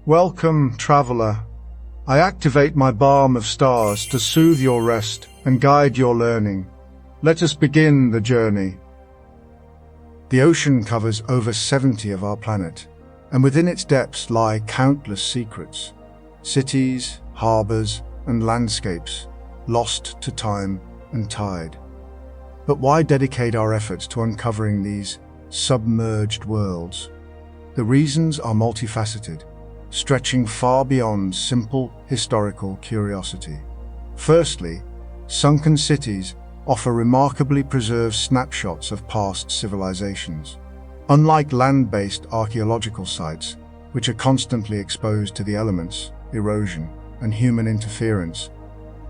Welcome, traveler. I activate my balm of stars to soothe your rest and guide your learning. Let us begin the journey. The ocean covers over 70 of our planet, and within its depths lie countless secrets. Cities, harbors, and landscapes, lost to time and tide. But why dedicate our efforts to uncovering these submerged worlds? The reasons are multifaceted, stretching far beyond simple historical curiosity. Firstly, sunken cities offer remarkably preserved snapshots of past civilizations. Unlike land-based archaeological sites, which are constantly exposed to the elements, erosion, and human interference,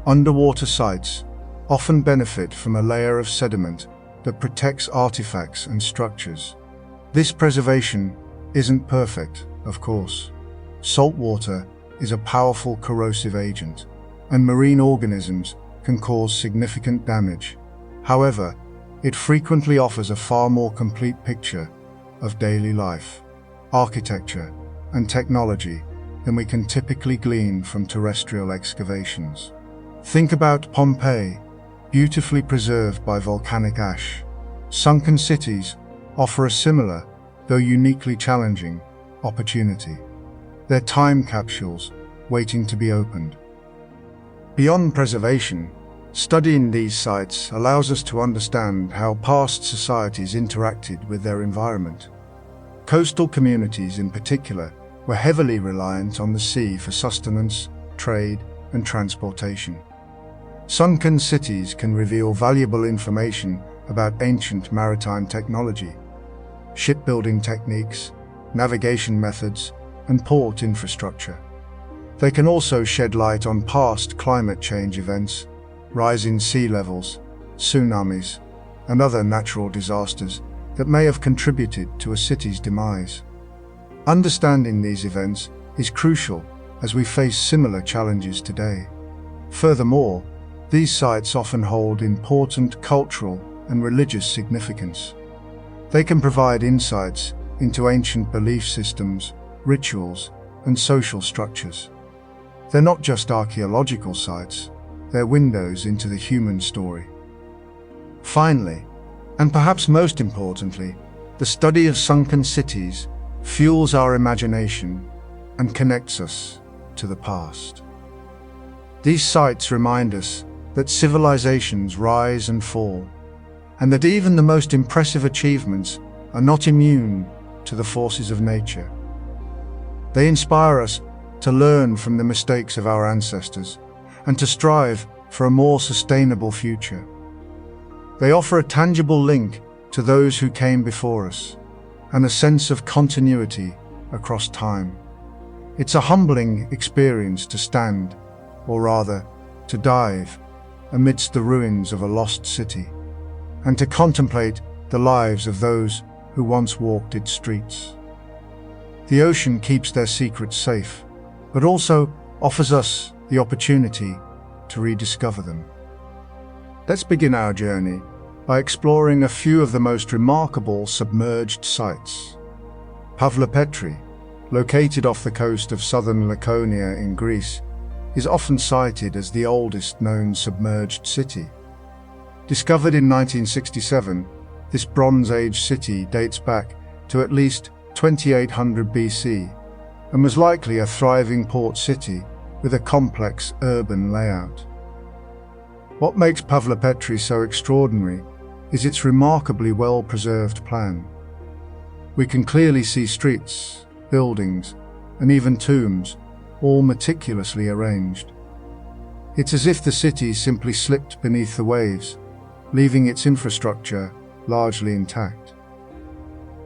underwater sites often benefit from a layer of sediment that protects artifacts and structures. This preservation isn't perfect, of course. Salt water is a powerful corrosive agent, and marine organisms can cause significant damage. However, it frequently offers a far more complete picture of daily life, architecture, and technology than we can typically glean from terrestrial excavations. Think about Pompeii, beautifully preserved by volcanic ash. Sunken cities offer a similar, though uniquely challenging, opportunity. They're time capsules waiting to be opened. Beyond preservation, studying these sites allows us to understand how past societies interacted with their environment. Coastal communities in particular were heavily reliant on the sea for sustenance, trade, and transportation. Sunken cities can reveal valuable information about ancient maritime technology, shipbuilding techniques, navigation methods, and port infrastructure. They can also shed light on past climate change events, rising sea levels, tsunamis, and other natural disasters that may have contributed to a city's demise. Understanding these events is crucial as we face similar challenges today. Furthermore, these sites often hold important cultural and religious significance. They can provide insights into ancient belief systems, rituals, and social structures. They're not just archaeological sites, they're windows into the human story. Finally, and perhaps most importantly, the study of sunken cities fuels our imagination and connects us to the past. These sites remind us that civilizations rise and fall, and that even the most impressive achievements are not immune to the forces of nature. They inspire us to learn from the mistakes of our ancestors and to strive for a more sustainable future. They offer a tangible link to those who came before us and a sense of continuity across time. It's a humbling experience to stand, or rather, to dive, amidst the ruins of a lost city, and to contemplate the lives of those who once walked its streets. The ocean keeps their secrets safe, but also offers us the opportunity to rediscover them. Let's begin our journey by exploring a few of the most remarkable submerged sites. Pavlopetri, located off the coast of southern Laconia in Greece, is often cited as the oldest known submerged city. Discovered in 1967, this Bronze Age city dates back to at least 2800 BC and was likely a thriving port city with a complex urban layout. What makes Pavlopetri so extraordinary is its remarkably well-preserved plan. We can clearly see streets, buildings, and even tombs, all meticulously arranged. It's as if the city simply slipped beneath the waves, leaving its infrastructure largely intact.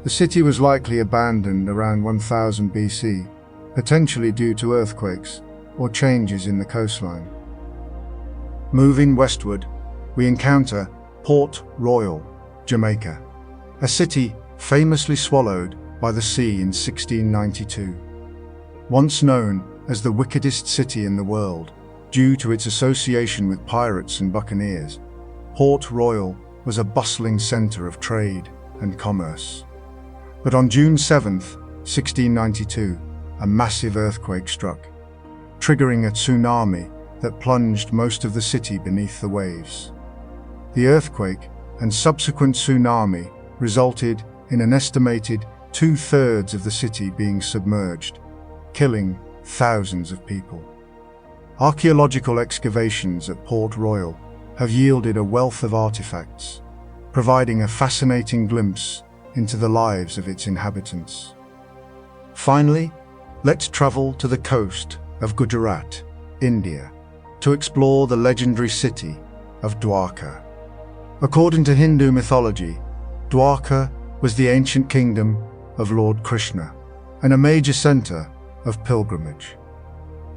The city was likely abandoned around 1000 BC, potentially due to earthquakes or changes in the coastline. Moving westward, we encounter Port Royal, Jamaica, a city famously swallowed by the sea in 1692. Once known as the wickedest city in the world due to its association with pirates and buccaneers, Port Royal was a bustling centre of trade and commerce. But on June 7, 1692, a massive earthquake struck, triggering a tsunami that plunged most of the city beneath the waves. The earthquake and subsequent tsunami resulted in an estimated 2/3 of the city being submerged, killing thousands of people. Archaeological excavations at Port Royal have yielded a wealth of artifacts, providing a fascinating glimpse into the lives of its inhabitants. Finally, let's travel to the coast of Gujarat, India, to explore the legendary city of Dwarka. According to Hindu mythology, Dwarka was the ancient kingdom of Lord Krishna and a major center of pilgrimage.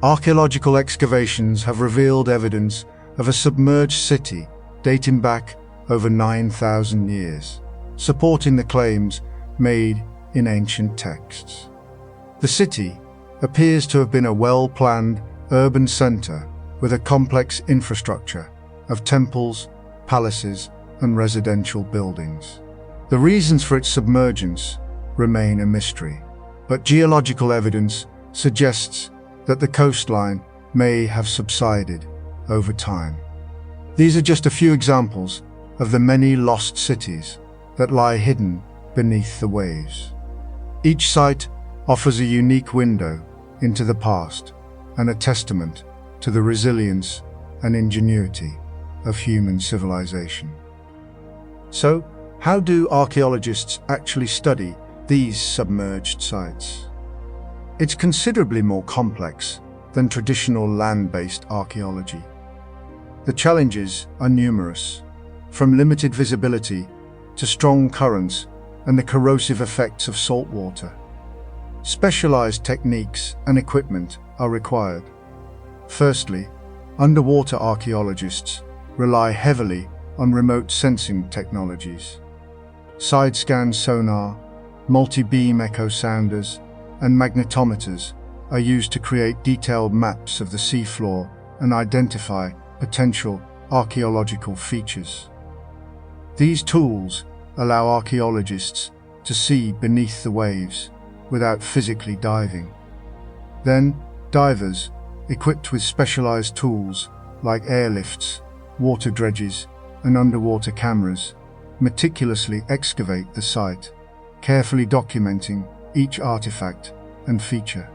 Archaeological excavations have revealed evidence of a submerged city dating back over 9,000 years, supporting the claims made in ancient texts. The city appears to have been a well-planned urban center with a complex infrastructure of temples, palaces, and residential buildings. The reasons for its submergence remain a mystery, but geological evidence suggests that the coastline may have subsided over time. These are just a few examples of the many lost cities that lie hidden beneath the waves. Each site offers a unique window into the past and a testament to the resilience and ingenuity of human civilization. So, how do archaeologists actually study these submerged sites? It's considerably more complex than traditional land-based archaeology. The challenges are numerous, from limited visibility to strong currents and the corrosive effects of salt water. Specialized techniques and equipment are required. Firstly, underwater archaeologists rely heavily on remote sensing technologies. Side-scan sonar, multi-beam echo sounders, and magnetometers are used to create detailed maps of the seafloor and identify potential archaeological features. These tools allow archaeologists to see beneath the waves without physically diving. Then, divers, equipped with specialized tools like airlifts, water dredges, and underwater cameras, meticulously excavate the site, carefully documenting each artifact and feature.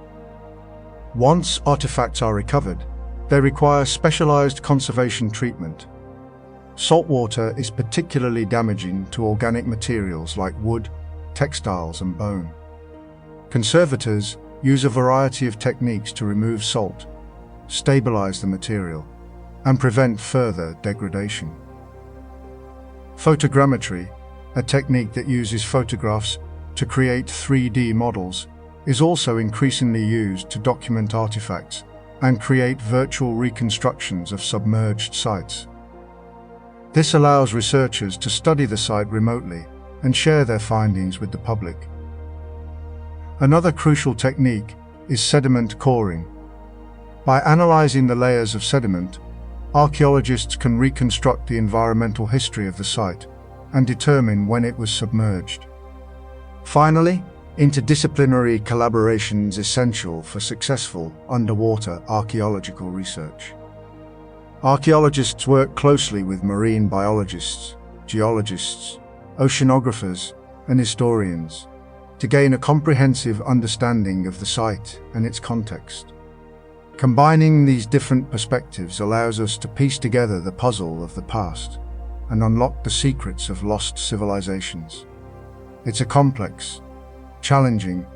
Once artifacts are recovered, they require specialized conservation treatment. Salt water is particularly damaging to organic materials like wood, textiles, and bone. Conservators use a variety of techniques to remove salt, stabilize the material, and prevent further degradation. Photogrammetry, a technique that uses photographs to create 3D models, is also increasingly used to document artifacts and create virtual reconstructions of submerged sites. This allows researchers to study the site remotely and share their findings with the public. Another crucial technique is sediment coring. By analyzing the layers of sediment, archaeologists can reconstruct the environmental history of the site and determine when it was submerged. Finally, interdisciplinary collaboration is essential for successful underwater archaeological research. Archaeologists work closely with marine biologists, geologists, oceanographers, and historians to gain a comprehensive understanding of the site and its context. Combining these different perspectives allows us to piece together the puzzle of the past and unlock the secrets of lost civilizations. It's a complex, challenging,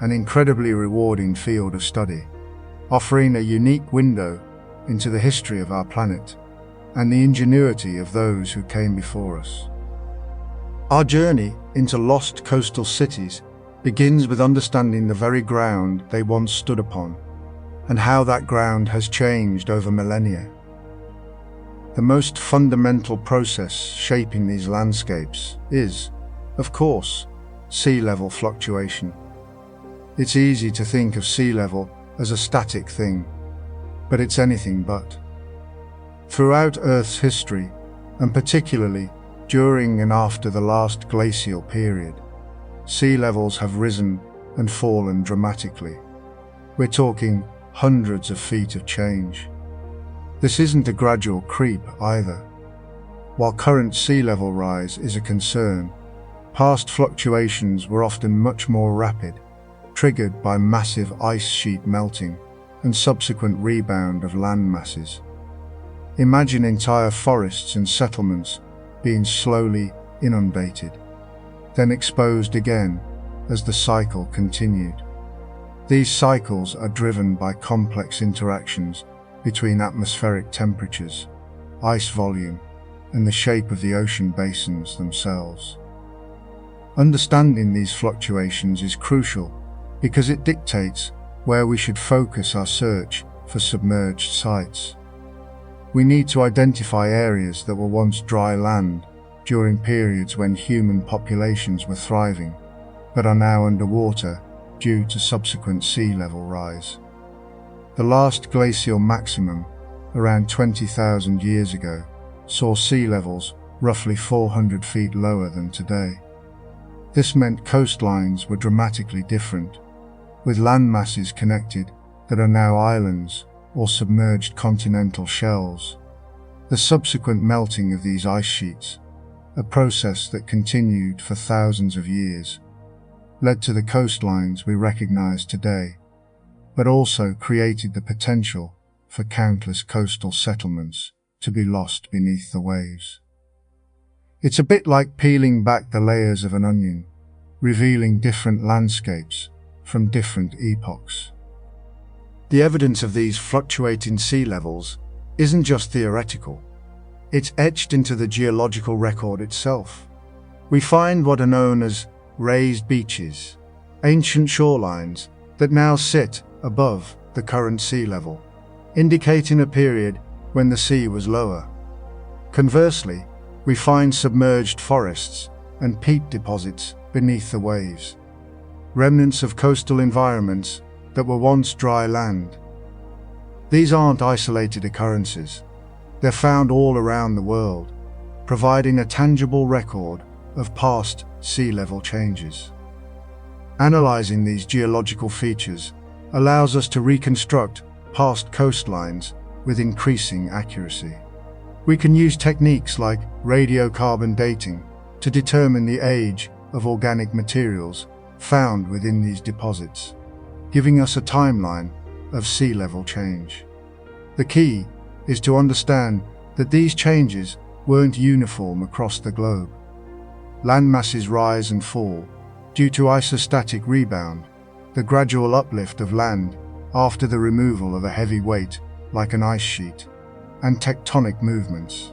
and incredibly rewarding field of study, offering a unique window into the history of our planet and the ingenuity of those who came before us. Our journey into lost coastal cities begins with understanding the very ground they once stood upon and how that ground has changed over millennia. The most fundamental process shaping these landscapes is, of course, sea level fluctuation. It's easy to think of sea level as a static thing, but it's anything but. Throughout Earth's history, and particularly during and after the last glacial period, sea levels have risen and fallen dramatically, We're talking hundreds of feet of change. This isn't a gradual creep either. While current sea level rise is a concern, past fluctuations were often much more rapid, triggered by massive ice sheet melting and subsequent rebound of land masses. Imagine entire forests and settlements being slowly inundated, then exposed again as the cycle continued. These cycles are driven by complex interactions between atmospheric temperatures, ice volume, and the shape of the ocean basins themselves. Understanding these fluctuations is crucial because it dictates where we should focus our search for submerged sites. We need to identify areas that were once dry land during periods when human populations were thriving, but are now underwater due to subsequent sea level rise. The last glacial maximum, around 20,000 years ago, saw sea levels roughly 400 feet lower than today. This meant coastlines were dramatically different, with land masses connected that are now islands or submerged continental shelves. The subsequent melting of these ice sheets, a process that continued for thousands of years, led to the coastlines we recognize today, but also created the potential for countless coastal settlements to be lost beneath the waves. It's a bit like peeling back the layers of an onion, revealing different landscapes from different epochs. The evidence of these fluctuating sea levels isn't just theoretical. It's etched into the geological record itself. We find what are known as raised beaches, ancient shorelines that now sit above the current sea level, indicating a period when the sea was lower. Conversely, we find submerged forests and peat deposits beneath the waves, remnants of coastal environments that were once dry land. These aren't isolated occurrences. They're found all around the world, providing a tangible record of past sea level changes. Analyzing these geological features allows us to reconstruct past coastlines with increasing accuracy. We can use techniques like radiocarbon dating to determine the age of organic materials found within these deposits, giving us a timeline of sea level change. The key is to understand that these changes weren't uniform across the globe. Land masses rise and fall due to isostatic rebound, the gradual uplift of land after the removal of a heavy weight like an ice sheet, and tectonic movements.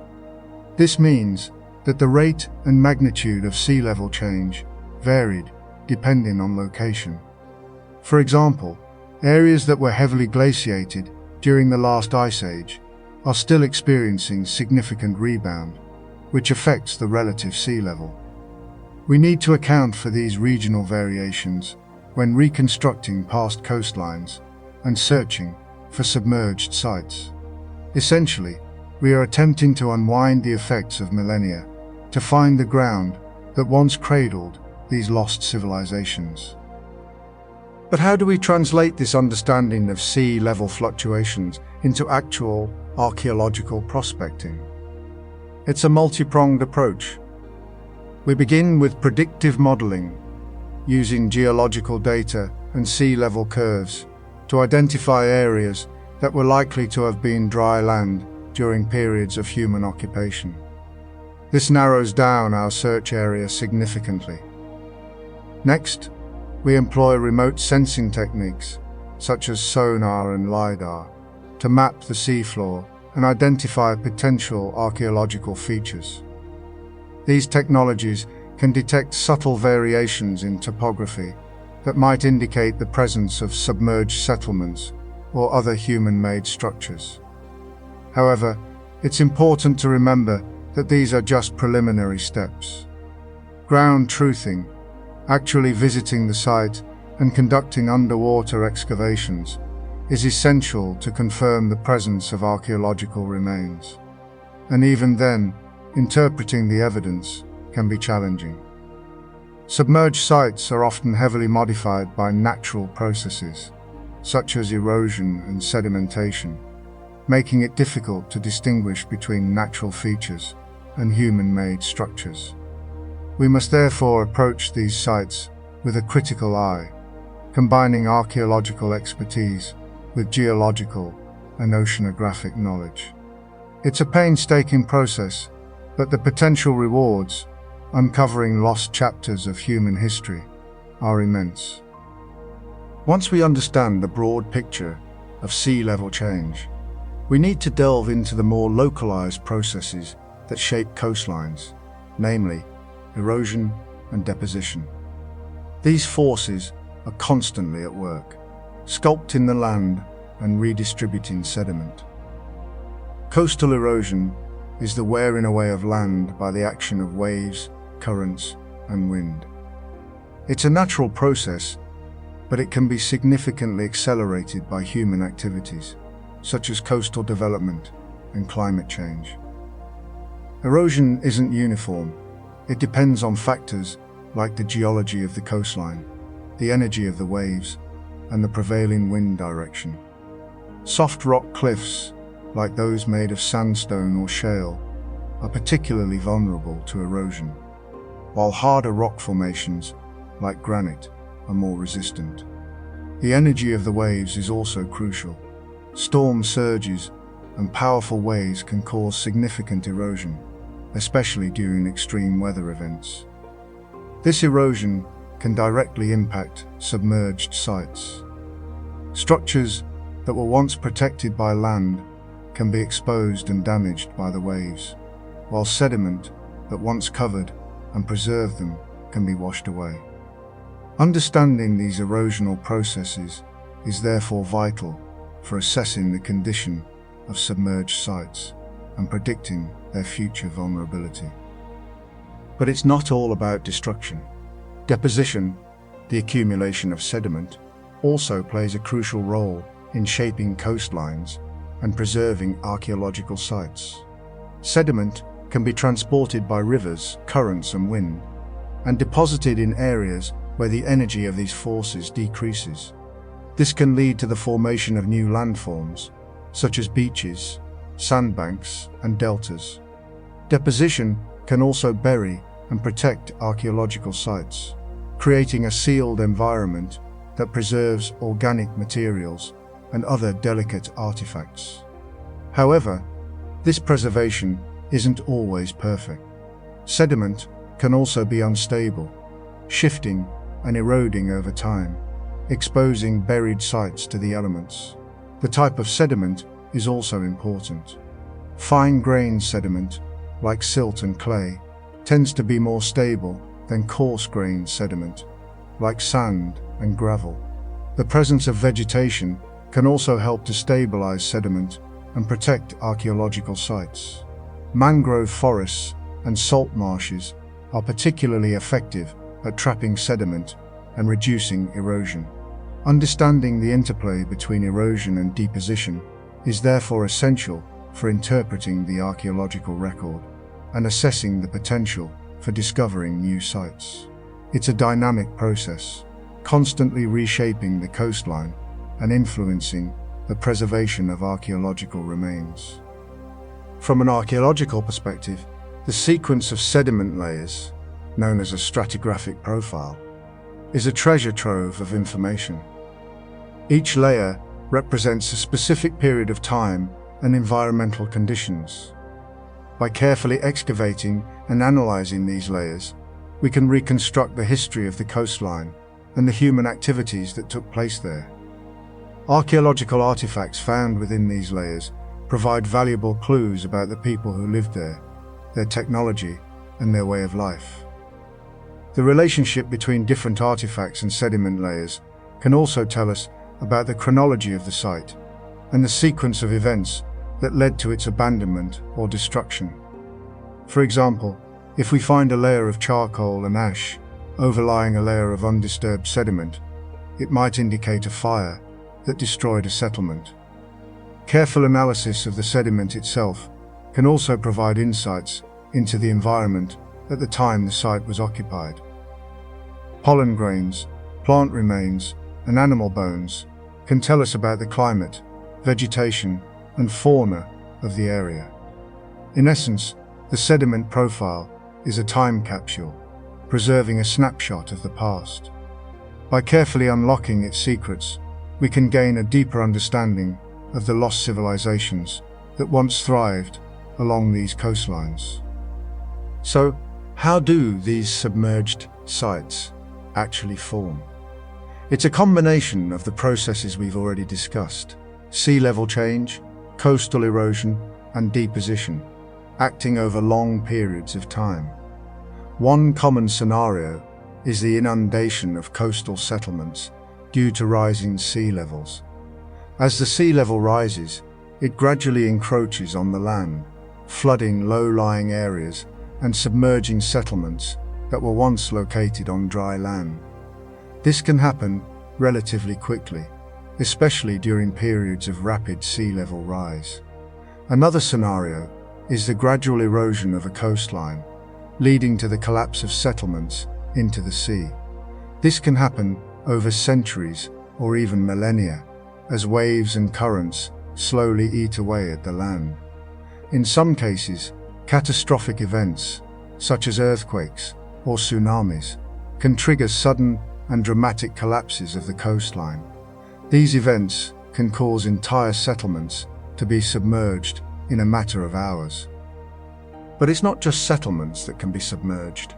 This means that the rate and magnitude of sea level change varied depending on location. For example, areas that were heavily glaciated during the last ice age are still experiencing significant rebound, which affects the relative sea level. We need to account for these regional variations when reconstructing past coastlines and searching for submerged sites. Essentially, we are attempting to unwind the effects of millennia to find the ground that once cradled these lost civilizations. But how do we translate this understanding of sea level fluctuations into actual archaeological prospecting? It's a multi-pronged approach. We begin with predictive modeling, using geological data and sea level curves to identify areas that were likely to have been dry land during periods of human occupation. This narrows down our search area significantly. Next, we employ remote sensing techniques, such as sonar and LiDAR, to map the seafloor and identify potential archaeological features. These technologies can detect subtle variations in topography that might indicate the presence of submerged settlements or other human-made structures. However, it's important to remember that these are just preliminary steps. Ground truthing, actually visiting the site and conducting underwater excavations, is essential to confirm the presence of archaeological remains. And even then, interpreting the evidence can be challenging. Submerged sites are often heavily modified by natural processes, such as erosion and sedimentation, making it difficult to distinguish between natural features and human-made structures. We must therefore approach these sites with a critical eye, combining archaeological expertise with geological and oceanographic knowledge. It's a painstaking process, but the potential rewards, uncovering lost chapters of human history, are immense. Once we understand the broad picture of sea level change, we need to delve into the more localized processes that shape coastlines, namely erosion and deposition. These forces are constantly at work, sculpting the land and redistributing sediment. Coastal erosion is the wearing away of land by the action of waves, currents, and wind. It's a natural process, but it can be significantly accelerated by human activities, such as coastal development and climate change. Erosion isn't uniform. It depends on factors like the geology of the coastline, the energy of the waves, and the prevailing wind direction. Soft rock cliffs, like those made of sandstone or shale, are particularly vulnerable to erosion, while harder rock formations, like granite, are more resistant. The energy of the waves is also crucial. Storm surges and powerful waves can cause significant erosion, especially during extreme weather events. This erosion can directly impact submerged sites. Structures that were once protected by land can be exposed and damaged by the waves, while sediment that once covered and preserved them can be washed away. Understanding these erosional processes is therefore vital for assessing the condition of submerged sites and predicting their future vulnerability. But it's not all about destruction. Deposition, the accumulation of sediment, also plays a crucial role in shaping coastlines and preserving archaeological sites. Sediment can be transported by rivers, currents, and wind, and deposited in areas where the energy of these forces decreases. This can lead to the formation of new landforms, such as beaches, sandbanks, and deltas. Deposition can also bury and protect archaeological sites, creating a sealed environment that preserves organic materials and other delicate artifacts. However, this preservation isn't always perfect. Sediment can also be unstable, shifting and eroding over time, exposing buried sites to the elements. The type of sediment is also important. Fine-grained sediment, like silt and clay, tends to be more stable than coarse-grained sediment, like sand and gravel. The presence of vegetation can also help to stabilize sediment and protect archaeological sites. Mangrove forests and salt marshes are particularly effective at trapping sediment and reducing erosion. Understanding the interplay between erosion and deposition is therefore essential for interpreting the archaeological record and assessing the potential for discovering new sites. It's a dynamic process, constantly reshaping the coastline and influencing the preservation of archaeological remains. From an archaeological perspective, the sequence of sediment layers, known as a stratigraphic profile, is a treasure trove of information. Each layer represents a specific period of time and environmental conditions. By carefully excavating and analyzing these layers, we can reconstruct the history of the coastline and the human activities that took place there. Archaeological artifacts found within these layers provide valuable clues about the people who lived there, their technology, and their way of life. The relationship between different artifacts and sediment layers can also tell us about the chronology of the site and the sequence of events that led to its abandonment or destruction. For example, if we find a layer of charcoal and ash overlying a layer of undisturbed sediment, it might indicate a fire that destroyed a settlement. Careful analysis of the sediment itself can also provide insights into the environment at the time the site was occupied. Pollen grains, plant remains, and animal bones can tell us about the climate, vegetation, and fauna of the area. In essence, the sediment profile is a time capsule, preserving a snapshot of the past. By carefully unlocking its secrets, we can gain a deeper understanding of the lost civilizations that once thrived along these coastlines. So, how do these submerged sites actually form? It's a combination of the processes we've already discussed: sea level change, coastal erosion, and deposition, acting over long periods of time. One common scenario is the inundation of coastal settlements due to rising sea levels. As the sea level rises, it gradually encroaches on the land, flooding low-lying areas and submerging settlements that were once located on dry land. This can happen relatively quickly, especially during periods of rapid sea level rise. Another scenario is the gradual erosion of a coastline, leading to the collapse of settlements into the sea. This can happen over centuries or even millennia, as waves and currents slowly eat away at the land. In some cases, catastrophic events, such as earthquakes or tsunamis, can trigger sudden and dramatic collapses of the coastline. These events can cause entire settlements to be submerged in a matter of hours. But it's not just settlements that can be submerged.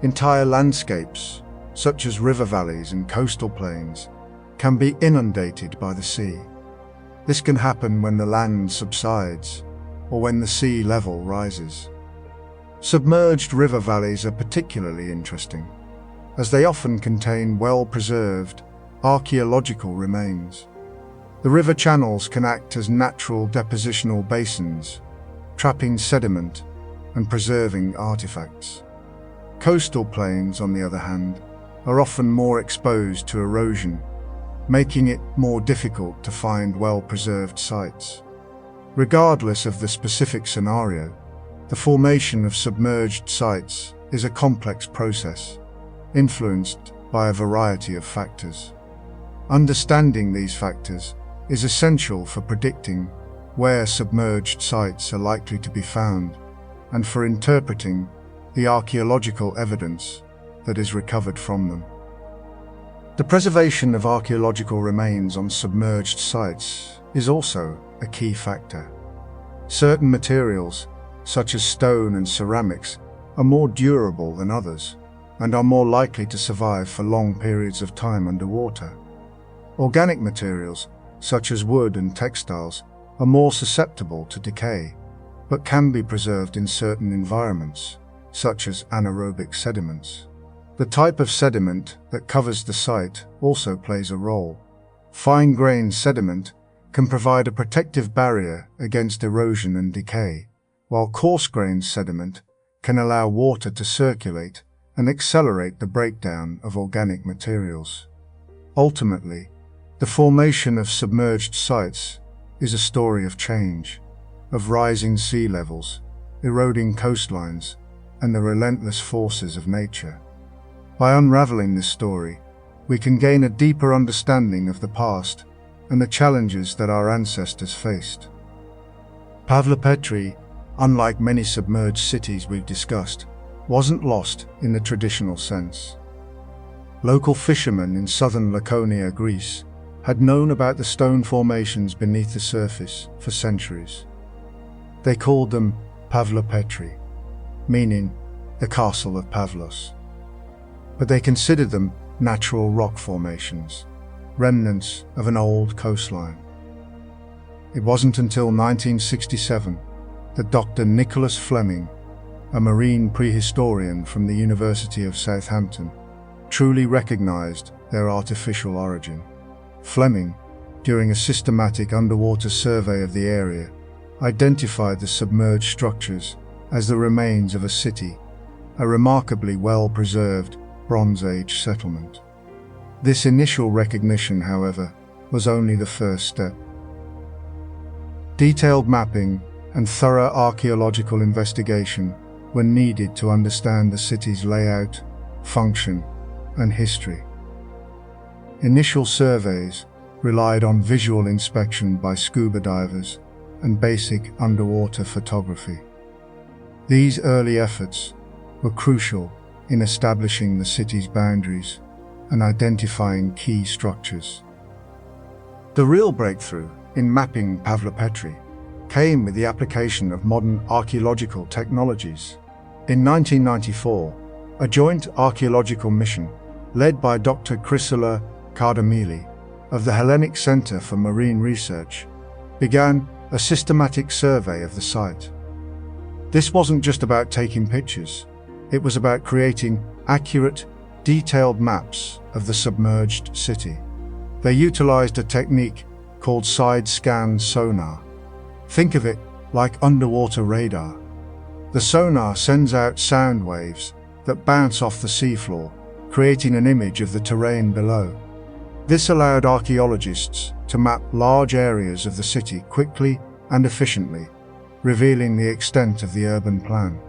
Entire landscapes, such as river valleys and coastal plains, can be inundated by the sea. This can happen when the land subsides or when the sea level rises. Submerged river valleys are particularly interesting, as they often contain well-preserved archaeological remains. The river channels can act as natural depositional basins, trapping sediment and preserving artifacts. Coastal plains, on the other hand, are often more exposed to erosion, making it more difficult to find well-preserved sites. Regardless of the specific scenario, the formation of submerged sites is a complex process, influenced by a variety of factors. Understanding these factors is essential for predicting where submerged sites are likely to be found and for interpreting the archaeological evidence that is recovered from them. The preservation of archaeological remains on submerged sites is also a key factor. Certain materials, such as stone and ceramics, are more durable than others and are more likely to survive for long periods of time underwater. Organic materials, such as wood and textiles, are more susceptible to decay, but can be preserved in certain environments, such as anaerobic sediments. The type of sediment that covers the site also plays a role. Fine-grained sediment can provide a protective barrier against erosion and decay, while coarse-grained sediment can allow water to circulate and accelerate the breakdown of organic materials. Ultimately, the formation of submerged sites is a story of change, of rising sea levels, eroding coastlines, and the relentless forces of nature. By unraveling this story, we can gain a deeper understanding of the past and the challenges that our ancestors faced. Pavlopetri, unlike many submerged cities we've discussed, wasn't lost in the traditional sense. Local fishermen in southern Laconia, Greece, had known about the stone formations beneath the surface for centuries. They called them Pavlopetri, meaning the castle of Pavlos. But they considered them natural rock formations, remnants of an old coastline. It wasn't until 1967 that Dr. Nicholas Fleming, a marine prehistorian from the University of Southampton, truly recognized their artificial origin. Fleming, during a systematic underwater survey of the area, identified the submerged structures as the remains of a city, a remarkably well-preserved Bronze Age settlement. This initial recognition, however, was only the first step. Detailed mapping and thorough archaeological investigation were needed to understand the city's layout, function, and history. Initial surveys relied on visual inspection by scuba divers and basic underwater photography. These early efforts were crucial in establishing the city's boundaries and identifying key structures. The real breakthrough in mapping Pavlopetri came with the application of modern archaeological technologies. In 1994, a joint archaeological mission led by Dr. Chrysila Kardamili of the Hellenic Center for Marine Research began a systematic survey of the site. This wasn't just about taking pictures, it was about creating accurate, detailed maps of the submerged city. They utilized a technique called side-scan sonar. Think of it like underwater radar. The sonar sends out sound waves that bounce off the seafloor, creating an image of the terrain below. This allowed archaeologists to map large areas of the city quickly and efficiently, revealing the extent of the urban plan.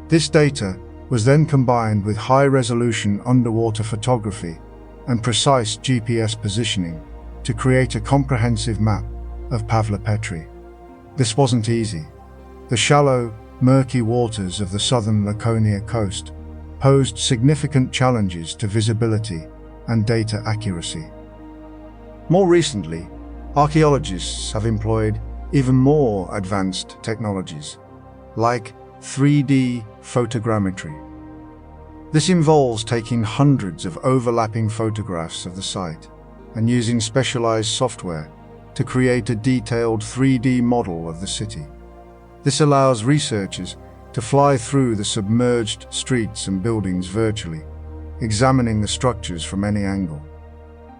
This data was then combined with high-resolution underwater photography and precise GPS positioning to create a comprehensive map of Pavlopetri. This wasn't easy. The shallow, murky waters of the southern Laconia coast posed significant challenges to visibility and data accuracy. More recently, archaeologists have employed even more advanced technologies, like 3D photogrammetry. This involves taking hundreds of overlapping photographs of the site and using specialized software to create a detailed 3D model of the city. This allows researchers to fly through the submerged streets and buildings virtually, examining the structures from any angle.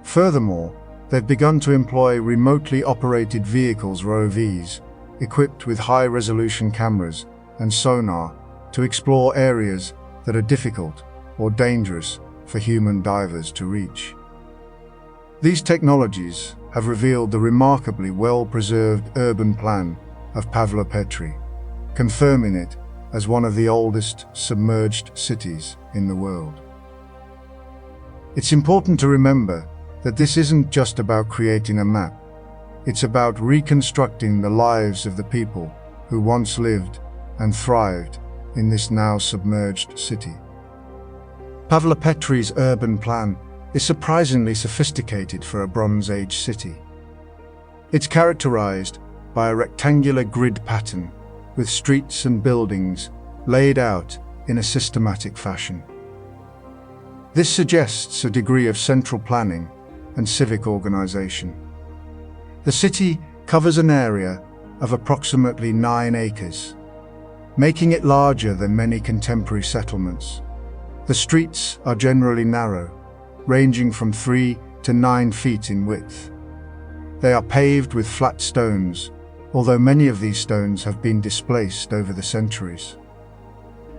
Furthermore, they've begun to employ remotely operated vehicles, ROVs, equipped with high-resolution cameras and sonar to explore areas that are difficult or dangerous for human divers to reach. These technologies have revealed the remarkably well-preserved urban plan of Pavlopetri, confirming it as one of the oldest submerged cities in the world. It's important to remember that this isn't just about creating a map. It's about reconstructing the lives of the people who once lived and thrived in this now submerged city. Pavlopetri's urban plan is surprisingly sophisticated for a Bronze Age city. It's characterized by a rectangular grid pattern with streets and buildings laid out in a systematic fashion. This suggests a degree of central planning and civic organization. The city covers an area of approximately 9 acres, making it larger than many contemporary settlements. The streets are generally narrow, ranging from 3 to 9 feet in width. They are paved with flat stones, although many of these stones have been displaced over the centuries.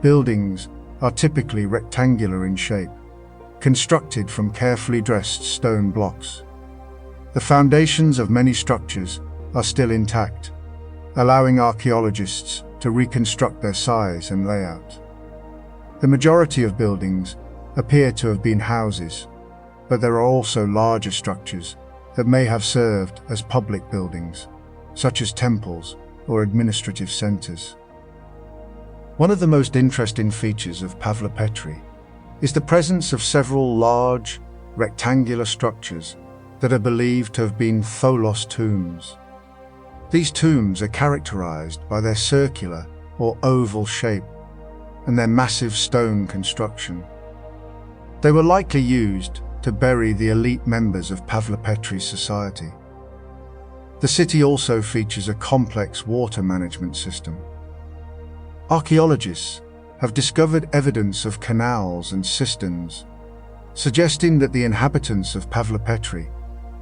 Buildings are typically rectangular in shape, constructed from carefully dressed stone blocks. The foundations of many structures are still intact, allowing archaeologists to reconstruct their size and layout. The majority of buildings appear to have been houses, but there are also larger structures that may have served as public buildings, such as temples or administrative centers. One of the most interesting features of Pavlopetri is the presence of several large, rectangular structures that are believed to have been Tholos tombs. These tombs are characterized by their circular or oval shape and their massive stone construction. They were likely used to bury the elite members of Pavlopetri's society. The city also features a complex water management system. Archaeologists have discovered evidence of canals and cisterns, suggesting that the inhabitants of Pavlopetri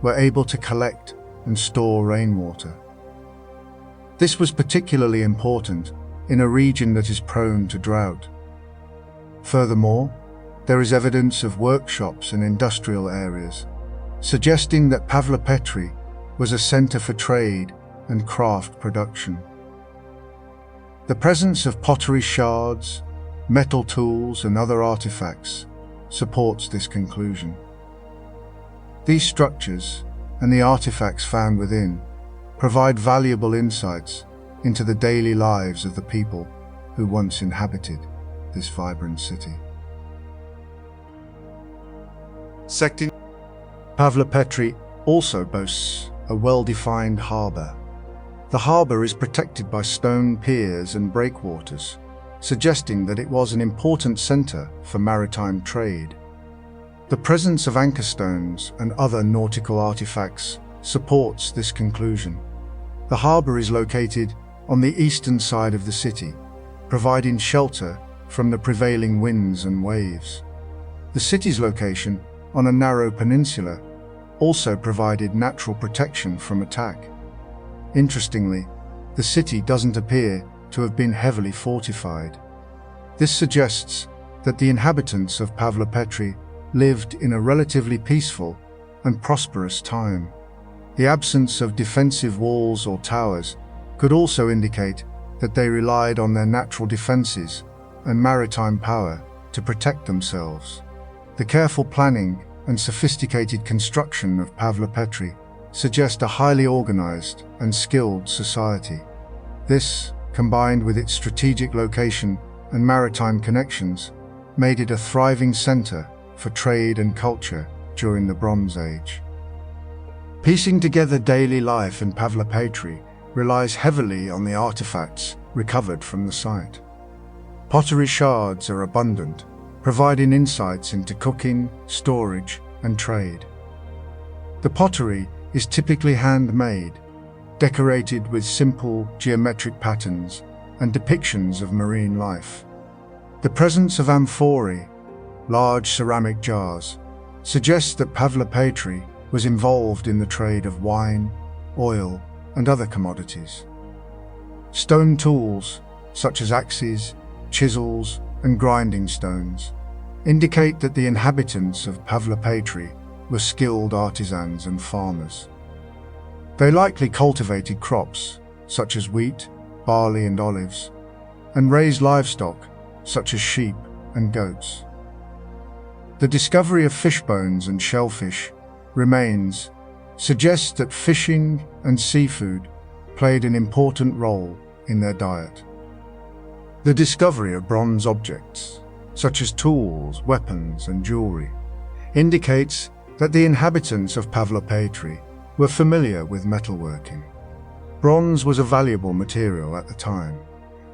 were able to collect and store rainwater. This was particularly important in a region that is prone to drought. Furthermore, there is evidence of workshops and industrial areas, suggesting that Pavlopetri was a center for trade and craft production. The presence of pottery shards, metal tools, and other artifacts supports this conclusion. These structures and the artifacts found within provide valuable insights into the daily lives of the people who once inhabited this vibrant city. Pavlopetri also boasts a well-defined harbour. The harbour is protected by stone piers and breakwaters, suggesting that it was an important centre for maritime trade. The presence of anchor stones and other nautical artifacts supports this conclusion. The harbour is located on the eastern side of the city, providing shelter from the prevailing winds and waves. The city's location on a narrow peninsula also provided natural protection from attack. Interestingly, the city doesn't appear to have been heavily fortified. This suggests that the inhabitants of Pavlopetri lived in a relatively peaceful and prosperous time. The absence of defensive walls or towers could also indicate that they relied on their natural defenses and maritime power to protect themselves. The careful planning and sophisticated construction of Pavlopetri suggest a highly organized and skilled society. This, combined with its strategic location and maritime connections, made it a thriving center for trade and culture during the Bronze Age. Piecing together daily life in Pavlopetri relies heavily on the artifacts recovered from the site. Pottery shards are abundant, providing insights into cooking, storage, and trade. The pottery is typically handmade, decorated with simple geometric patterns and depictions of marine life. The presence of amphorae, large ceramic jars, suggests that Pavlopetri was involved in the trade of wine, oil, and other commodities. Stone tools, such as axes, chisels, and grinding stones, indicate that the inhabitants of Pavlopetri were skilled artisans and farmers. They likely cultivated crops, such as wheat, barley, and olives, and raised livestock, such as sheep and goats. The discovery of fish bones and shellfish remains suggests that fishing and seafood played an important role in their diet. The discovery of bronze objects, such as tools, weapons, and jewelry, indicates that the inhabitants of Pavlopetri were familiar with metalworking. Bronze was a valuable material at the time,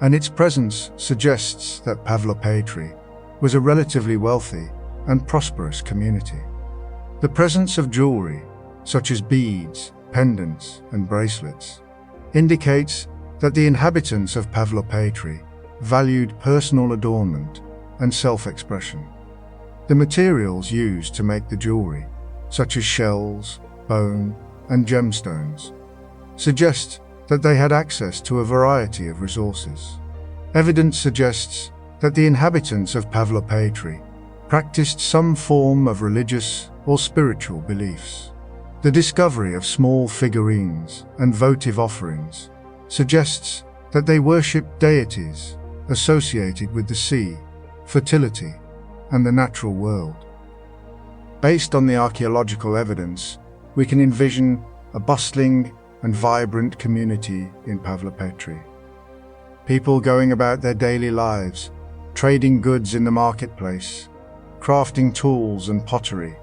and its presence suggests that Pavlopetri was a relatively wealthy and prosperous community. The presence of jewelry, such as beads, pendants, and bracelets, indicates that the inhabitants of Pavlopetri valued personal adornment and self-expression. The materials used to make the jewelry, such as shells, bone, and gemstones, suggest that they had access to a variety of resources. Evidence suggests that the inhabitants of Pavlopetri practiced some form of religious or spiritual beliefs. The discovery of small figurines and votive offerings suggests that they worshipped deities associated with the sea, fertility, and the natural world. Based on the archaeological evidence, we can envision a bustling and vibrant community in Pavlopetri. People going about their daily lives, trading goods in the marketplace, crafting tools and pottery,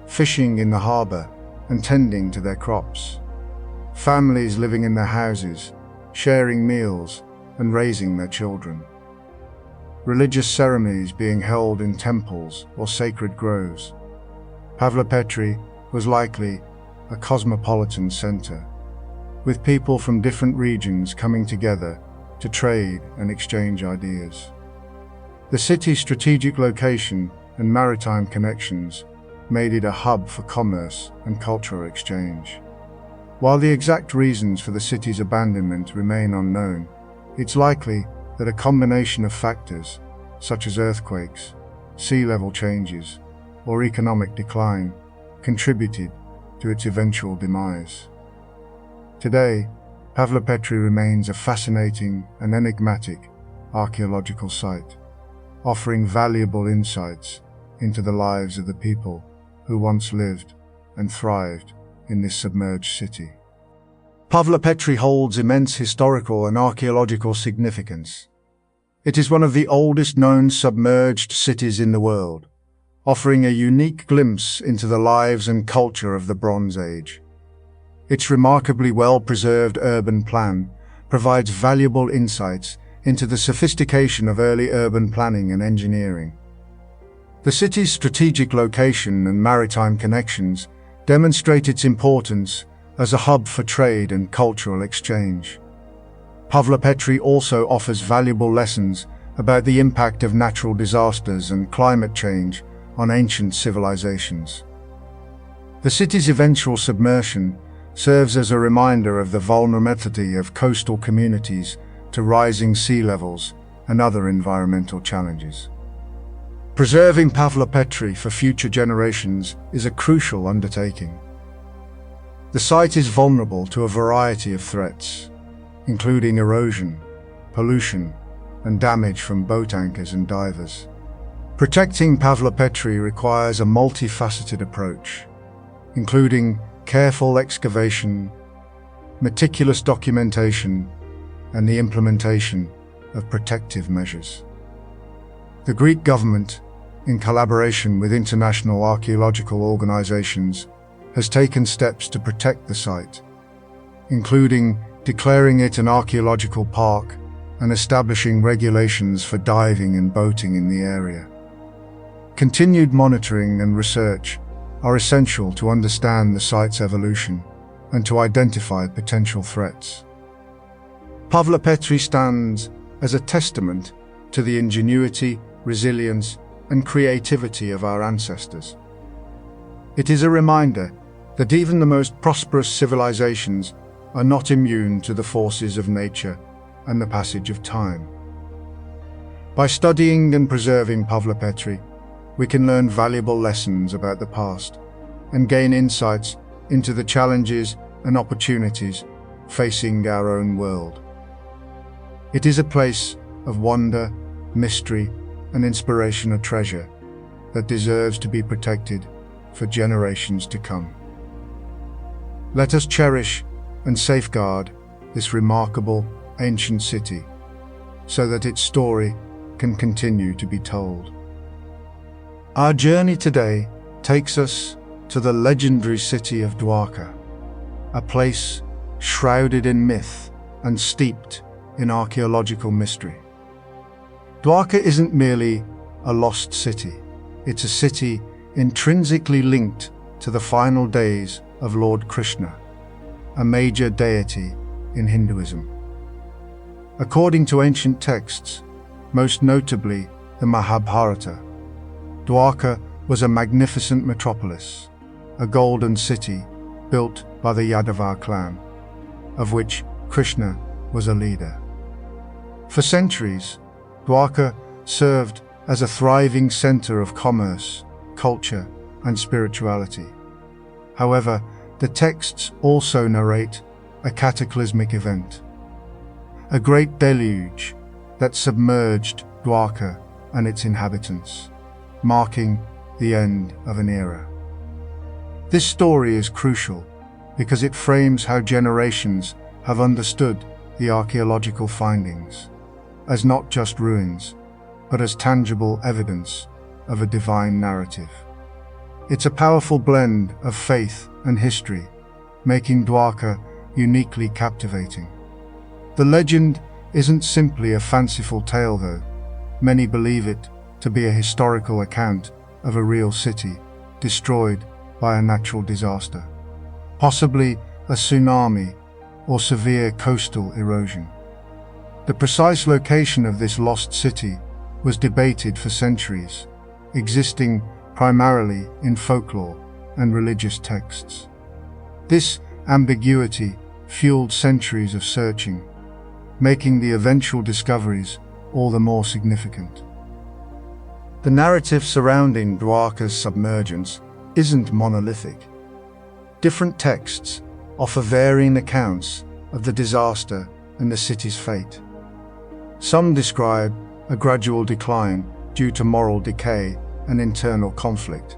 fishing in the harbour, and tending to their crops. Families living in their houses, sharing meals, and raising their children. Religious ceremonies being held in temples or sacred groves. Pavlopetri was likely a cosmopolitan centre, with people from different regions coming together to trade and exchange ideas. The city's strategic location and maritime connections made it a hub for commerce and cultural exchange. While the exact reasons for the city's abandonment remain unknown, it's likely that a combination of factors, such as earthquakes, sea level changes, or economic decline, contributed to its eventual demise. Today, Pavlopetri remains a fascinating and enigmatic archaeological site, offering valuable insights into the lives of the people who once lived and thrived in this submerged city. Pavlopetri holds immense historical and archaeological significance. It is one of the oldest known submerged cities in the world, offering a unique glimpse into the lives and culture of the Bronze Age. Its remarkably well-preserved urban plan provides valuable insights into the sophistication of early urban planning and engineering. The city's strategic location and maritime connections demonstrate its importance as a hub for trade and cultural exchange. Pavlopetri also offers valuable lessons about the impact of natural disasters and climate change on ancient civilizations. The city's eventual submersion serves as a reminder of the vulnerability of coastal communities to rising sea levels and other environmental challenges. Preserving Pavlopetri for future generations is a crucial undertaking. The site is vulnerable to a variety of threats, including erosion, pollution, and damage from boat anchors and divers. Protecting Pavlopetri requires a multifaceted approach, including careful excavation, meticulous documentation, and the implementation of protective measures. The Greek government, in collaboration with international archaeological organizations, has taken steps to protect the site, including declaring it an archaeological park and establishing regulations for diving and boating in the area. Continued monitoring and research are essential to understand the site's evolution and to identify potential threats. Pavlopetri stands as a testament to the ingenuity, resilience, and creativity of our ancestors. It is a reminder that even the most prosperous civilizations are not immune to the forces of nature and the passage of time. By studying and preserving Pavlopetri, we can learn valuable lessons about the past and gain insights into the challenges and opportunities facing our own world. It is a place of wonder, mystery, and inspiration, a treasure that deserves to be protected for generations to come. Let us cherish and safeguard this remarkable ancient city so that its story can continue to be told. Our journey today takes us to the legendary city of Dwarka, a place shrouded in myth and steeped in archaeological mystery. Dwarka isn't merely a lost city, it's a city intrinsically linked to the final days of Lord Krishna, a major deity in Hinduism. According to ancient texts, most notably the Mahabharata, Dwarka was a magnificent metropolis, a golden city built by the Yadava clan, of which Krishna was a leader. For centuries, Dwarka served as a thriving center of commerce, culture, and spirituality. However, the texts also narrate a cataclysmic event, a great deluge that submerged Dwarka and its inhabitants, marking the end of an era. This story is crucial because it frames how generations have understood the archaeological findings as not just ruins, but as tangible evidence of a divine narrative. It's a powerful blend of faith and history, making Dwarka uniquely captivating. The legend isn't simply a fanciful tale, though. Many believe it to be a historical account of a real city destroyed by a natural disaster, possibly a tsunami or severe coastal erosion. The precise location of this lost city was debated for centuries, existing primarily in folklore and religious texts. This ambiguity fueled centuries of searching, making the eventual discoveries all the more significant. The narrative surrounding Dwarka's submergence isn't monolithic. Different texts offer varying accounts of the disaster and the city's fate. Some describe a gradual decline due to moral decay and internal conflict,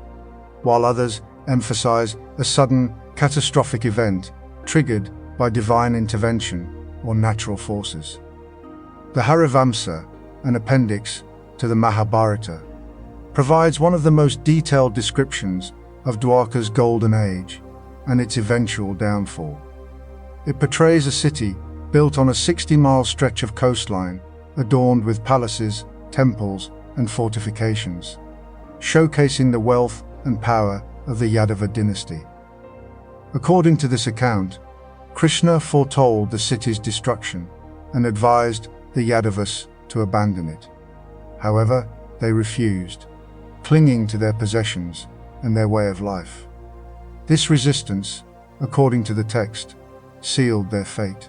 while others emphasize a sudden catastrophic event triggered by divine intervention or natural forces. The Harivamsa, an appendix to the Mahabharata, provides one of the most detailed descriptions of Dwarka's golden age and its eventual downfall. It portrays a city built on a 60-mile stretch of coastline adorned with palaces, temples, and fortifications, showcasing the wealth and power of the Yadava dynasty. According to this account, Krishna foretold the city's destruction and advised the Yadavas to abandon it. However, they refused, clinging to their possessions and their way of life. This resistance, according to the text, sealed their fate.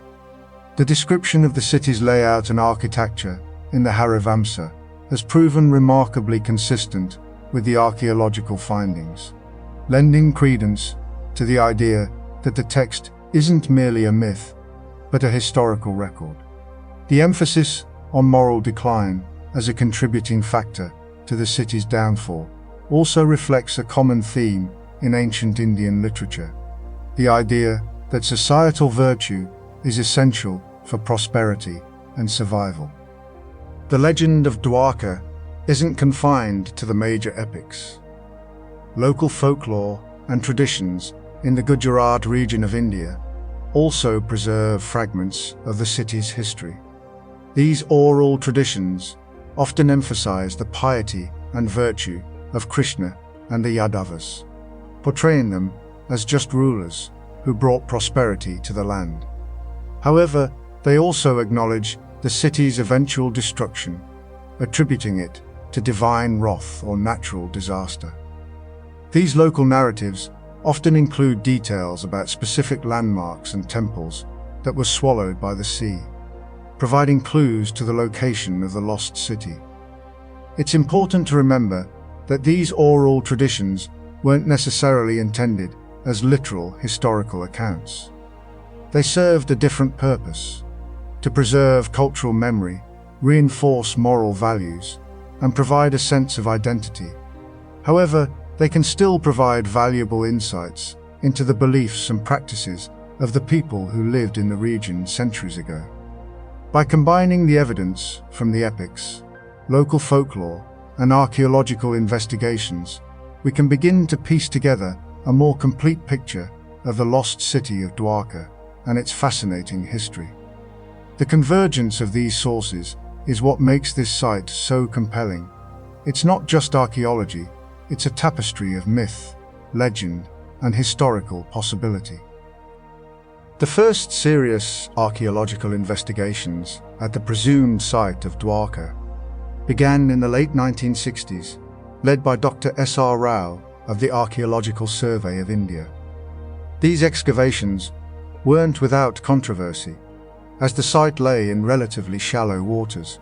The description of the city's layout and architecture in the Harivamsa has proven remarkably consistent with the archaeological findings, lending credence to the idea that the text isn't merely a myth, but a historical record. The emphasis on moral decline as a contributing factor to the city's downfall also reflects a common theme in ancient Indian literature: the idea that societal virtue is essential for prosperity and survival. The legend of Dwarka isn't confined to the major epics. Local folklore and traditions in the Gujarat region of India also preserve fragments of the city's history. These oral traditions often emphasize the piety and virtue of Krishna and the Yadavas, portraying them as just rulers who brought prosperity to the land. However, they also acknowledge the city's eventual destruction, attributing it to divine wrath or natural disaster. These local narratives often include details about specific landmarks and temples that were swallowed by the sea, providing clues to the location of the lost city. It's important to remember that these oral traditions weren't necessarily intended as literal historical accounts. They served a different purpose: to preserve cultural memory, reinforce moral values, and provide a sense of identity. However, they can still provide valuable insights into the beliefs and practices of the people who lived in the region centuries ago. By combining the evidence from the epics, local folklore, and archaeological investigations, we can begin to piece together a more complete picture of the lost city of Dwarka and its fascinating history. The convergence of these sources is what makes this site so compelling. It's not just archaeology, it's a tapestry of myth, legend, and historical possibility. The first serious archaeological investigations at the presumed site of Dwarka began in the late 1960s, led by Dr. S.R. Rao of the Archaeological Survey of India. These excavations weren't without controversy, as the site lay in relatively shallow waters,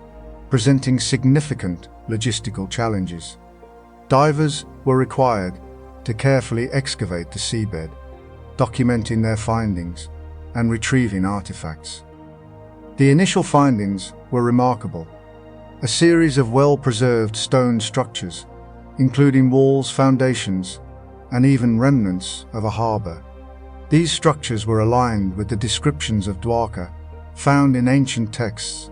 presenting significant logistical challenges. Divers were required to carefully excavate the seabed, documenting their findings and retrieving artifacts. The initial findings were remarkable: a series of well-preserved stone structures, including walls, foundations, and even remnants of a harbour. These structures were aligned with the descriptions of Dwarka found in ancient texts,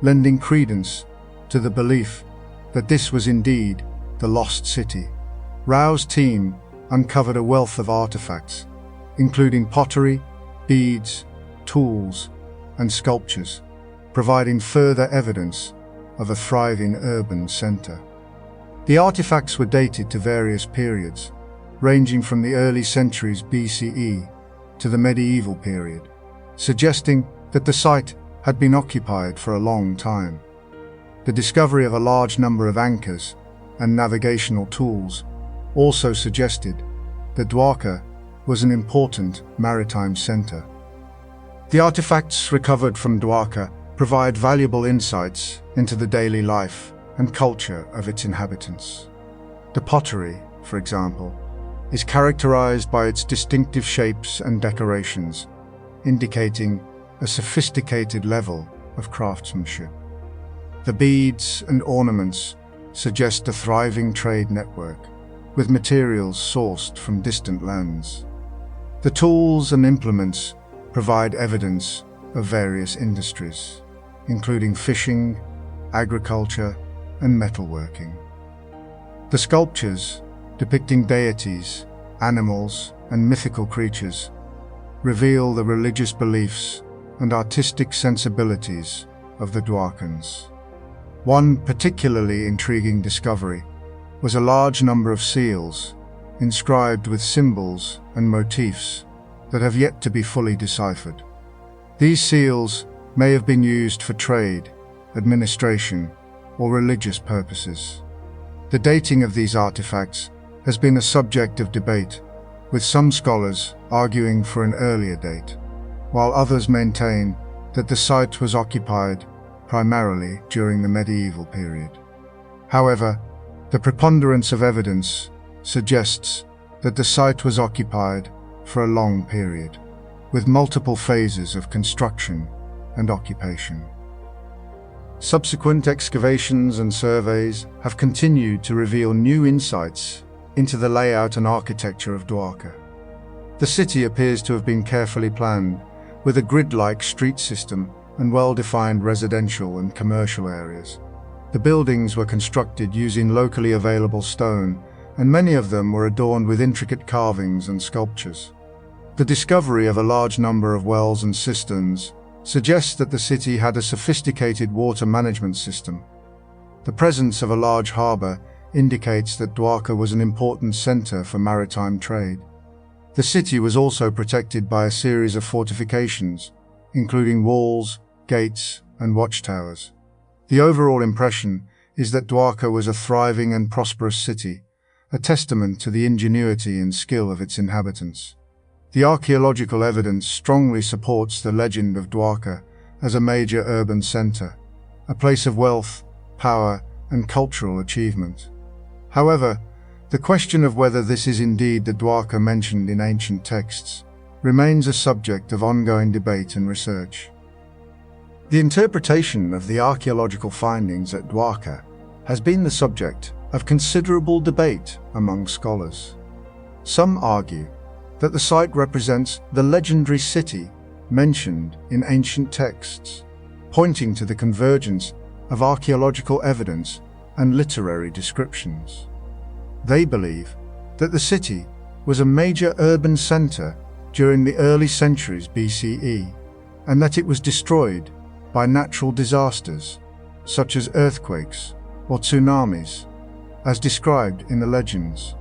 lending credence to the belief that this was indeed the lost city. Rao's team uncovered a wealth of artifacts, including pottery, beads, tools, and sculptures, providing further evidence of a thriving urban centre. The artifacts were dated to various periods, ranging from the early centuries BCE to the medieval period, suggesting that the site had been occupied for a long time. The discovery of a large number of anchors and navigational tools also suggested that Dwarka was an important maritime centre. The artifacts recovered from Dwarka provide valuable insights into the daily life and culture of its inhabitants. The pottery, for example, is characterized by its distinctive shapes and decorations, indicating a sophisticated level of craftsmanship. The beads and ornaments suggest a thriving trade network, with materials sourced from distant lands. The tools and implements provide evidence of various industries, including fishing, agriculture, and metalworking. The sculptures, depicting deities, animals, and mythical creatures, reveal the religious beliefs and artistic sensibilities of the Dwarkans. One particularly intriguing discovery was a large number of seals inscribed with symbols and motifs that have yet to be fully deciphered. These seals may have been used for trade, administration, or religious purposes. The dating of these artifacts has been a subject of debate, with some scholars arguing for an earlier date, while others maintain that the site was occupied primarily during the medieval period. However, the preponderance of evidence suggests that the site was occupied for a long period, with multiple phases of construction and occupation. Subsequent excavations and surveys have continued to reveal new insights into the layout and architecture of Dwarka. The city appears to have been carefully planned, with a grid-like street system and well-defined residential and commercial areas. The buildings were constructed using locally available stone, and many of them were adorned with intricate carvings and sculptures. The discovery of a large number of wells and cisterns suggests that the city had a sophisticated water management system. The presence of a large harbour indicates that Dwarka was an important centre for maritime trade. The city was also protected by a series of fortifications, including walls, gates, and watchtowers. The overall impression is that Dwarka was a thriving and prosperous city, a testament to the ingenuity and skill of its inhabitants. The archaeological evidence strongly supports the legend of Dwarka as a major urban centre, a place of wealth, power, and cultural achievement. However, the question of whether this is indeed the Dwarka mentioned in ancient texts remains a subject of ongoing debate and research. The interpretation of the archaeological findings at Dwarka has been the subject of considerable debate among scholars. Some argue that the site represents the legendary city mentioned in ancient texts, pointing to the convergence of archaeological evidence and literary descriptions. They believe that the city was a major urban centre during the early centuries BCE, and that it was destroyed by natural disasters such as earthquakes or tsunamis, as described in the legends.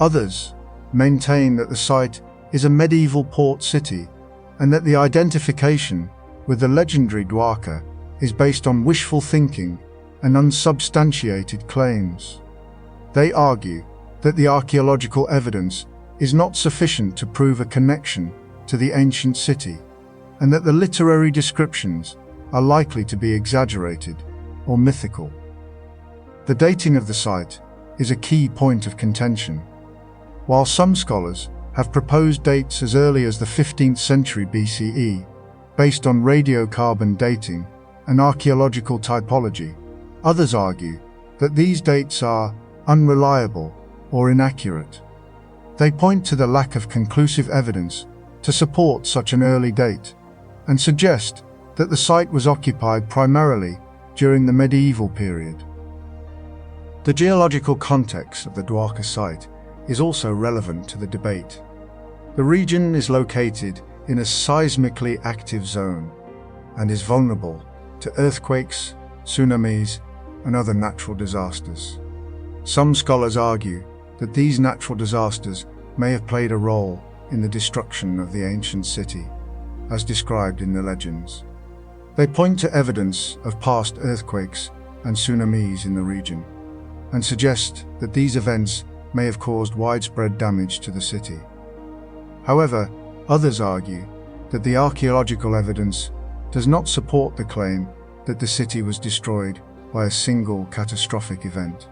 Others maintain that the site is a medieval port city and that the identification with the legendary Dwarka is based on wishful thinking and unsubstantiated claims. They argue that the archaeological evidence is not sufficient to prove a connection to the ancient city, and that the literary descriptions are likely to be exaggerated or mythical. The dating of the site is a key point of contention. While some scholars have proposed dates as early as the 15th century BCE, based on radiocarbon dating and archaeological typology, others argue that these dates are unreliable or inaccurate. They point to the lack of conclusive evidence to support such an early date, and suggest that the site was occupied primarily during the medieval period. The geological context of the Dwarka site is also relevant to the debate. The region is located in a seismically active zone and is vulnerable to earthquakes, tsunamis, and other natural disasters. Some scholars argue that these natural disasters may have played a role in the destruction of the ancient city, as described in the legends. They point to evidence of past earthquakes and tsunamis in the region, and suggest that these events may have caused widespread damage to the city. However, others argue that the archaeological evidence does not support the claim that the city was destroyed by a single catastrophic event.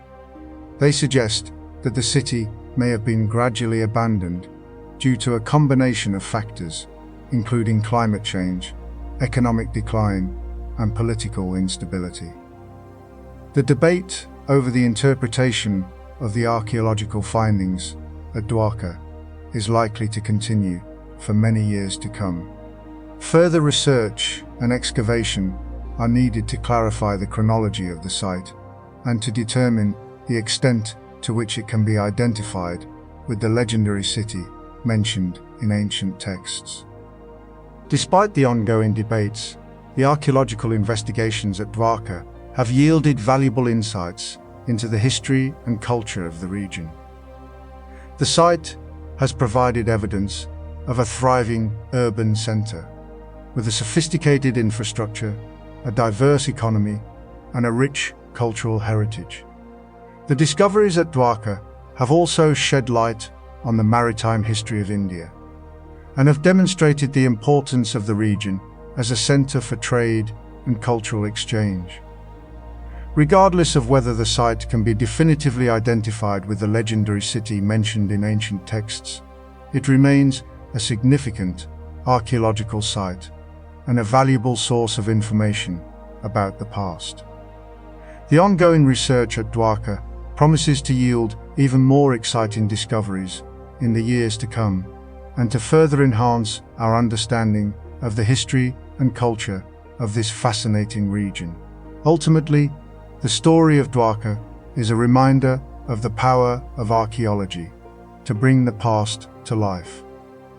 They suggest that the city may have been gradually abandoned due to a combination of factors, including climate change, economic decline, and political instability. The debate over the interpretation of the archaeological findings at Dwarka is likely to continue for many years to come. Further research and excavation are needed to clarify the chronology of the site and to determine the extent to which it can be identified with the legendary city mentioned in ancient texts. Despite the ongoing debates, the archaeological investigations at Dwarka have yielded valuable insights into the history and culture of the region. The site has provided evidence of a thriving urban centre, with a sophisticated infrastructure, a diverse economy, and a rich cultural heritage. The discoveries at Dwarka have also shed light on the maritime history of India, and have demonstrated the importance of the region as a centre for trade and cultural exchange. Regardless of whether the site can be definitively identified with the legendary city mentioned in ancient texts, it remains a significant archaeological site and a valuable source of information about the past. The ongoing research at Dwarka promises to yield even more exciting discoveries in the years to come, and to further enhance our understanding of the history and culture of this fascinating region. Ultimately, the story of Dwarka is a reminder of the power of archaeology to bring the past to life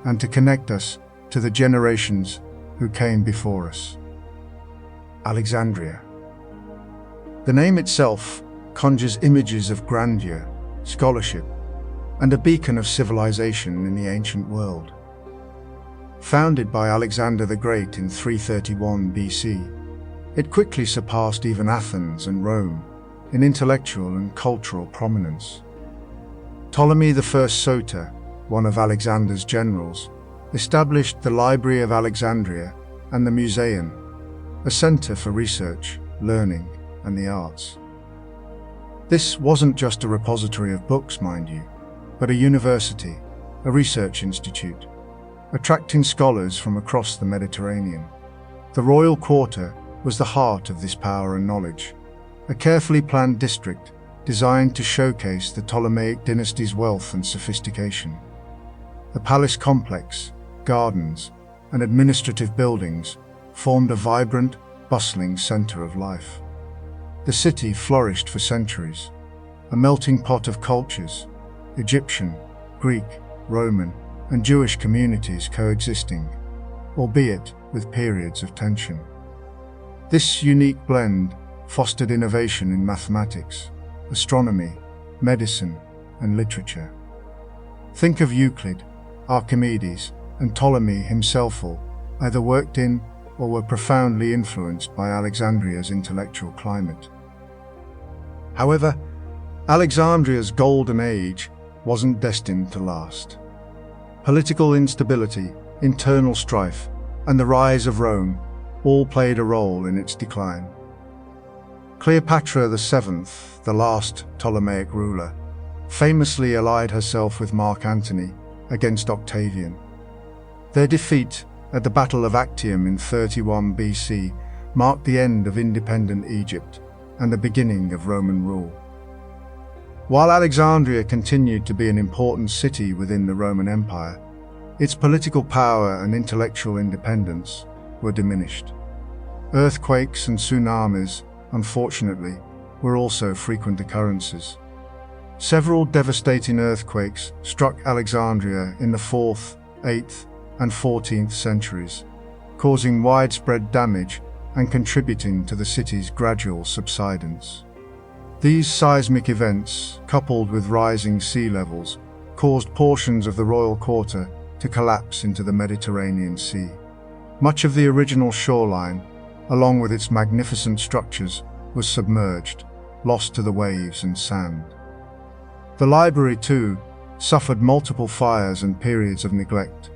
and to connect us to the generations who came before us. Alexandria. The name itself conjures images of grandeur, scholarship, and a beacon of civilization in the ancient world. Founded by Alexander the Great in 331 BC, it quickly surpassed even Athens and Rome in intellectual and cultural prominence. Ptolemy I Soter, one of Alexander's generals, established the Library of Alexandria and the Museum, a center for research, learning, and the arts. This wasn't just a repository of books, mind you, but a university, a research institute, attracting scholars from across the Mediterranean. The royal quarter was the heart of this power and knowledge, a carefully planned district designed to showcase the Ptolemaic dynasty's wealth and sophistication. The palace complex, gardens, and administrative buildings formed a vibrant, bustling center of life. The city flourished for centuries, a melting pot of cultures, Egyptian, Greek, Roman, and Jewish communities coexisting, albeit with periods of tension. This unique blend fostered innovation in mathematics, astronomy, medicine, and literature. Think of Euclid, Archimedes, and Ptolemy himself, all either worked in or were profoundly influenced by Alexandria's intellectual climate. However, Alexandria's golden age wasn't destined to last. Political instability, internal strife, and the rise of Rome all played a role in its decline. Cleopatra VII, the last Ptolemaic ruler, famously allied herself with Mark Antony against Octavian. Their defeat at the Battle of Actium in 31 BC marked the end of independent Egypt and the beginning of Roman rule. While Alexandria continued to be an important city within the Roman Empire, its political power and intellectual independence were diminished. Earthquakes and tsunamis, unfortunately, were also frequent occurrences. Several devastating earthquakes struck Alexandria in the 4th, 8th, and 14th centuries, causing widespread damage and contributing to the city's gradual subsidence. These seismic events, coupled with rising sea levels, caused portions of the royal quarter to collapse into the Mediterranean Sea. Much of the original shoreline, along with its magnificent structures, was submerged, lost to the waves and sand. The library, too, suffered multiple fires and periods of neglect,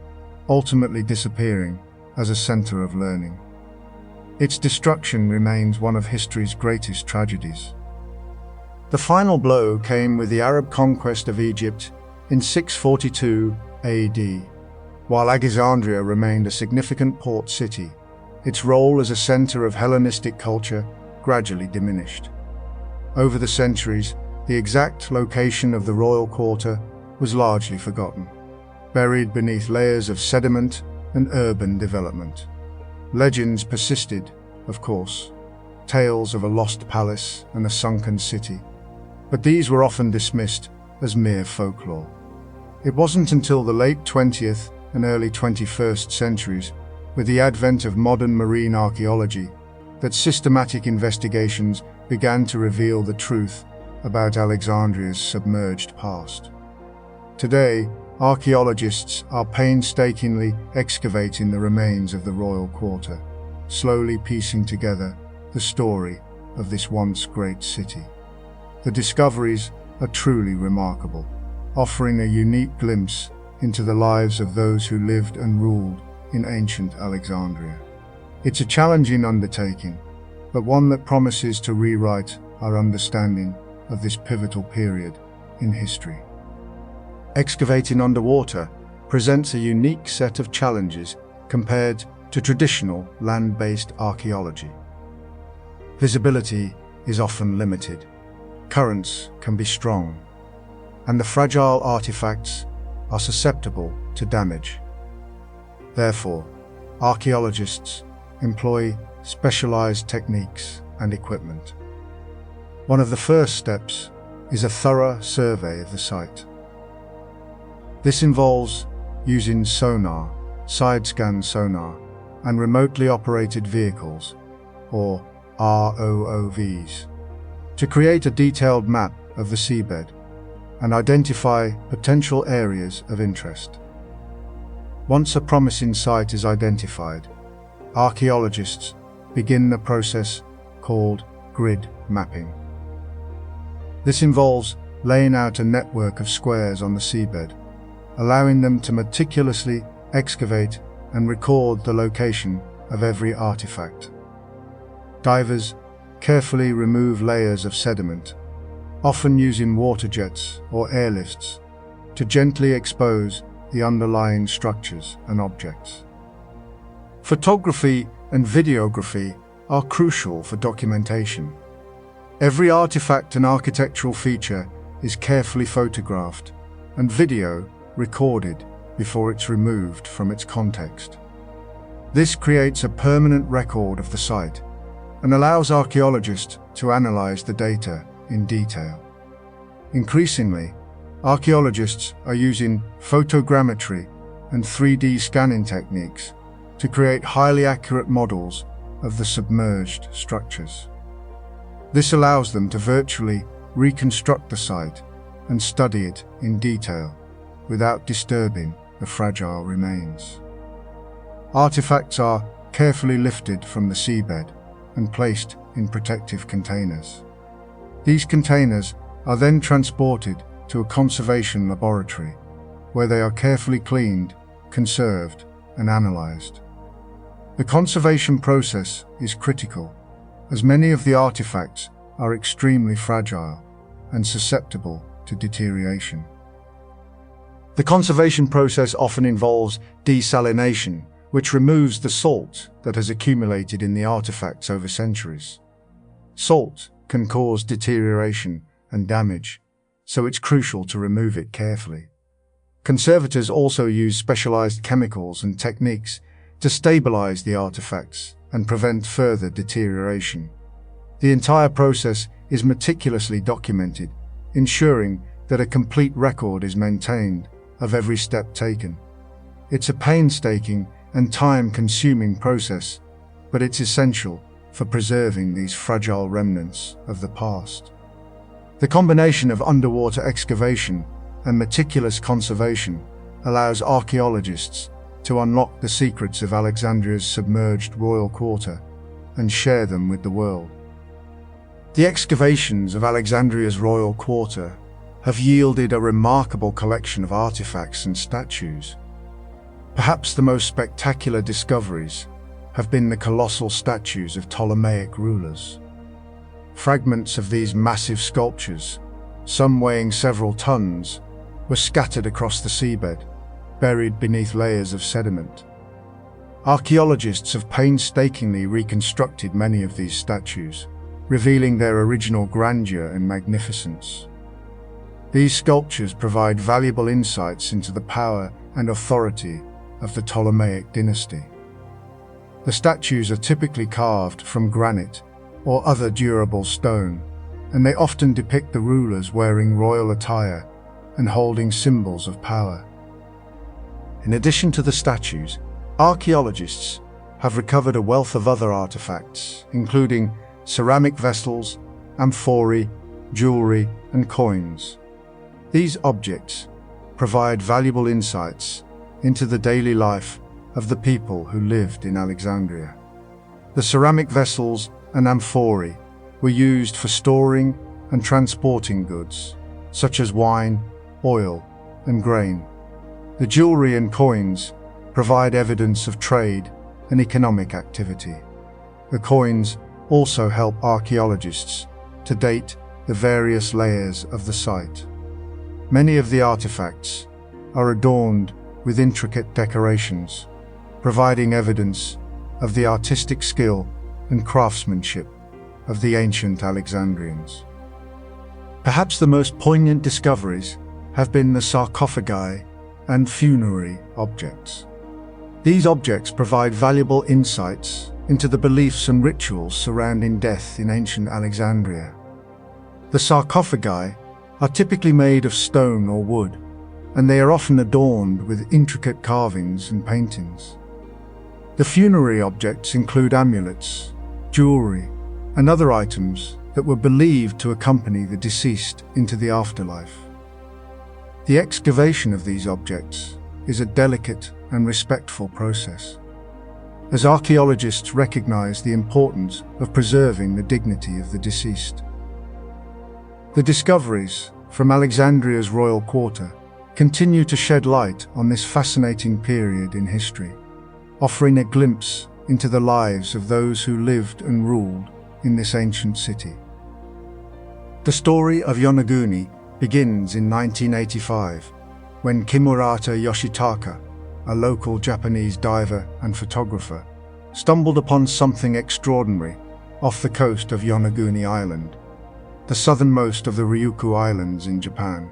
ultimately disappearing as a center of learning. Its destruction remains one of history's greatest tragedies. The final blow came with the Arab conquest of Egypt in 642 AD. While Alexandria remained a significant port city, its role as a center of Hellenistic culture gradually diminished. Over the centuries, the exact location of the royal quarter was largely forgotten. buried beneath layers of sediment and urban development. Legends persisted, of course, tales of a lost palace and a sunken city, but these were often dismissed as mere folklore. It wasn't until the late 20th and early 21st centuries, with the advent of modern marine archaeology, that systematic investigations began to reveal the truth about Alexandria's submerged past. Today, archaeologists are painstakingly excavating the remains of the royal quarter, slowly piecing together the story of this once great city. The discoveries are truly remarkable, offering a unique glimpse into the lives of those who lived and ruled in ancient Alexandria. It's a challenging undertaking, but one that promises to rewrite our understanding of this pivotal period in history. Excavating underwater presents a unique set of challenges compared to traditional land-based archaeology. Visibility is often limited, currents can be strong, and the fragile artifacts are susceptible to damage. Therefore, archaeologists employ specialized techniques and equipment. One of the first steps is a thorough survey of the site. This involves using sonar, side-scan sonar, and remotely operated vehicles, or ROOVs, to create a detailed map of the seabed and identify potential areas of interest. Once a promising site is identified, archaeologists begin a process called grid mapping. This involves laying out a network of squares on the seabed, allowing them to meticulously excavate and record the location of every artifact. Divers carefully remove layers of sediment, often using water jets or airlifts, to gently expose the underlying structures and objects. Photography and videography are crucial for documentation. Every artifact and architectural feature is carefully photographed and video recorded before it's removed from its context. This creates a permanent record of the site and allows archaeologists to analyze the data in detail. Increasingly, archaeologists are using photogrammetry and 3D scanning techniques to create highly accurate models of the submerged structures. This allows them to virtually reconstruct the site and study it in detail without disturbing the fragile remains. Artifacts are carefully lifted from the seabed and placed in protective containers. These containers are then transported to a conservation laboratory, where they are carefully cleaned, conserved, and analyzed. The conservation process is critical, as many of the artifacts are extremely fragile and susceptible to deterioration. The conservation process often involves desalination, which removes the salt that has accumulated in the artifacts over centuries. Salt can cause deterioration and damage, so it's crucial to remove it carefully. Conservators also use specialized chemicals and techniques to stabilize the artifacts and prevent further deterioration. The entire process is meticulously documented, ensuring that a complete record is maintained of every step taken. It's a painstaking and time-consuming process, but it's essential for preserving these fragile remnants of the past. The combination of underwater excavation and meticulous conservation allows archaeologists to unlock the secrets of Alexandria's submerged royal quarter and share them with the world. The excavations of Alexandria's royal quarter have yielded a remarkable collection of artifacts and statues. Perhaps the most spectacular discoveries have been the colossal statues of Ptolemaic rulers. Fragments of these massive sculptures, some weighing several tons, were scattered across the seabed, buried beneath layers of sediment. Archaeologists have painstakingly reconstructed many of these statues, revealing their original grandeur and magnificence. These sculptures provide valuable insights into the power and authority of the Ptolemaic dynasty. The statues are typically carved from granite or other durable stone, and they often depict the rulers wearing royal attire and holding symbols of power. In addition to the statues, archaeologists have recovered a wealth of other artifacts, including ceramic vessels, amphorae, jewelry, and coins. These objects provide valuable insights into the daily life of the people who lived in Alexandria. The ceramic vessels and amphorae were used for storing and transporting goods, such as wine, oil, and grain. The jewelry and coins provide evidence of trade and economic activity. The coins also help archaeologists to date the various layers of the site. Many of the artifacts are adorned with intricate decorations, providing evidence of the artistic skill and craftsmanship of the ancient Alexandrians. Perhaps the most poignant discoveries have been the sarcophagi and funerary objects. These objects provide valuable insights into the beliefs and rituals surrounding death in ancient Alexandria. The sarcophagi are typically made of stone or wood, and they are often adorned with intricate carvings and paintings. The funerary objects include amulets, jewelry, and other items that were believed to accompany the deceased into the afterlife. The excavation of these objects is a delicate and respectful process, as archaeologists recognize the importance of preserving the dignity of the deceased. The discoveries from Alexandria's royal quarter continue to shed light on this fascinating period in history, offering a glimpse into the lives of those who lived and ruled in this ancient city. The story of Yonaguni begins in 1985, when Kimurata Yoshitaka, a local Japanese diver and photographer, stumbled upon something extraordinary off the coast of Yonaguni Island, the southernmost of the Ryukyu Islands in Japan.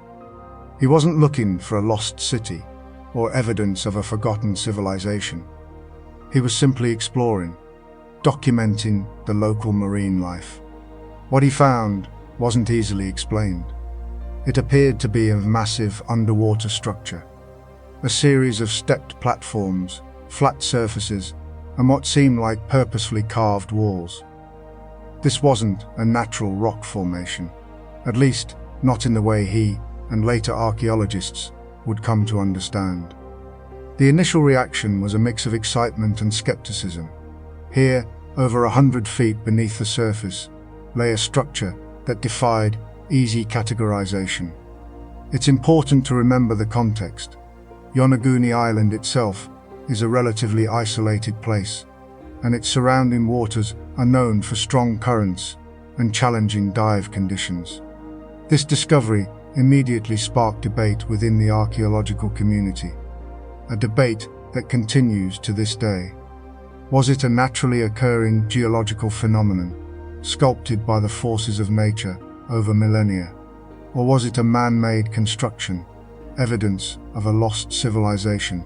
He wasn't looking for a lost city or evidence of a forgotten civilization. He was simply exploring, documenting the local marine life. What he found wasn't easily explained. It appeared to be a massive underwater structure, a series of stepped platforms, flat surfaces, and what seemed like purposefully carved walls. This wasn't a natural rock formation, at least not in the way he and later archaeologists would come to understand. The initial reaction was a mix of excitement and skepticism. Here, over 100 feet beneath the surface, lay a structure that defied easy categorization. It's important to remember the context. Yonaguni Island itself is a relatively isolated place, and its surrounding waters are known for strong currents and challenging dive conditions. This discovery immediately sparked debate within the archaeological community, a debate that continues to this day. Was it a naturally occurring geological phenomenon, sculpted by the forces of nature over millennia? Or was it a man-made construction, evidence of a lost civilization,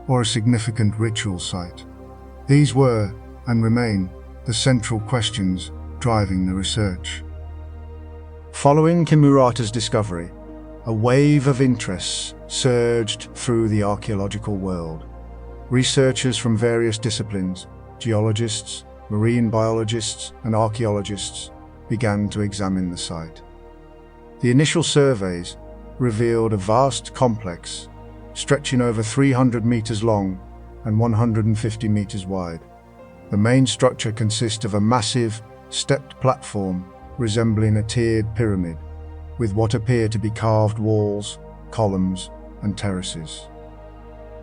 or a significant ritual site? These were, and remain, the central questions driving the research. Following Kimurata's discovery, a wave of interest surged through the archaeological world. Researchers from various disciplines, geologists, marine biologists, and archaeologists, began to examine the site. The initial surveys revealed a vast complex stretching over 300 meters long and 150 meters wide. The main structure consists of a massive, stepped platform resembling a tiered pyramid, with what appear to be carved walls, columns, and terraces.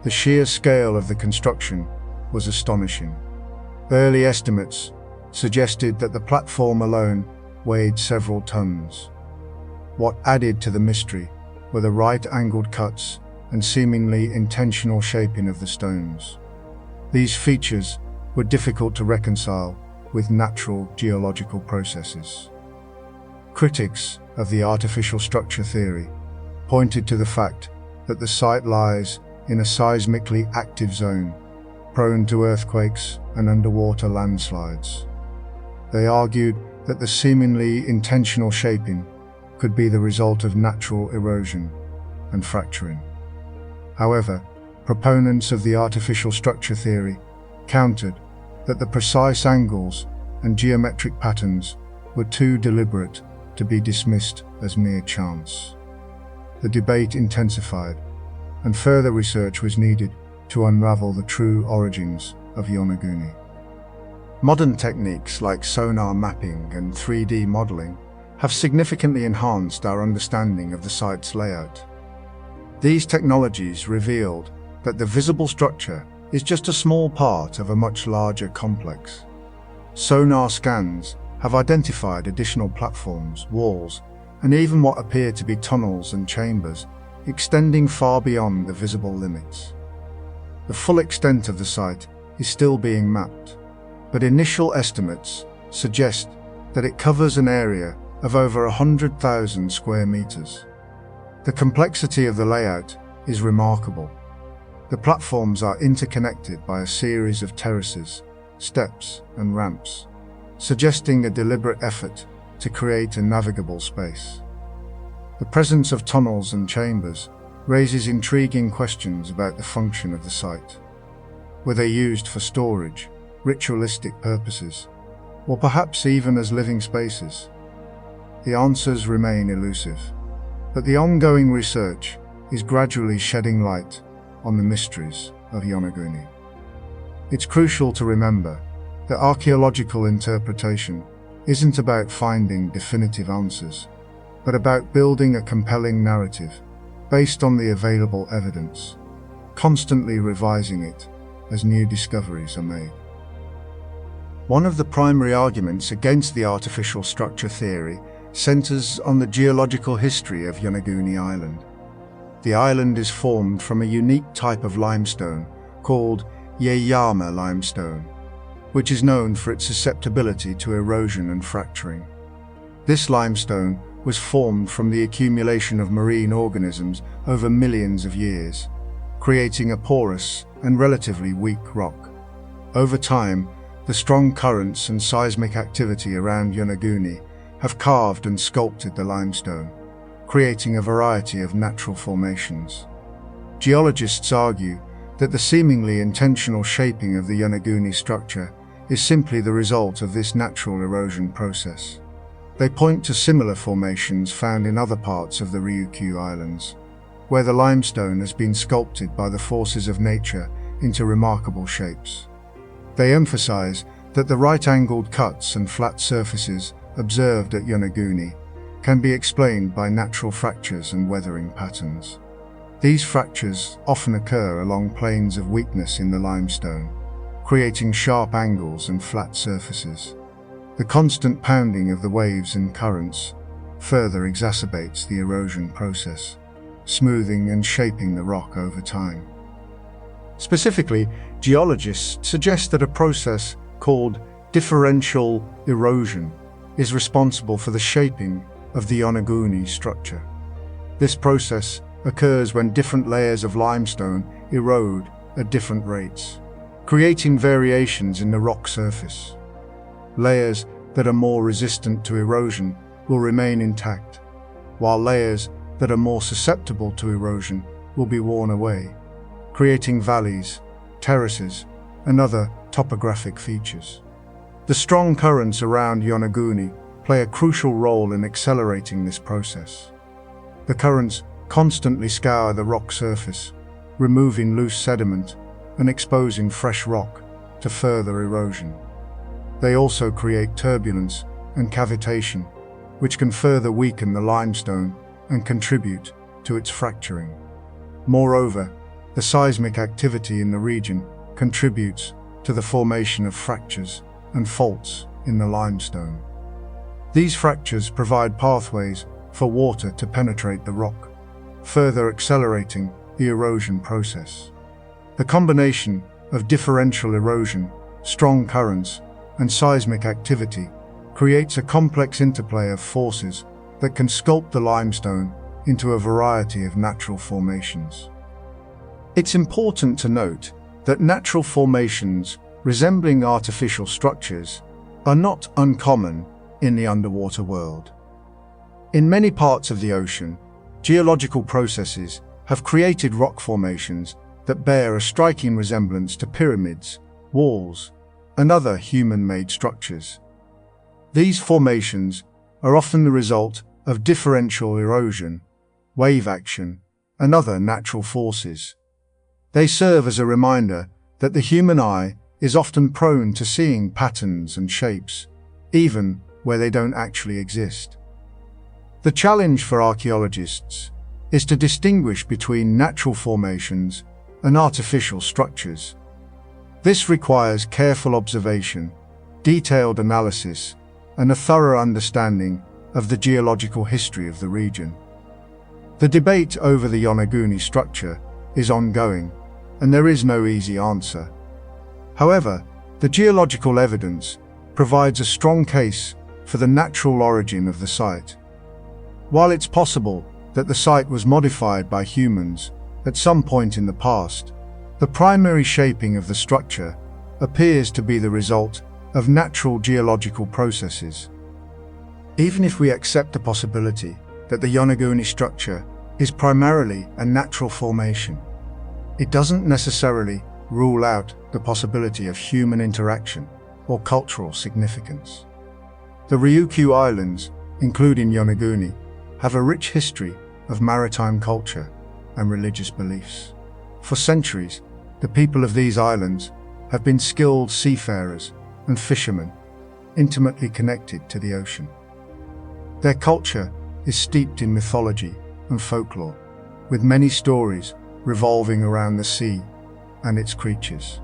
The sheer scale of the construction was astonishing. Early estimates suggested that the platform alone weighed several tons. What added to the mystery were the right-angled cuts and seemingly intentional shaping of the stones. These features were difficult to reconcile with natural geological processes. Critics of the artificial structure theory pointed to the fact that the site lies in a seismically active zone, prone to earthquakes and underwater landslides. They argued that the seemingly intentional shaping could be the result of natural erosion and fracturing. However, proponents of the artificial structure theory countered that the precise angles and geometric patterns were too deliberate to be dismissed as mere chance. The debate intensified, and further research was needed to unravel the true origins of Yonaguni. Modern techniques like sonar mapping and 3D modeling have significantly enhanced our understanding of the site's layout. These technologies revealed that the visible structure is just a small part of a much larger complex. Sonar scans have identified additional platforms, walls, and even what appear to be tunnels and chambers, extending far beyond the visible limits. The full extent of the site is still being mapped, but initial estimates suggest that it covers an area of over 100,000 square meters. The complexity of the layout is remarkable. The platforms are interconnected by a series of terraces, steps, and ramps, suggesting a deliberate effort to create a navigable space. The presence of tunnels and chambers raises intriguing questions about the function of the site. Were they used for storage, ritualistic purposes, or perhaps even as living spaces? The answers remain elusive, but the ongoing research is gradually shedding light on the mysteries of Yonaguni. It's crucial to remember that archaeological interpretation isn't about finding definitive answers, but about building a compelling narrative based on the available evidence, constantly revising it as new discoveries are made. One of the primary arguments against the artificial structure theory centers on the geological history of Yonaguni Island. The island is formed from a unique type of limestone called Yeyama limestone, which is known for its susceptibility to erosion and fracturing. This limestone was formed from the accumulation of marine organisms over millions of years, creating a porous and relatively weak rock. Over time, the strong currents and seismic activity around Yonaguni have carved and sculpted the limestone, creating a variety of natural formations. Geologists argue that the seemingly intentional shaping of the Yonaguni structure is simply the result of this natural erosion process. They point to similar formations found in other parts of the Ryukyu Islands, where the limestone has been sculpted by the forces of nature into remarkable shapes. They emphasize that the right-angled cuts and flat surfaces observed at Yonaguni can be explained by natural fractures and weathering patterns. These fractures often occur along planes of weakness in the limestone, creating sharp angles and flat surfaces. The constant pounding of the waves and currents further exacerbates the erosion process, smoothing and shaping the rock over time. Specifically, geologists suggest that a process called differential erosion is responsible for the shaping of the Yonaguni structure. This process occurs when different layers of limestone erode at different rates, creating variations in the rock surface. Layers that are more resistant to erosion will remain intact, while layers that are more susceptible to erosion will be worn away, creating valleys, terraces, and other topographic features. The strong currents around Yonaguni play a crucial role in accelerating this process. The currents constantly scour the rock surface, removing loose sediment and exposing fresh rock to further erosion. They also create turbulence and cavitation, which can further weaken the limestone and contribute to its fracturing. Moreover, the seismic activity in the region contributes to the formation of fractures and faults in the limestone. These fractures provide pathways for water to penetrate the rock, further accelerating the erosion process. The combination of differential erosion, strong currents, and seismic activity creates a complex interplay of forces that can sculpt the limestone into a variety of natural formations. It's important to note that natural formations resembling artificial structures are not uncommon in the underwater world. In many parts of the ocean, geological processes have created rock formations that bear a striking resemblance to pyramids, walls, and other human-made structures. These formations are often the result of differential erosion, wave action, and other natural forces. They serve as a reminder that the human eye is often prone to seeing patterns and shapes, even where they don't actually exist. The challenge for archaeologists is to distinguish between natural formations and artificial structures. This requires careful observation, detailed analysis, and a thorough understanding of the geological history of the region. The debate over the Yonaguni structure is ongoing, and there is no easy answer. However, the geological evidence provides a strong case for the natural origin of the site. While it's possible that the site was modified by humans at some point in the past, the primary shaping of the structure appears to be the result of natural geological processes. Even if we accept the possibility that the Yonaguni structure is primarily a natural formation, it doesn't necessarily rule out the possibility of human interaction or cultural significance. The Ryukyu Islands, including Yonaguni, have a rich history of maritime culture and religious beliefs. For centuries, the people of these islands have been skilled seafarers and fishermen, intimately connected to the ocean. Their culture is steeped in mythology and folklore, with many stories revolving around the sea and its creatures.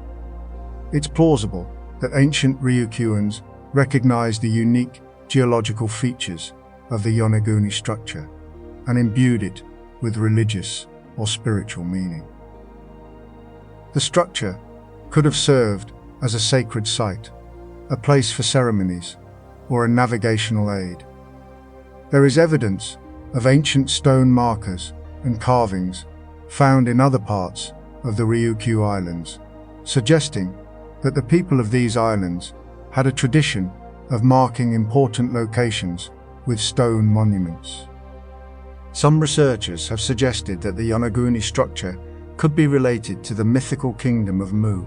It's plausible that ancient Ryukyuans recognized the unique geological features of the Yonaguni structure and imbued it with religious or spiritual meaning. The structure could have served as a sacred site, a place for ceremonies, or a navigational aid. There is evidence of ancient stone markers and carvings found in other parts of the Ryukyu Islands, suggesting that the people of these islands had a tradition of marking important locations with stone monuments. Some researchers have suggested that the Yonaguni structure could be related to the mythical kingdom of Mu,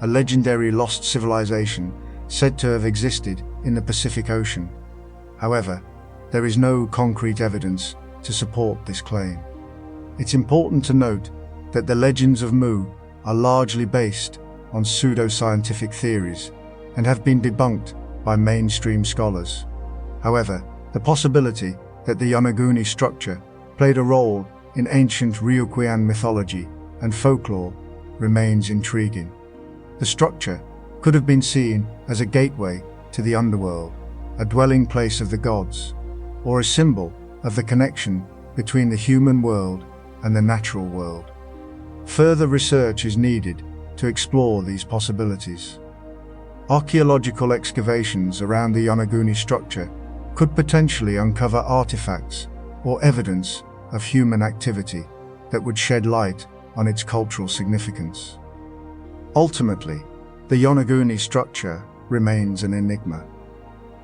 a legendary lost civilization said to have existed in the Pacific Ocean. However, there is no concrete evidence to support this claim. It's important to note that the legends of Mu are largely based on pseudoscientific theories and have been debunked by mainstream scholars. However, the possibility that the Yonaguni structure played a role in ancient Ryukyuan mythology and folklore remains intriguing. The structure could have been seen as a gateway to the underworld, a dwelling place of the gods, or a symbol of the connection between the human world and the natural world. Further research is needed to explore these possibilities. Archaeological excavations around the Yonaguni structure could potentially uncover artifacts or evidence of human activity that would shed light on its cultural significance. Ultimately, the Yonaguni structure remains an enigma.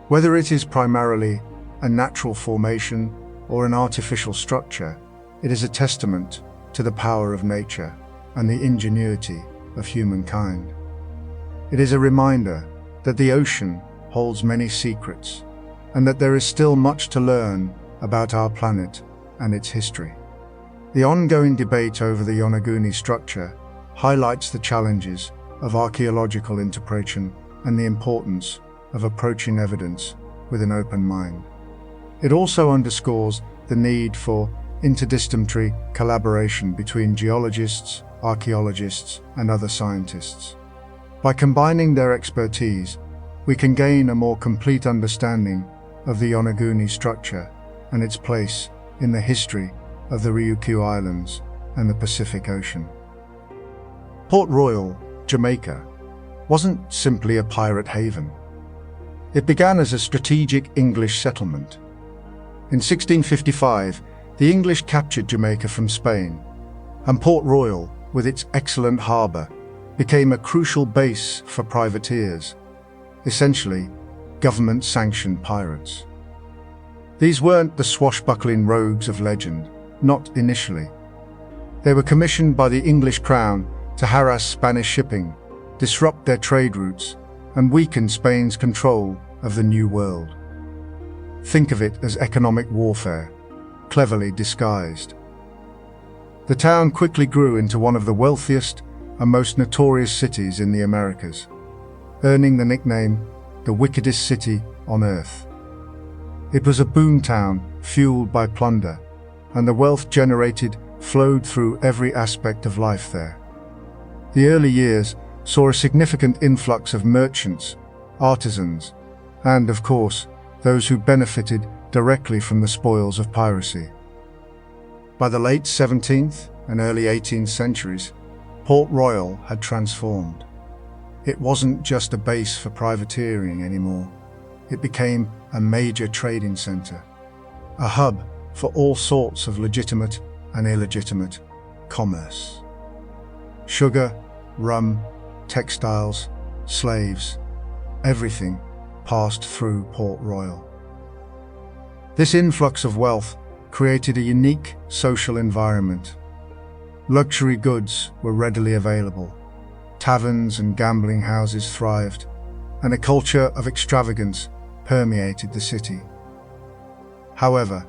Whether it is primarily a natural formation or an artificial structure, it is a testament to the power of nature and the ingenuity of humankind. It is a reminder that the ocean holds many secrets and that there is still much to learn about our planet and its history. The ongoing debate over the Yonaguni structure highlights the challenges of archaeological interpretation and the importance of approaching evidence with an open mind. It also underscores the need for interdisciplinary collaboration between geologists, archaeologists, and other scientists. By combining their expertise, we can gain a more complete understanding of the Yonaguni structure and its place in the history of the Ryukyu Islands and the Pacific Ocean. Port Royal, Jamaica, wasn't simply a pirate haven. It began as a strategic English settlement. In 1655, The English captured Jamaica from Spain, and Port Royal, with its excellent harbour, became a crucial base for privateers, essentially government-sanctioned pirates. These weren't the swashbuckling rogues of legend, not initially. They were commissioned by the English crown to harass Spanish shipping, disrupt their trade routes, and weaken Spain's control of the New World. Think of it as economic warfare, cleverly disguised. The town quickly grew into one of the wealthiest and most notorious cities in the Americas, earning the nickname the wickedest city on earth. It was a boom town fueled by plunder, and the wealth generated flowed through every aspect of life there. The early years saw a significant influx of merchants, artisans, and, of course, those who benefited directly from the spoils of piracy. By the late 17th and early 18th centuries, Port Royal had transformed. It wasn't just a base for privateering anymore. It became a major trading centre, a hub for all sorts of legitimate and illegitimate commerce. Sugar, rum, textiles, slaves, everything passed through Port Royal. This influx of wealth created a unique social environment. Luxury goods were readily available, taverns and gambling houses thrived, and a culture of extravagance permeated the city. However,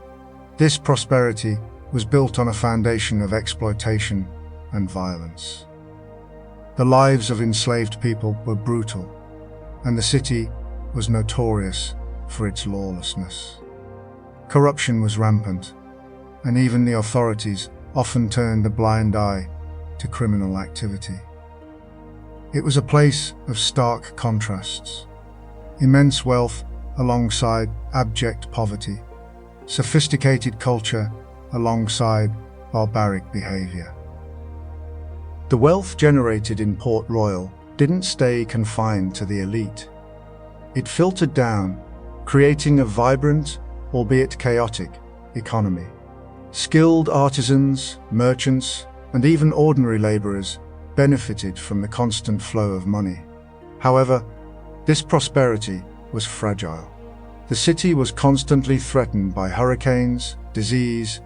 this prosperity was built on a foundation of exploitation and violence. The lives of enslaved people were brutal, and the city was notorious for its lawlessness. Corruption was rampant, and even the authorities often turned a blind eye to criminal activity. It was a place of stark contrasts: immense wealth alongside abject poverty, sophisticated culture alongside barbaric behavior. The wealth generated in Port Royal didn't stay confined to the elite. It filtered down, creating a vibrant, albeit chaotic, economy. Skilled artisans, merchants, and even ordinary laborers benefited from the constant flow of money. However, this prosperity was fragile. The city was constantly threatened by hurricanes, disease,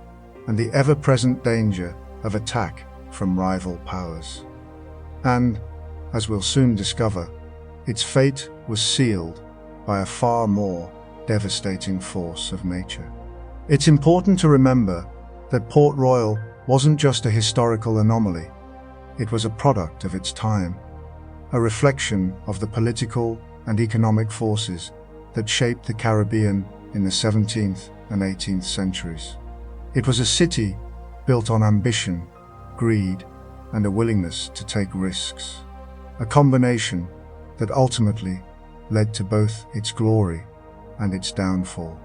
and the ever-present danger of attack from rival powers. And, as we'll soon discover, its fate was sealed by a far more devastating force of nature. It's important to remember that Port Royal wasn't just a historical anomaly. It was a product of its time, a reflection of the political and economic forces that shaped the Caribbean in the 17th and 18th centuries. It was a city built on ambition, greed, and a willingness to take risks, a combination that ultimately led to both its glory and its downfall.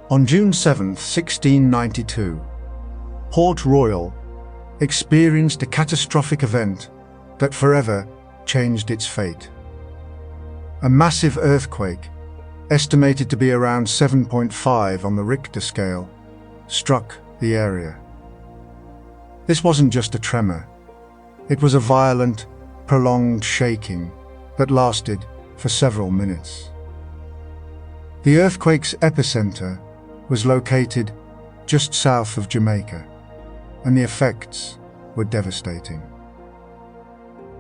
On June 7, 1692, Port Royal experienced a catastrophic event that forever changed its fate. A massive earthquake, estimated to be around 7.5 on the Richter scale, struck the area. This wasn't just a tremor. It was a violent, prolonged shaking that lasted for several minutes. The earthquake's epicenter was located just south of Jamaica, and the effects were devastating.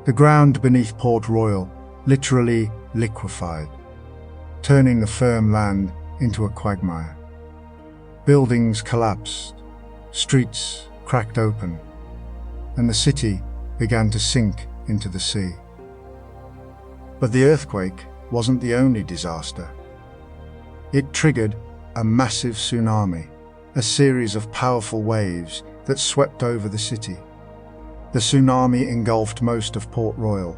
The ground beneath Port Royal literally liquefied, turning the firm land into a quagmire. Buildings collapsed, streets cracked open, and the city began to sink into the sea. But the earthquake wasn't the only disaster. It triggered a massive tsunami, a series of powerful waves that swept over the city. The tsunami engulfed most of Port Royal,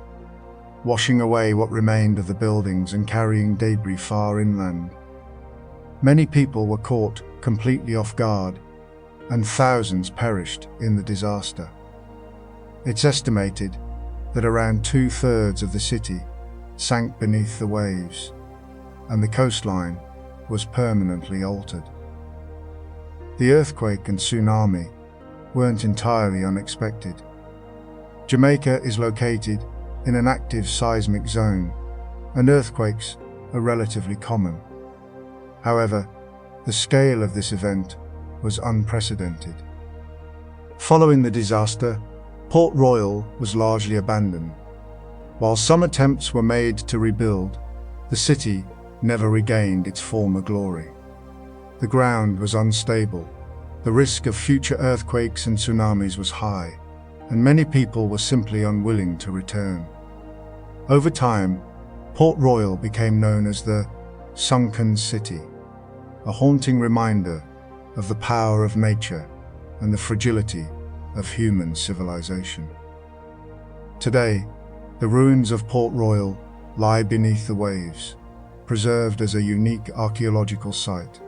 washing away what remained of the buildings and carrying debris far inland. Many people were caught completely off guard, and thousands perished in the disaster. It's estimated that around 2/3 of the city sank beneath the waves, and the coastline was permanently altered. The earthquake and tsunami weren't entirely unexpected. Jamaica is located in an active seismic zone, and earthquakes are relatively common. However, the scale of this event was unprecedented. Following the disaster, Port Royal was largely abandoned. While some attempts were made to rebuild, the city never regained its former glory. The ground was unstable, the risk of future earthquakes and tsunamis was high, and many people were simply unwilling to return. Over time, Port Royal became known as the Sunken City, a haunting reminder of the power of nature and the fragility of human civilization. Today, the ruins of Port Royal lie beneath the waves, preserved as a unique archaeological site.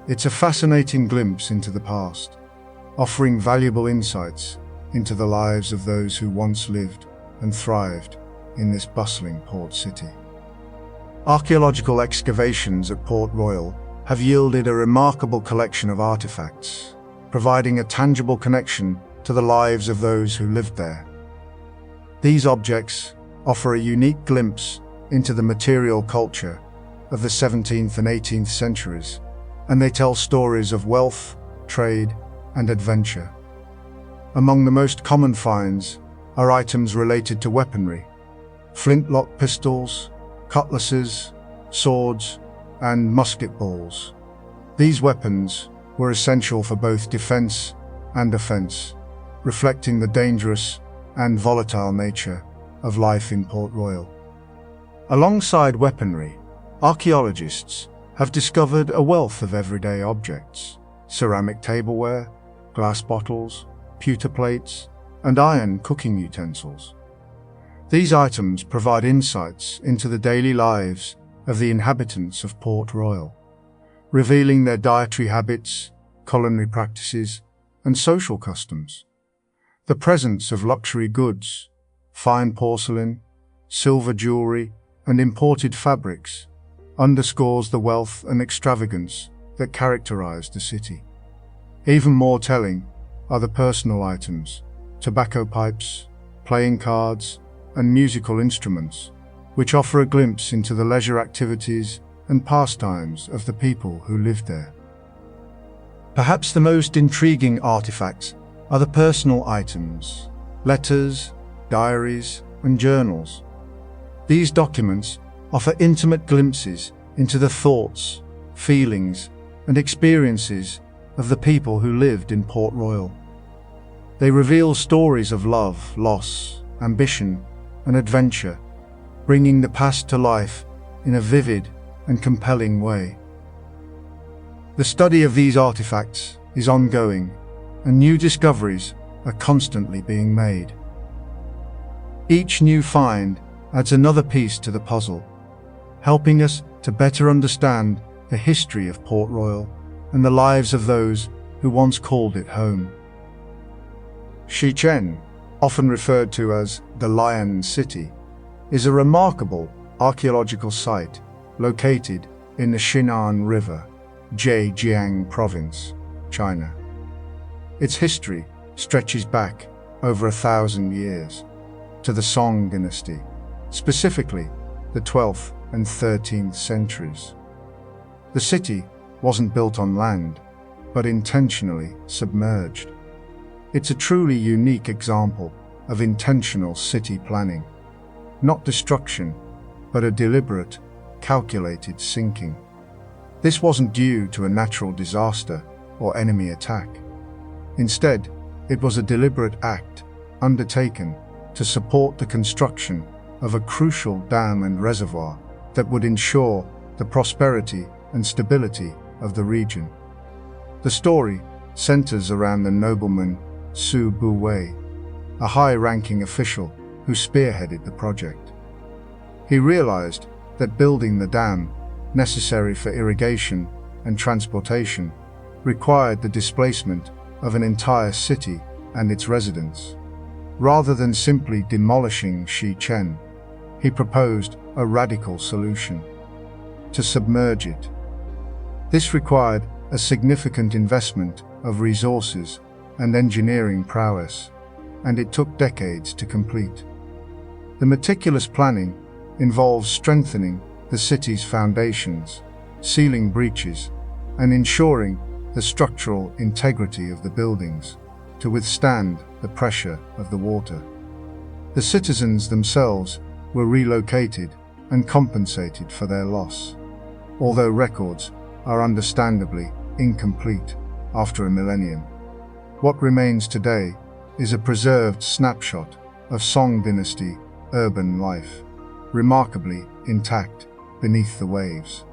It's a fascinating glimpse into the past, offering valuable insights into the lives of those who once lived and thrived in this bustling port city. Archaeological excavations at Port Royal have yielded a remarkable collection of artifacts, providing a tangible connection to the lives of those who lived there. These objects offer a unique glimpse into the material culture of the 17th and 18th centuries, and they tell stories of wealth, trade, and adventure. Among the most common finds are items related to weaponry: flintlock pistols, cutlasses, swords, and musket balls. These weapons were essential for both defense and offense, reflecting the dangerous and volatile nature of life in Port Royal. Alongside weaponry, archaeologists have discovered a wealth of everyday objects: ceramic tableware, glass bottles, pewter plates, and iron cooking utensils. These items provide insights into the daily lives of the inhabitants of Port Royal, revealing their dietary habits, culinary practices, and social customs. The presence of luxury goods, fine porcelain, silver jewelry, and imported fabrics underscores the wealth and extravagance that characterized the city. Even more telling are the personal items: tobacco pipes, playing cards, and musical instruments, which offer a glimpse into the leisure activities and pastimes of the people who lived there. Perhaps the most intriguing artifacts are the personal items: letters, diaries, and journals. These documents offer intimate glimpses into the thoughts, feelings, and experiences of the people who lived in Port Royal. They reveal stories of love, loss, ambition, and adventure, bringing the past to life in a vivid and compelling way. The study of these artifacts is ongoing, and new discoveries are constantly being made. Each new find adds another piece to the puzzle, helping us to better understand the history of Port Royal and the lives of those who once called it home. Shichen, often referred to as the Lion City, is a remarkable archaeological site located in the Shinan River, Zhejiang Province, China. Its history stretches back over 1,000 years to the Song dynasty, specifically the 12th and 13th centuries. The city wasn't built on land, but intentionally submerged. It's a truly unique example of intentional city planning, not destruction, but a deliberate, calculated sinking. This wasn't due to a natural disaster or enemy attack. Instead, it was a deliberate act undertaken to support the construction of a crucial dam and reservoir that would ensure the prosperity and stability of the region. The story centers around the nobleman Su Buwei, a high-ranking official who spearheaded the project. He realized that building the dam, necessary for irrigation and transportation, required the displacement of an entire city and its residents. Rather than simply demolishing Shichen, he proposed a radical solution: to submerge it. This required a significant investment of resources and engineering prowess, and it took decades to complete. The meticulous planning involves strengthening the city's foundations, sealing breaches, and ensuring the structural integrity of the buildings to withstand the pressure of the water. The citizens themselves were relocated and compensated for their loss, although records are understandably incomplete after a millennium. What remains today is a preserved snapshot of Song dynasty urban life, remarkably intact beneath the waves.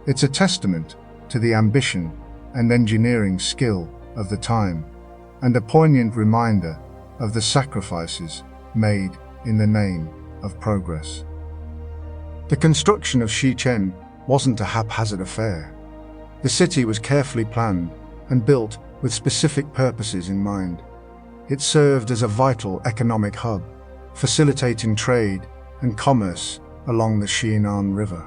It's a testament to the ambition and engineering skill of the time, and a poignant reminder of the sacrifices made in the name of progress. The construction of Xichen wasn't a haphazard affair. The city was carefully planned and built with specific purposes in mind. It served as a vital economic hub, facilitating trade and commerce along the Xinan River.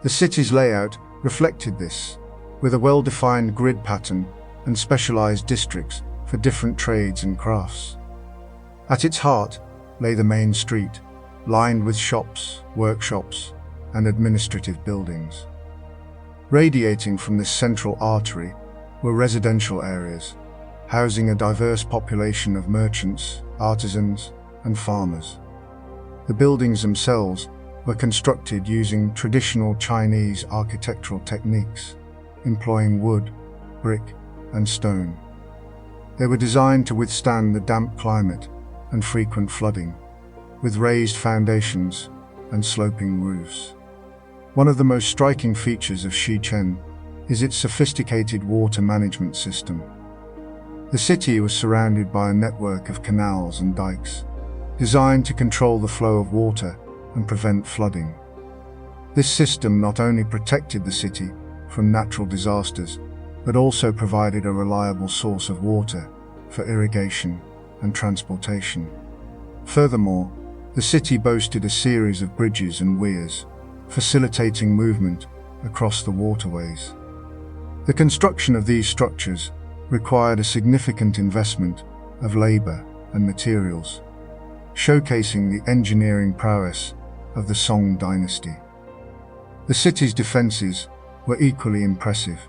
The city's layout reflected this, with a well-defined grid pattern and specialized districts for different trades and crafts. At its heart lay the main street, lined with shops, workshops, and administrative buildings. Radiating from this central artery were residential areas, housing a diverse population of merchants, artisans, and farmers. The buildings themselves were constructed using traditional Chinese architectural techniques, employing wood, brick, and stone. They were designed to withstand the damp climate and frequent flooding, with raised foundations and sloping roofs. One of the most striking features of Xichen is its sophisticated water management system. The city was surrounded by a network of canals and dikes, designed to control the flow of water and prevent flooding. This system not only protected the city from natural disasters, but also provided a reliable source of water for irrigation and transportation. Furthermore, the city boasted a series of bridges and weirs, facilitating movement across the waterways. The construction of these structures required a significant investment of labor and materials, showcasing the engineering prowess of the Song dynasty. The city's defenses were equally impressive,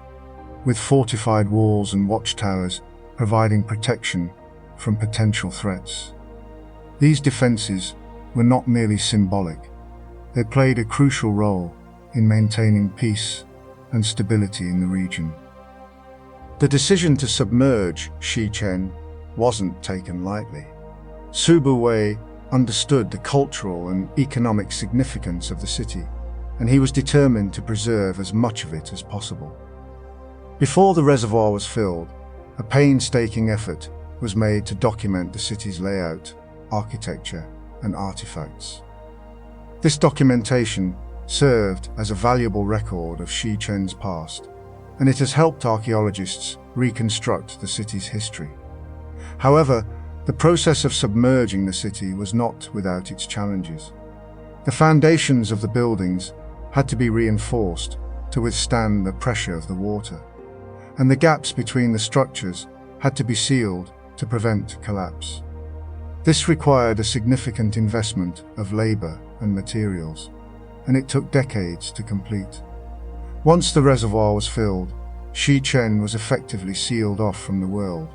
with fortified walls and watchtowers providing protection from potential threats. These defenses were not merely symbolic. They played a crucial role in maintaining peace and stability in the region. The decision to submerge Xichen wasn't taken lightly. Subu Wei understood the cultural and economic significance of the city, and he was determined to preserve as much of it as possible. Before the reservoir was filled, a painstaking effort was made to document the city's layout, architecture, and artifacts. This documentation served as a valuable record of Xichen's past, and it has helped archaeologists reconstruct the city's history. However, the process of submerging the city was not without its challenges. The foundations of the buildings had to be reinforced to withstand the pressure of the water, and the gaps between the structures had to be sealed to prevent collapse. This required a significant investment of labor and materials, and it took decades to complete. Once the reservoir was filled, Xichen was effectively sealed off from the world.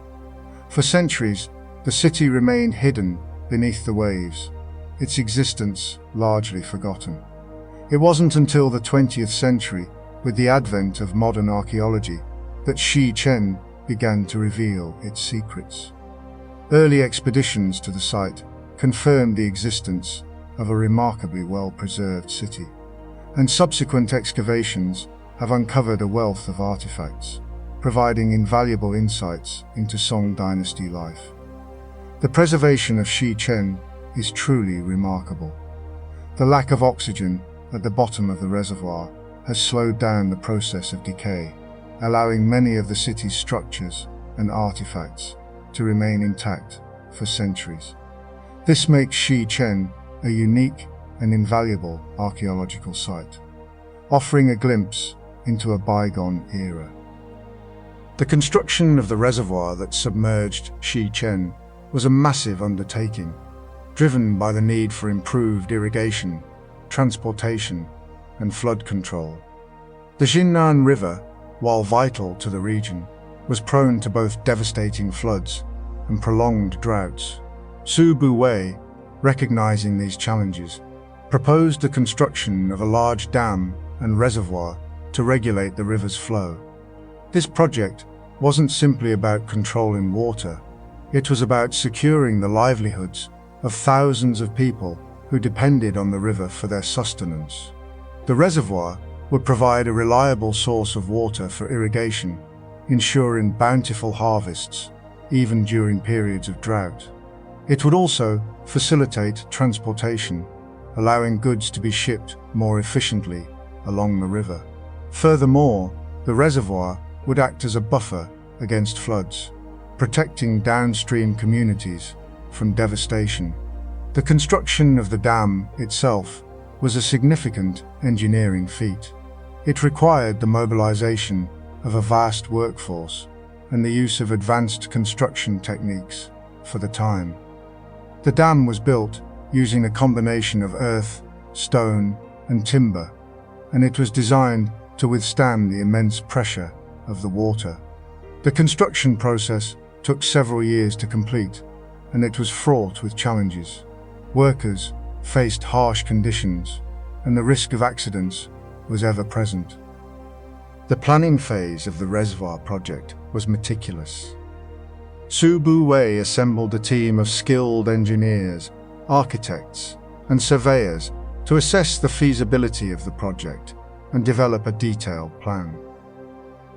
For centuries, the city remained hidden beneath the waves, its existence largely forgotten. It wasn't until the 20th century, with the advent of modern archaeology, that Xichen began to reveal its secrets. Early expeditions to the site confirmed the existence of a remarkably well-preserved city, and subsequent excavations have uncovered a wealth of artifacts, providing invaluable insights into Song dynasty life. The preservation of Xichen is truly remarkable. The lack of oxygen at the bottom of the reservoir has slowed down the process of decay, allowing many of the city's structures and artifacts to remain intact for centuries. This makes Xichen a unique and invaluable archaeological site, offering a glimpse into a bygone era. The construction of the reservoir that submerged Xichen was a massive undertaking, driven by the need for improved irrigation, transportation, and flood control. The Xinnan River, while vital to the region, was prone to both devastating floods and prolonged droughts. Su Buwei, recognizing these challenges, proposed the construction of a large dam and reservoir to regulate the river's flow. This project wasn't simply about controlling water, it was about securing the livelihoods of thousands of people who depended on the river for their sustenance. The reservoir would provide a reliable source of water for irrigation, ensuring bountiful harvests, even during periods of drought. It would also facilitate transportation, allowing goods to be shipped more efficiently along the river. Furthermore, the reservoir would act as a buffer against floods, protecting downstream communities from devastation. The construction of the dam itself was a significant engineering feat. It required the mobilization of a vast workforce and the use of advanced construction techniques for the time. The dam was built using a combination of earth, stone, and timber, and it was designed to withstand the immense pressure of the water. The construction process took several years to complete, and it was fraught with challenges. Workers faced harsh conditions, and the risk of accidents was ever present. The planning phase of the reservoir project was meticulous. Su Buwei assembled a team of skilled engineers, architects, and surveyors to assess the feasibility of the project and develop a detailed plan.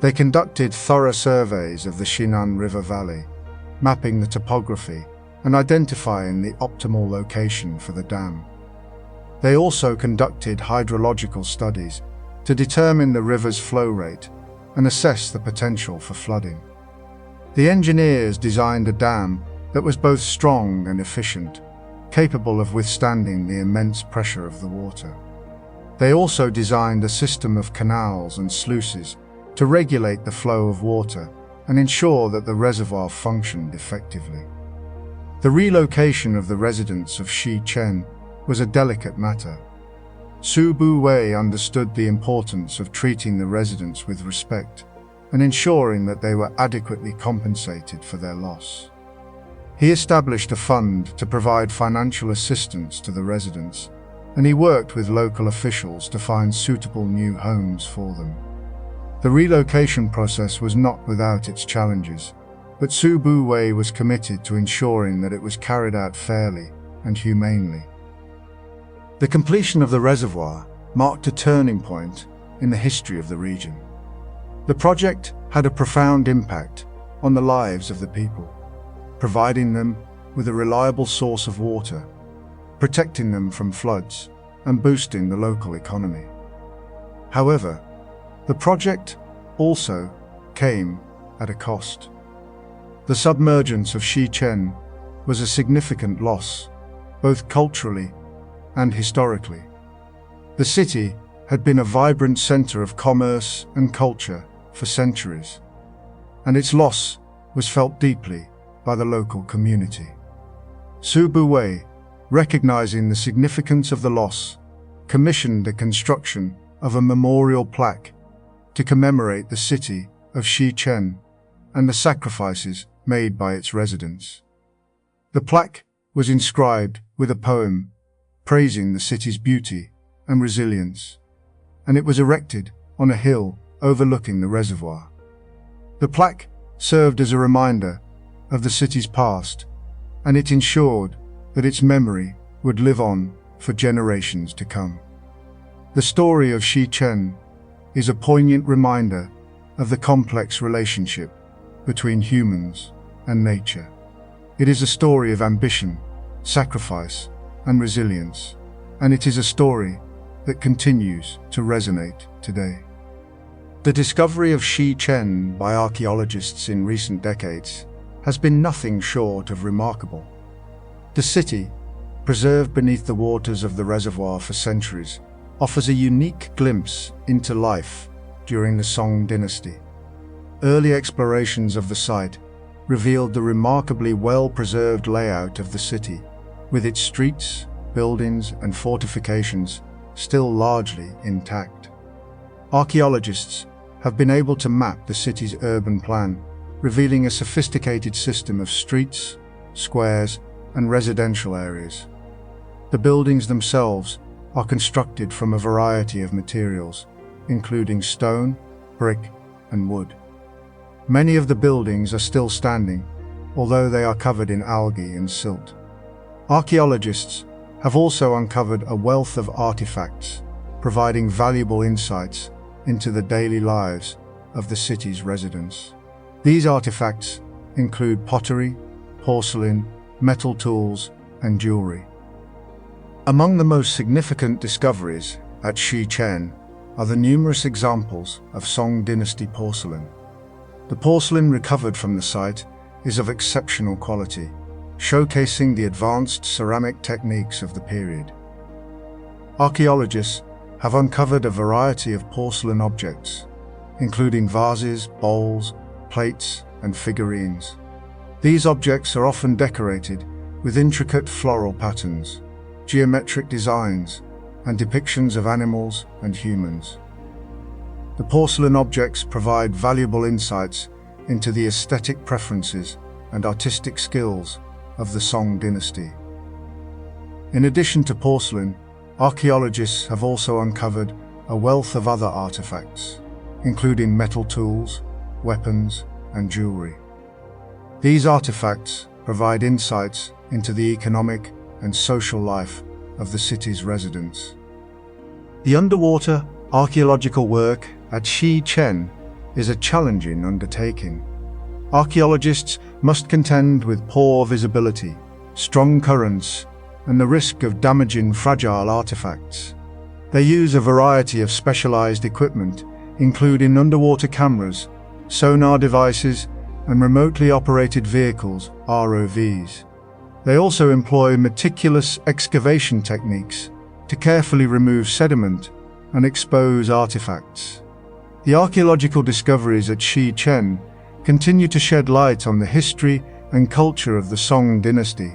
They conducted thorough surveys of the Xinnan River Valley, mapping the topography and identifying the optimal location for the dam. They also conducted hydrological studies to determine the river's flow rate and assess the potential for flooding. The engineers designed a dam that was both strong and efficient, capable of withstanding the immense pressure of the water. They also designed a system of canals and sluices to regulate the flow of water and ensure that the reservoir functioned effectively. The relocation of the residents of Xichen was a delicate matter. Su Buwei understood the importance of treating the residents with respect and ensuring that they were adequately compensated for their loss. He established a fund to provide financial assistance to the residents, and he worked with local officials to find suitable new homes for them. The relocation process was not without its challenges, but Su Buwei was committed to ensuring that it was carried out fairly and humanely. The completion of the reservoir marked a turning point in the history of the region. The project had a profound impact on the lives of the people, providing them with a reliable source of water, protecting them from floods, and boosting the local economy. However, the project also came at a cost. The submergence of Xichen was a significant loss, both culturally and historically. The city had been a vibrant center of commerce and culture for centuries, and its loss was felt deeply by the local community. Su Buwei, recognizing the significance of the loss, commissioned the construction of a memorial plaque to commemorate the city of Xichen and the sacrifices made by its residents. The plaque was inscribed with a poem praising the city's beauty and resilience, and it was erected on a hill overlooking the reservoir. The plaque served as a reminder of the city's past, and it ensured that its memory would live on for generations to come. The story of Xichen is a poignant reminder of the complex relationship between humans and nature. It is a story of ambition, sacrifice, and resilience, and it is a story that continues to resonate today. The discovery of Xichen by archaeologists in recent decades has been nothing short of remarkable. The city, preserved beneath the waters of the reservoir for centuries, offers a unique glimpse into life during the Song dynasty. Early explorations of the site revealed the remarkably well-preserved layout of the city, with its streets, buildings, and fortifications still largely intact. Archaeologists have been able to map the city's urban plan, revealing a sophisticated system of streets, squares, and residential areas. The buildings themselves are constructed from a variety of materials, including stone, brick, and wood. Many of the buildings are still standing, although they are covered in algae and silt. Archaeologists have also uncovered a wealth of artifacts, providing valuable insights into the daily lives of the city's residents. These artifacts include pottery, porcelain, metal tools, and jewelry. Among the most significant discoveries at Xichen are the numerous examples of Song dynasty porcelain. The porcelain recovered from the site is of exceptional quality, showcasing the advanced ceramic techniques of the period. Archaeologists have uncovered a variety of porcelain objects, including vases, bowls, plates, and figurines. These objects are often decorated with intricate floral patterns, geometric designs, and depictions of animals and humans. The porcelain objects provide valuable insights into the aesthetic preferences and artistic skills of the Song dynasty. In addition to porcelain, archaeologists have also uncovered a wealth of other artifacts, including metal tools, weapons, and jewelry. These artifacts provide insights into the economic and social life of the city's residents. The underwater archaeological work at Xichen is a challenging undertaking. Archaeologists must contend with poor visibility, strong currents, and the risk of damaging fragile artifacts. They use a variety of specialized equipment, including underwater cameras, sonar devices, and remotely operated vehicles, ROVs. They also employ meticulous excavation techniques to carefully remove sediment and expose artifacts. The archaeological discoveries at Xichen continue to shed light on the history and culture of the Song dynasty.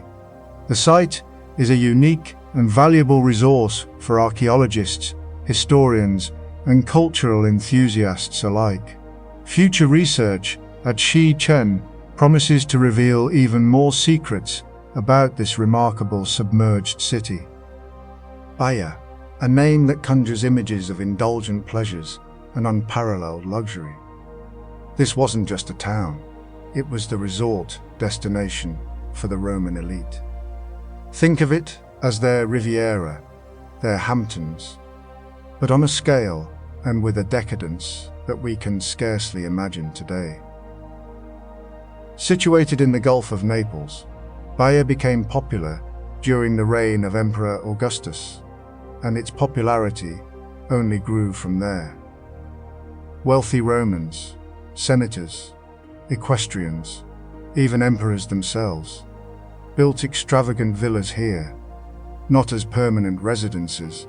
The site is a unique and valuable resource for archaeologists, historians, and cultural enthusiasts alike. Future research at Xichen promises to reveal even more secrets about this remarkable submerged city. Baia, a name that conjures images of indulgent pleasures and unparalleled luxury. This wasn't just a town, it was the resort destination for the Roman elite. Think of it as their Riviera, their Hamptons, but on a scale and with a decadence that we can scarcely imagine today. Situated in the Gulf of Naples, Baia became popular during the reign of Emperor Augustus, and its popularity only grew from there. Wealthy Romans, senators, equestrians, even emperors themselves, built extravagant villas here, not as permanent residences,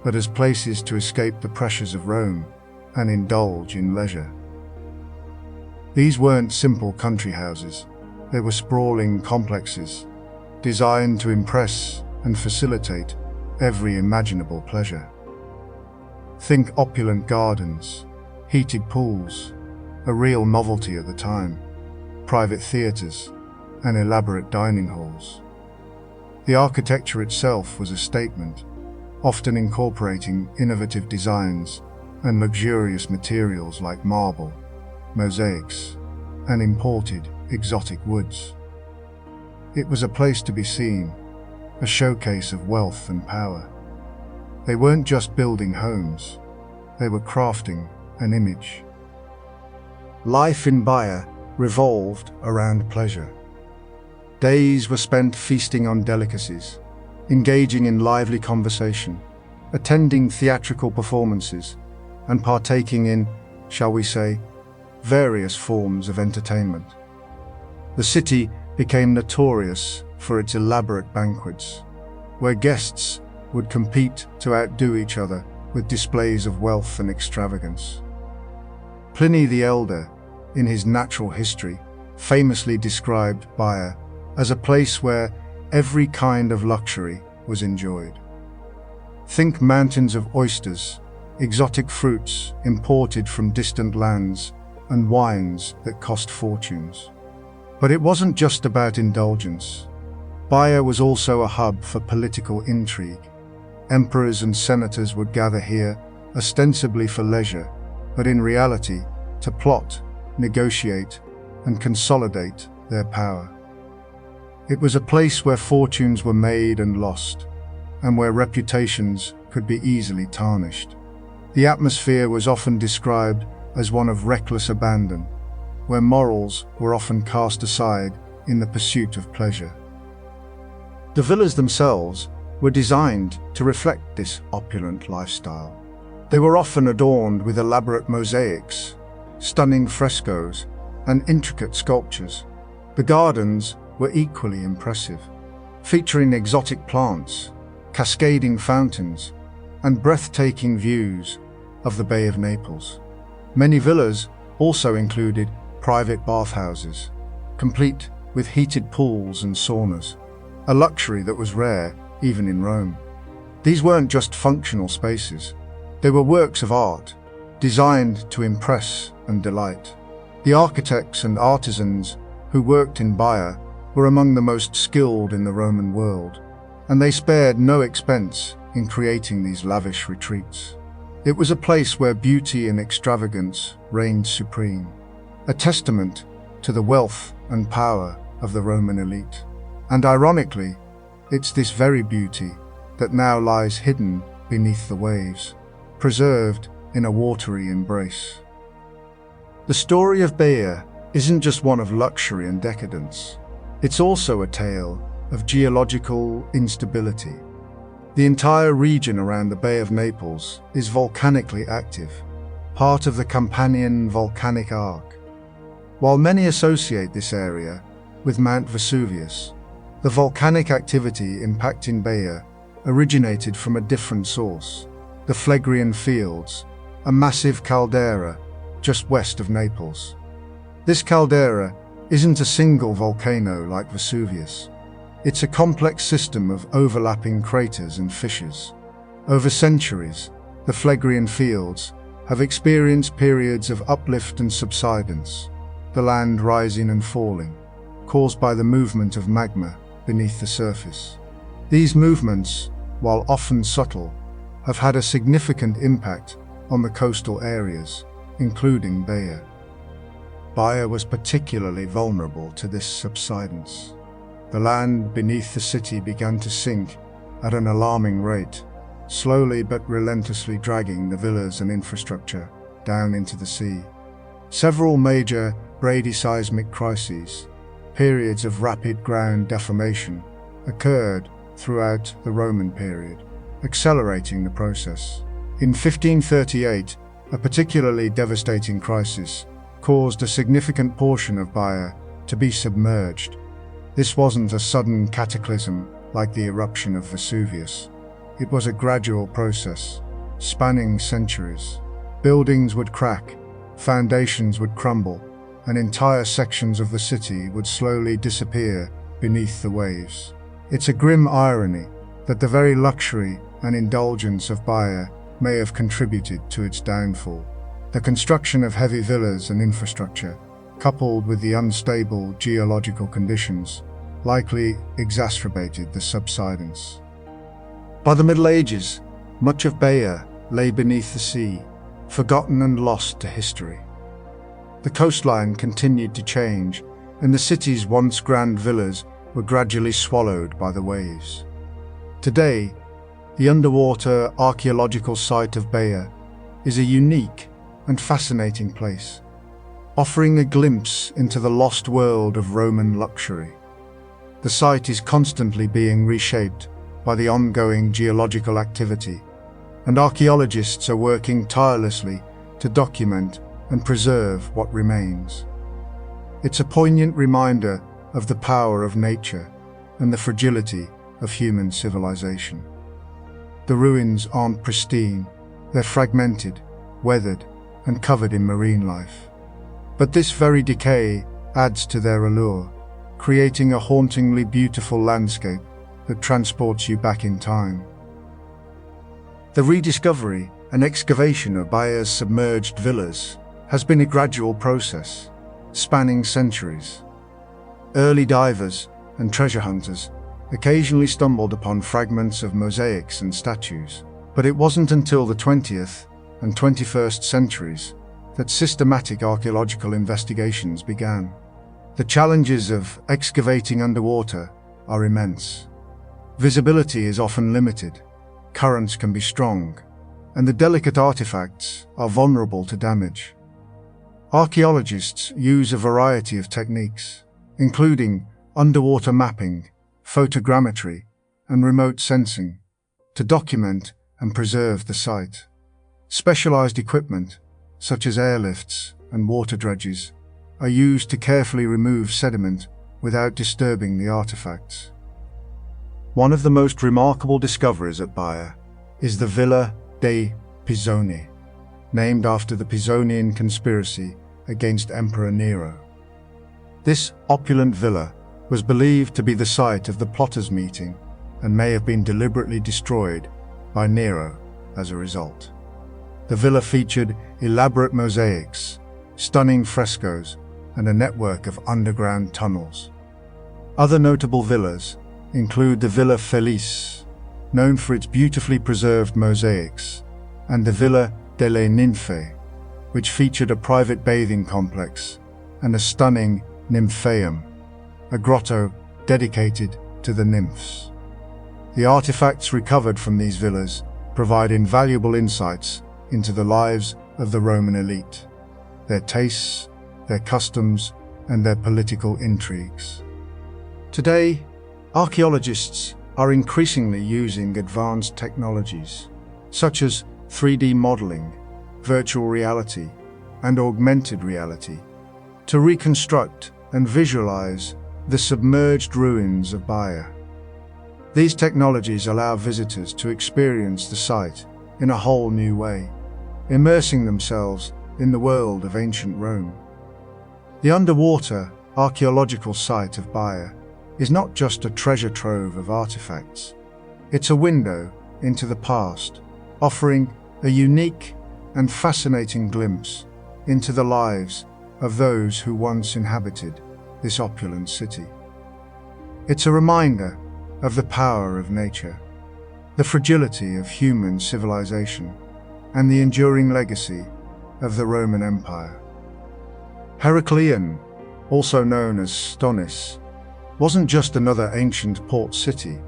but as places to escape the pressures of Rome and indulge in leisure. These weren't simple country houses, they were sprawling complexes, designed to impress and facilitate every imaginable pleasure. Think opulent gardens, heated pools, a real novelty at the time, private theatres, and elaborate dining halls. The architecture itself was a statement, often incorporating innovative designs and luxurious materials like marble, mosaics, and imported exotic woods. It was a place to be seen, a showcase of wealth and power. They weren't just building homes, they were crafting an image. Life in Baia revolved around pleasure. Days were spent feasting on delicacies, engaging in lively conversation, attending theatrical performances, and partaking in, shall we say, various forms of entertainment. The city became notorious for its elaborate banquets, where guests would compete to outdo each other with displays of wealth and extravagance. Pliny the Elder in his Natural History, famously described Baia as a place where every kind of luxury was enjoyed. Think mountains of oysters, exotic fruits imported from distant lands, and wines that cost fortunes. But it wasn't just about indulgence. Baia was also a hub for political intrigue. Emperors and senators would gather here, ostensibly for leisure, but in reality, to plot, negotiate, and consolidate their power. It was a place where fortunes were made and lost, and where reputations could be easily tarnished. The atmosphere was often described as one of reckless abandon, where morals were often cast aside in the pursuit of pleasure. The villas themselves were designed to reflect this opulent lifestyle. They were often adorned with elaborate mosaics, stunning frescoes, and intricate sculptures. The gardens were equally impressive, featuring exotic plants, cascading fountains, and breathtaking views of the Bay of Naples. Many villas also included private bathhouses, complete with heated pools and saunas, a luxury that was rare even in Rome. These weren't just functional spaces. They were works of art, designed to impress and delight. The architects and artisans who worked in Baia were among the most skilled in the Roman world, and they spared no expense in creating these lavish retreats. It was a place where beauty and extravagance reigned supreme, a testament to the wealth and power of the Roman elite. And ironically, it's this very beauty that now lies hidden beneath the waves, preserved in a watery embrace. The story of Baia isn't just one of luxury and decadence. It's also a tale of geological instability. The entire region around the Bay of Naples is volcanically active, part of the Campanian volcanic arc. While many associate this area with Mount Vesuvius, the volcanic activity impacting Baia originated from a different source: the Phlegrean Fields, a massive caldera just west of Naples. This caldera isn't a single volcano like Vesuvius. It's a complex system of overlapping craters and fissures. Over centuries, the Phlegrean Fields have experienced periods of uplift and subsidence, the land rising and falling, caused by the movement of magma beneath the surface. These movements, while often subtle, have had a significant impact on the coastal areas, including Baia. Baia was particularly vulnerable to this subsidence. The land beneath the city began to sink at an alarming rate, slowly but relentlessly dragging the villas and infrastructure down into the sea. Several major bradyseismic crises, periods of rapid ground deformation, occurred throughout the Roman period, accelerating the process. In 1538, a particularly devastating crisis caused a significant portion of Baia to be submerged. This wasn't a sudden cataclysm like the eruption of Vesuvius. It was a gradual process, spanning centuries. Buildings would crack, foundations would crumble, and entire sections of the city would slowly disappear beneath the waves. It's a grim irony that the very luxury and indulgence of Baia may have contributed to its downfall. The construction of heavy villas and infrastructure, coupled with the unstable geological conditions, likely exacerbated the subsidence. By the Middle Ages, much of Baia lay beneath the sea, forgotten and lost to history. The coastline continued to change, and the city's once grand villas were gradually swallowed by the waves. Today, the underwater archaeological site of Baia is a unique and fascinating place, offering a glimpse into the lost world of Roman luxury. The site is constantly being reshaped by the ongoing geological activity, and archaeologists are working tirelessly to document and preserve what remains. It's a poignant reminder of the power of nature and the fragility of human civilization. The ruins aren't pristine, they're fragmented, weathered, and covered in marine life. But this very decay adds to their allure, creating a hauntingly beautiful landscape that transports you back in time. The rediscovery and excavation of Baia's submerged villas has been a gradual process, spanning centuries. Early divers and treasure hunters occasionally stumbled upon fragments of mosaics and statues, but it wasn't until the 20th and 21st centuries that systematic archaeological investigations began. The challenges of excavating underwater are immense. Visibility is often limited, currents can be strong, and the delicate artifacts are vulnerable to damage. Archaeologists use a variety of techniques, including underwater mapping, photogrammetry, and remote sensing, to document and preserve the site. Specialized equipment, such as airlifts and water dredges, are used to carefully remove sediment without disturbing the artifacts. One of the most remarkable discoveries at Baia is the Villa dei Pisoni, named after the Pisonian conspiracy against Emperor Nero. This opulent villa was believed to be the site of the plotters' meeting and may have been deliberately destroyed by Nero as a result. The villa featured elaborate mosaics, stunning frescoes, and a network of underground tunnels. Other notable villas include the Villa Felice, known for its beautifully preserved mosaics, and the Villa delle Ninfe, which featured a private bathing complex and a stunning nymphaeum, a grotto dedicated to the nymphs. The artifacts recovered from these villas provide invaluable insights into the lives of the Roman elite, their tastes, their customs, and their political intrigues. Today, archaeologists are increasingly using advanced technologies, such as 3D modeling, virtual reality, and augmented reality, to reconstruct and visualize the submerged ruins of Baia. These technologies allow visitors to experience the site in a whole new way, immersing themselves in the world of ancient Rome. The underwater archaeological site of Baia is not just a treasure trove of artifacts. It's a window into the past, offering a unique and fascinating glimpse into the lives of those who once inhabited this opulent city. It's a reminder of the power of nature, the fragility of human civilization, and the enduring legacy of the Roman Empire. Heracleion, also known as Stonis, wasn't just another ancient port city.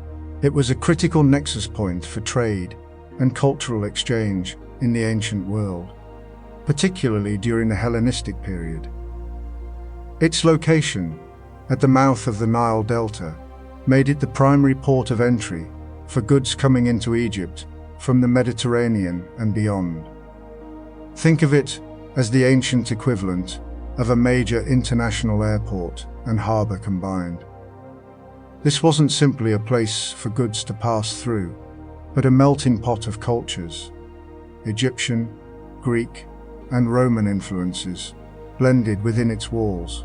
It was a critical nexus point for trade and cultural exchange in the ancient world, particularly during the Hellenistic period. Its location, at the mouth of the Nile Delta, made it the primary port of entry for goods coming into Egypt from the Mediterranean and beyond. Think of it as the ancient equivalent of a major international airport and harbour combined. This wasn't simply a place for goods to pass through, but a melting pot of cultures. Egyptian, Greek, and Roman influences blended within its walls.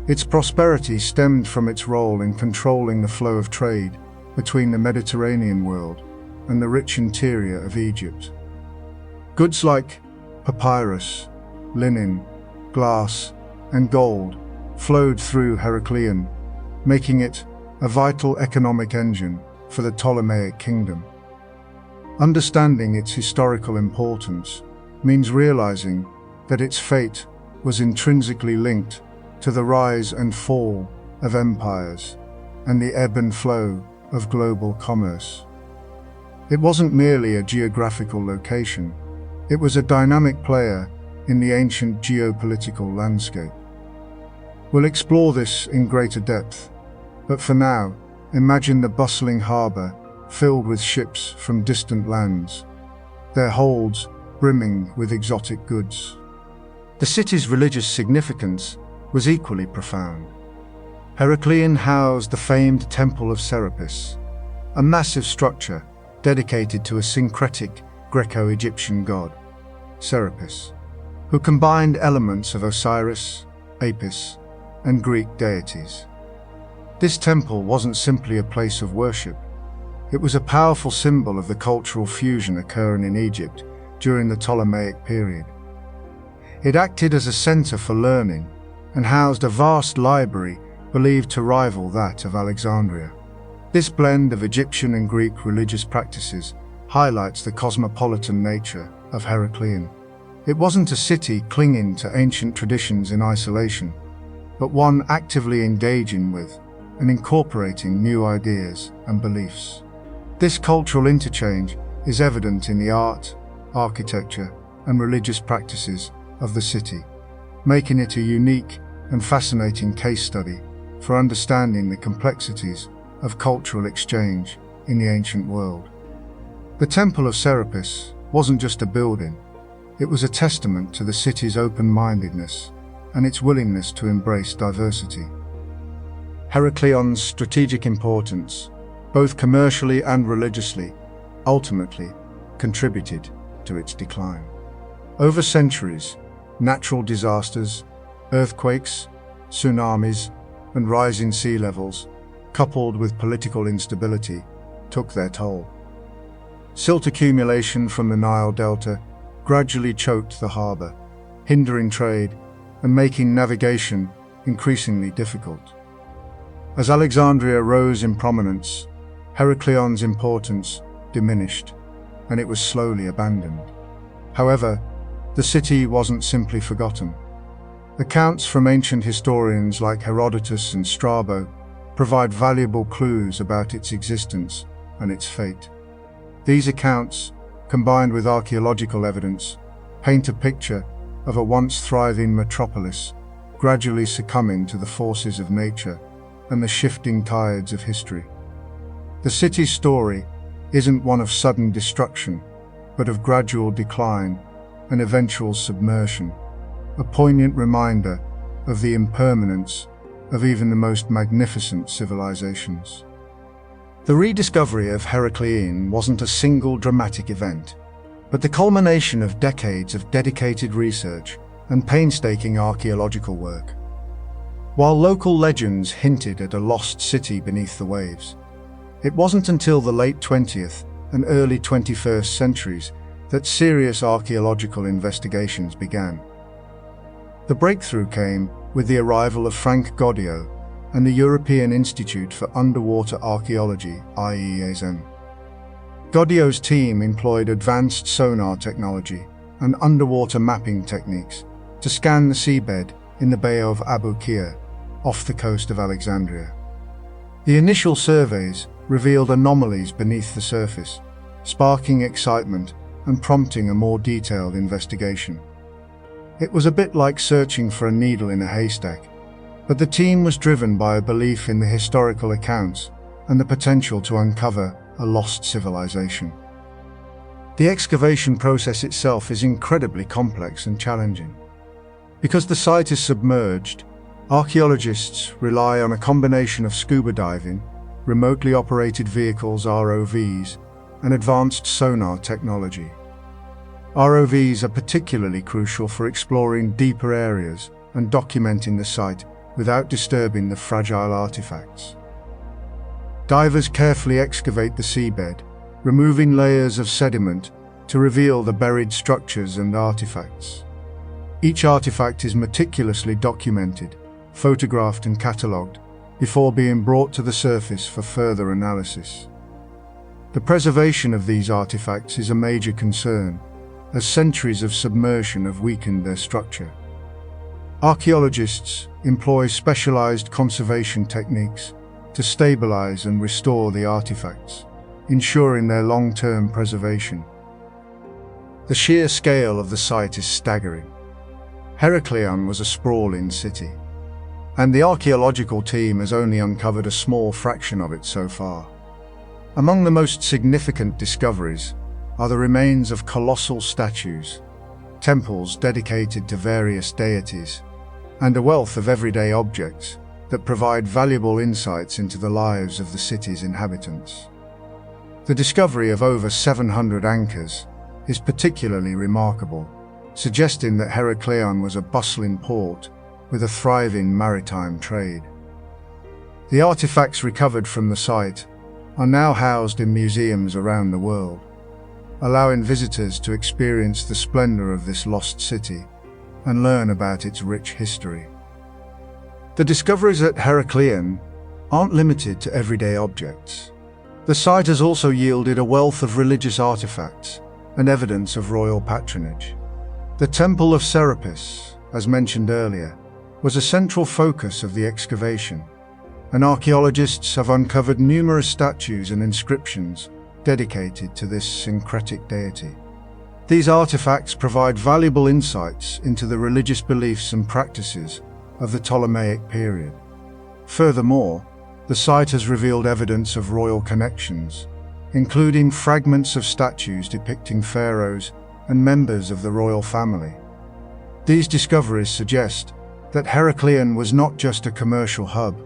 Its prosperity stemmed from its role in controlling the flow of trade between the Mediterranean world and the rich interior of Egypt. Goods like papyrus, linen, glass, and gold flowed through Heracleion, making it a vital economic engine for the Ptolemaic kingdom. Understanding its historical importance means realizing that its fate was intrinsically linked to the rise and fall of empires and the ebb and flow of global commerce. It wasn't merely a geographical location, it was a dynamic player in the ancient geopolitical landscape. We'll explore this in greater depth, but for now, imagine the bustling harbour filled with ships from distant lands, their holds brimming with exotic goods. The city's religious significance was equally profound. Heracleion housed the famed Temple of Serapis, a massive structure dedicated to a syncretic Greco-Egyptian god, Serapis, who combined elements of Osiris, Apis, and Greek deities. This temple wasn't simply a place of worship. It was a powerful symbol of the cultural fusion occurring in Egypt during the Ptolemaic period. It acted as a center for learning and housed a vast library believed to rival that of Alexandria. This blend of Egyptian and Greek religious practices highlights the cosmopolitan nature of Heracleion. It wasn't a city clinging to ancient traditions in isolation, but one actively engaging with and incorporating new ideas and beliefs. This cultural interchange is evident in the art, architecture, and religious practices of the city, making it a unique and fascinating case study for understanding the complexities of cultural exchange in the ancient world. The Temple of Serapis wasn't just a building, it was a testament to the city's open-mindedness and its willingness to embrace diversity. Heracleon's strategic importance, both commercially and religiously, ultimately contributed to its decline. Over centuries, natural disasters, earthquakes, tsunamis, and rising sea levels, coupled with political instability, took their toll. Silt accumulation from the Nile Delta gradually choked the harbor, hindering trade and making navigation increasingly difficult. As Alexandria rose in prominence, Heracleon's importance diminished, and it was slowly abandoned. However, the city wasn't simply forgotten. Accounts from ancient historians like Herodotus and Strabo provide valuable clues about its existence and its fate. These accounts, combined with archaeological evidence, paint a picture of a once thriving metropolis gradually succumbing to the forces of nature and the shifting tides of history. The city's story isn't one of sudden destruction, but of gradual decline and eventual submersion, a poignant reminder of the impermanence of even the most magnificent civilizations. The rediscovery of Heracleion wasn't a single dramatic event, but the culmination of decades of dedicated research and painstaking archaeological work. While local legends hinted at a lost city beneath the waves, it wasn't until the late 20th and early 21st centuries that serious archaeological investigations began. The breakthrough came with the arrival of Frank Goddio and the European Institute for Underwater Archaeology, IEASM. Goddio's team employed advanced sonar technology and underwater mapping techniques to scan the seabed in the Bay of Abu Qir, off the coast of Alexandria. The initial surveys revealed anomalies beneath the surface, sparking excitement and prompting a more detailed investigation. It was a bit like searching for a needle in a haystack, but the team was driven by a belief in the historical accounts and the potential to uncover a lost civilization. The excavation process itself is incredibly complex and challenging. Because the site is submerged, archaeologists rely on a combination of scuba diving, remotely operated vehicles (ROVs), and advanced sonar technology. ROVs are particularly crucial for exploring deeper areas and documenting the site without disturbing the fragile artifacts. Divers carefully excavate the seabed, removing layers of sediment to reveal the buried structures and artifacts. Each artifact is meticulously documented, photographed and catalogued before being brought to the surface for further analysis. The preservation of these artifacts is a major concern, as centuries of submersion have weakened their structure. Archaeologists employ specialized conservation techniques to stabilize and restore the artifacts, ensuring their long-term preservation. The sheer scale of the site is staggering. Heracleion was a sprawling city, and the archaeological team has only uncovered a small fraction of it so far. Among the most significant discoveries are the remains of colossal statues, temples dedicated to various deities, and a wealth of everyday objects that provide valuable insights into the lives of the city's inhabitants. The discovery of over 700 anchors is particularly remarkable, suggesting that Heraklion was a bustling port with a thriving maritime trade. The artifacts recovered from the site are now housed in museums around the world, allowing visitors to experience the splendor of this lost city and learn about its rich history. The discoveries at Heraklion aren't limited to everyday objects. The site has also yielded a wealth of religious artifacts and evidence of royal patronage. The Temple of Serapis, as mentioned earlier, was a central focus of the excavation, and archaeologists have uncovered numerous statues and inscriptions dedicated to this syncretic deity. These artifacts provide valuable insights into the religious beliefs and practices of the Ptolemaic period. Furthermore, the site has revealed evidence of royal connections, including fragments of statues depicting pharaohs and members of the royal family. These discoveries suggest that Heraklion was not just a commercial hub,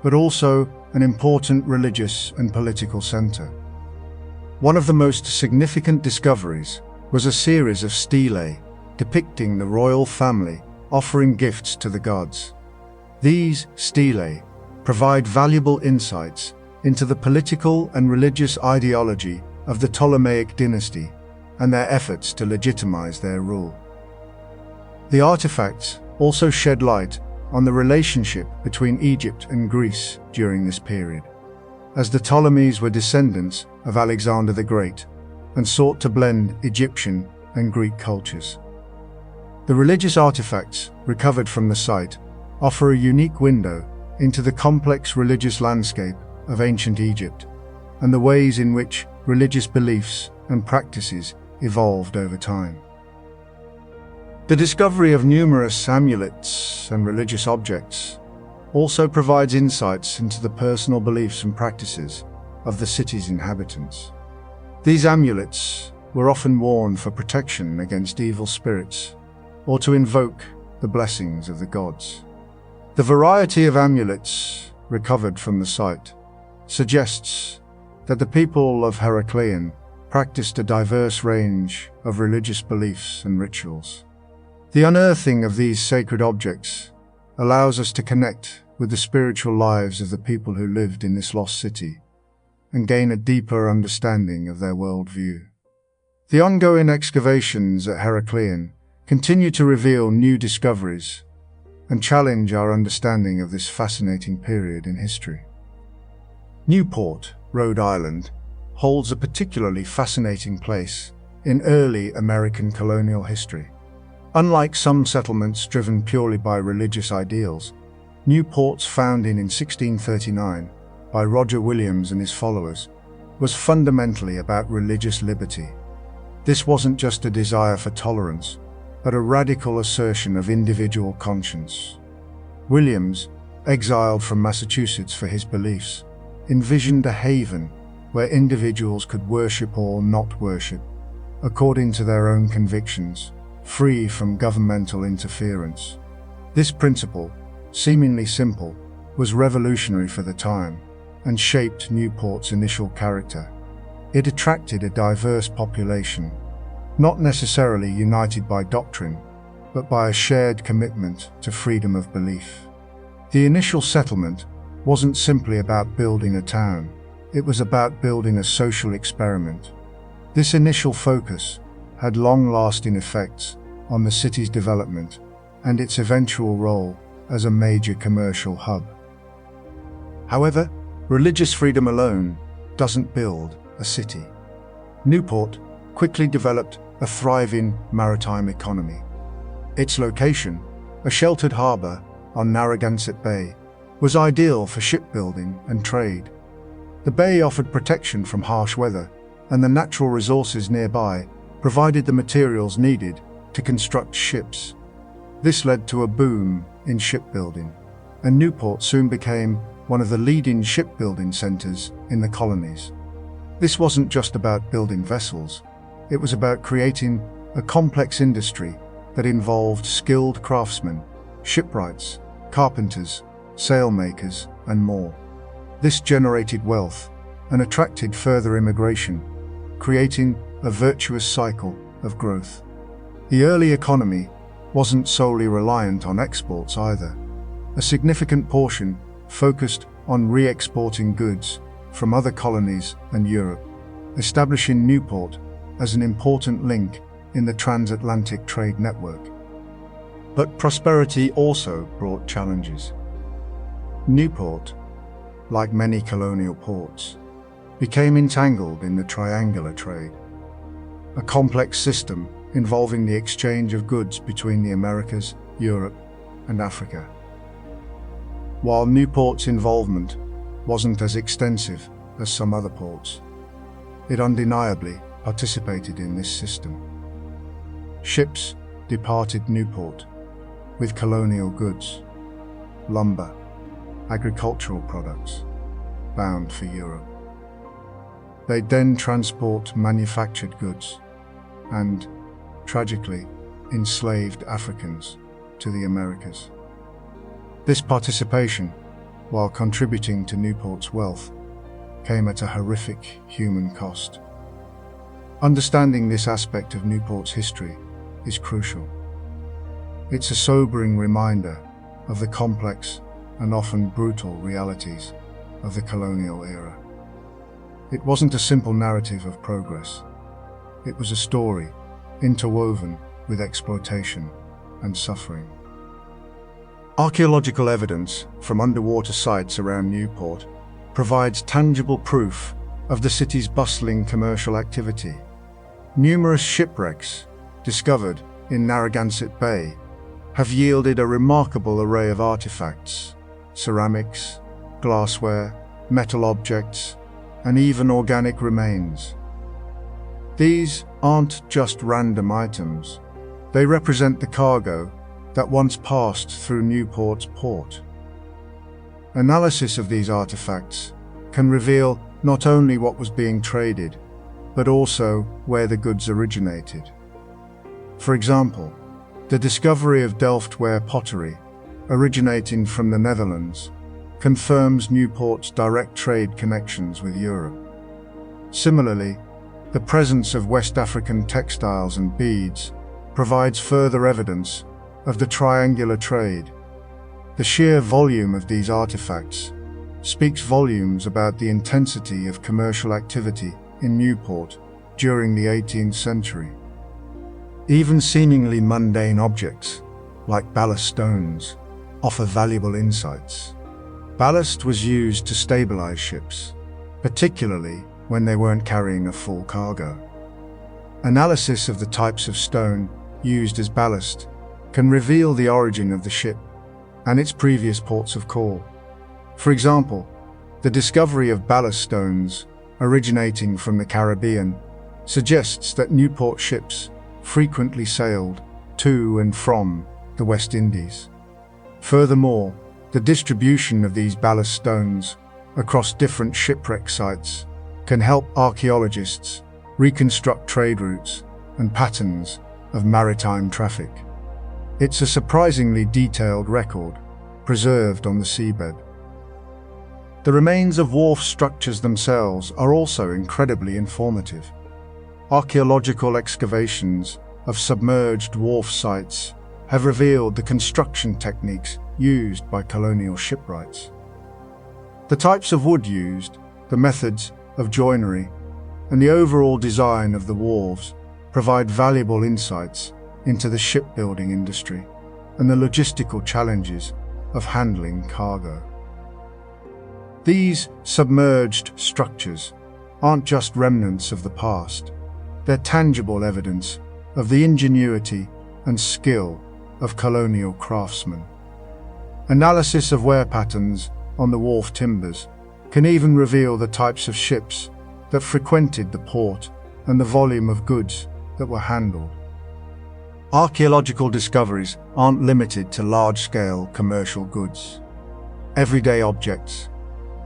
but also an important religious and political center. One of the most significant discoveries was a series of stelae depicting the royal family offering gifts to the gods. These stelae provide valuable insights into the political and religious ideology of the Ptolemaic dynasty and their efforts to legitimize their rule. The artifacts also shed light on the relationship between Egypt and Greece during this period, as the Ptolemies were descendants of Alexander the Great and sought to blend Egyptian and Greek cultures. The religious artifacts recovered from the site offer a unique window into the complex religious landscape of ancient Egypt and the ways in which religious beliefs and practices evolved over time. The discovery of numerous amulets and religious objects also provides insights into the personal beliefs and practices of the city's inhabitants. These amulets were often worn for protection against evil spirits or to invoke the blessings of the gods. The variety of amulets recovered from the site suggests that the people of Heraklion practiced a diverse range of religious beliefs and rituals. The unearthing of these sacred objects allows us to connect with the spiritual lives of the people who lived in this lost city and gain a deeper understanding of their worldview. The ongoing excavations at Heraklion continue to reveal new discoveries and challenge our understanding of this fascinating period in history. Newport, Rhode Island, holds a particularly fascinating place in early American colonial history. Unlike some settlements driven purely by religious ideals, Newport's founding in 1639 by Roger Williams and his followers was fundamentally about religious liberty. This wasn't just a desire for tolerance, but a radical assertion of individual conscience. Williams, exiled from Massachusetts for his beliefs, envisioned a haven where individuals could worship or not worship, according to their own convictions, free from governmental interference. This principle, seemingly simple, was revolutionary for the time and shaped Newport's initial character. It attracted a diverse population, not necessarily united by doctrine, but by a shared commitment to freedom of belief. The initial settlement wasn't simply about building a town, it was about building a social experiment. This initial focus had long-lasting effects on the city's development and its eventual role as a major commercial hub. However, religious freedom alone doesn't build a city. Newport quickly developed a thriving maritime economy. Its location, a sheltered harbor on Narragansett Bay, was ideal for shipbuilding and trade. The bay offered protection from harsh weather, and the natural resources nearby provided the materials needed to construct ships. This led to a boom in shipbuilding, and Newport soon became one of the leading shipbuilding centers in the colonies. This wasn't just about building vessels, it was about creating a complex industry that involved skilled craftsmen, shipwrights, carpenters, sailmakers, and more. This generated wealth and attracted further immigration, creating a virtuous cycle of growth. The early economy wasn't solely reliant on exports either. A significant portion focused on re-exporting goods from other colonies and Europe, establishing Newport as an important link in the transatlantic trade network. But prosperity also brought challenges. Newport, like many colonial ports, became entangled in the triangular trade, a complex system involving the exchange of goods between the Americas, Europe, and Africa. While Newport's involvement wasn't as extensive as some other ports, it undeniably participated in this system. Ships departed Newport with colonial goods, lumber, agricultural products, bound for Europe. They'd then transport manufactured goods and, tragically, enslaved Africans to the Americas. This participation, while contributing to Newport's wealth, came at a horrific human cost. Understanding this aspect of Newport's history is crucial. It's a sobering reminder of the complex and often brutal realities of the colonial era. It wasn't a simple narrative of progress. It was a story interwoven with exploitation and suffering. Archaeological evidence from underwater sites around Newport provides tangible proof of the city's bustling commercial activity. Numerous shipwrecks discovered in Narragansett Bay have yielded a remarkable array of artifacts, ceramics, glassware, metal objects, and even organic remains. These aren't just random items. They represent the cargo that once passed through Newport's port. Analysis of these artifacts can reveal not only what was being traded, but also where the goods originated. For example, the discovery of Delftware pottery, originating from the Netherlands, confirms Newport's direct trade connections with Europe. Similarly, the presence of West African textiles and beads provides further evidence of the triangular trade. The sheer volume of these artifacts speaks volumes about the intensity of commercial activity in Newport during the 18th century. Even seemingly mundane objects, like ballast stones, offer valuable insights. Ballast was used to stabilize ships, particularly when they weren't carrying a full cargo. Analysis of the types of stone used as ballast can reveal the origin of the ship and its previous ports of call. For example, the discovery of ballast stones originating from the Caribbean suggests that Newport ships frequently sailed to and from the West Indies. Furthermore, the distribution of these ballast stones across different shipwreck sites can help archaeologists reconstruct trade routes and patterns of maritime traffic. It's a surprisingly detailed record preserved on the seabed. The remains of wharf structures themselves are also incredibly informative. Archaeological excavations of submerged wharf sites have revealed the construction techniques used by colonial shipwrights. The types of wood used, the methods of joinery, and the overall design of the wharves provide valuable insights into the shipbuilding industry and the logistical challenges of handling cargo. These submerged structures aren't just remnants of the past. They're tangible evidence of the ingenuity and skill of colonial craftsmen. Analysis of wear patterns on the wharf timbers can even reveal the types of ships that frequented the port and the volume of goods that were handled. Archaeological discoveries aren't limited to large-scale commercial goods. Everyday objects,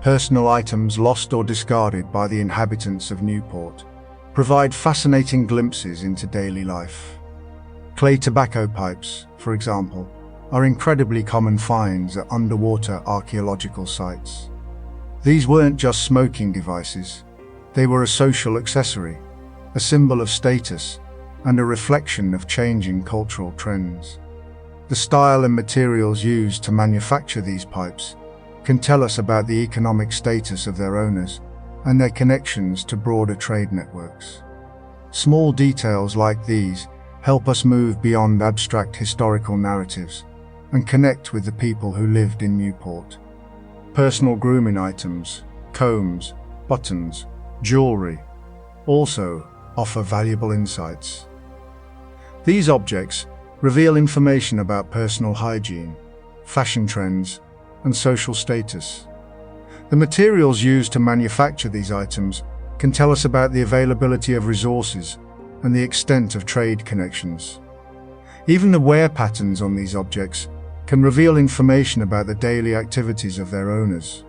personal items lost or discarded by the inhabitants of Newport, provide fascinating glimpses into daily life. Clay tobacco pipes, for example, are incredibly common finds at underwater archaeological sites. These weren't just smoking devices. They were a social accessory, a symbol of status, and a reflection of changing cultural trends. The style and materials used to manufacture these pipes can tell us about the economic status of their owners and their connections to broader trade networks. Small details like these help us move beyond abstract historical narratives and connect with the people who lived in Newport. Personal grooming items, combs, buttons, jewelry also offer valuable insights. These objects reveal information about personal hygiene, fashion trends, and social status. The materials used to manufacture these items can tell us about the availability of resources and the extent of trade connections. Even the wear patterns on these objects can reveal information about the daily activities of their owners.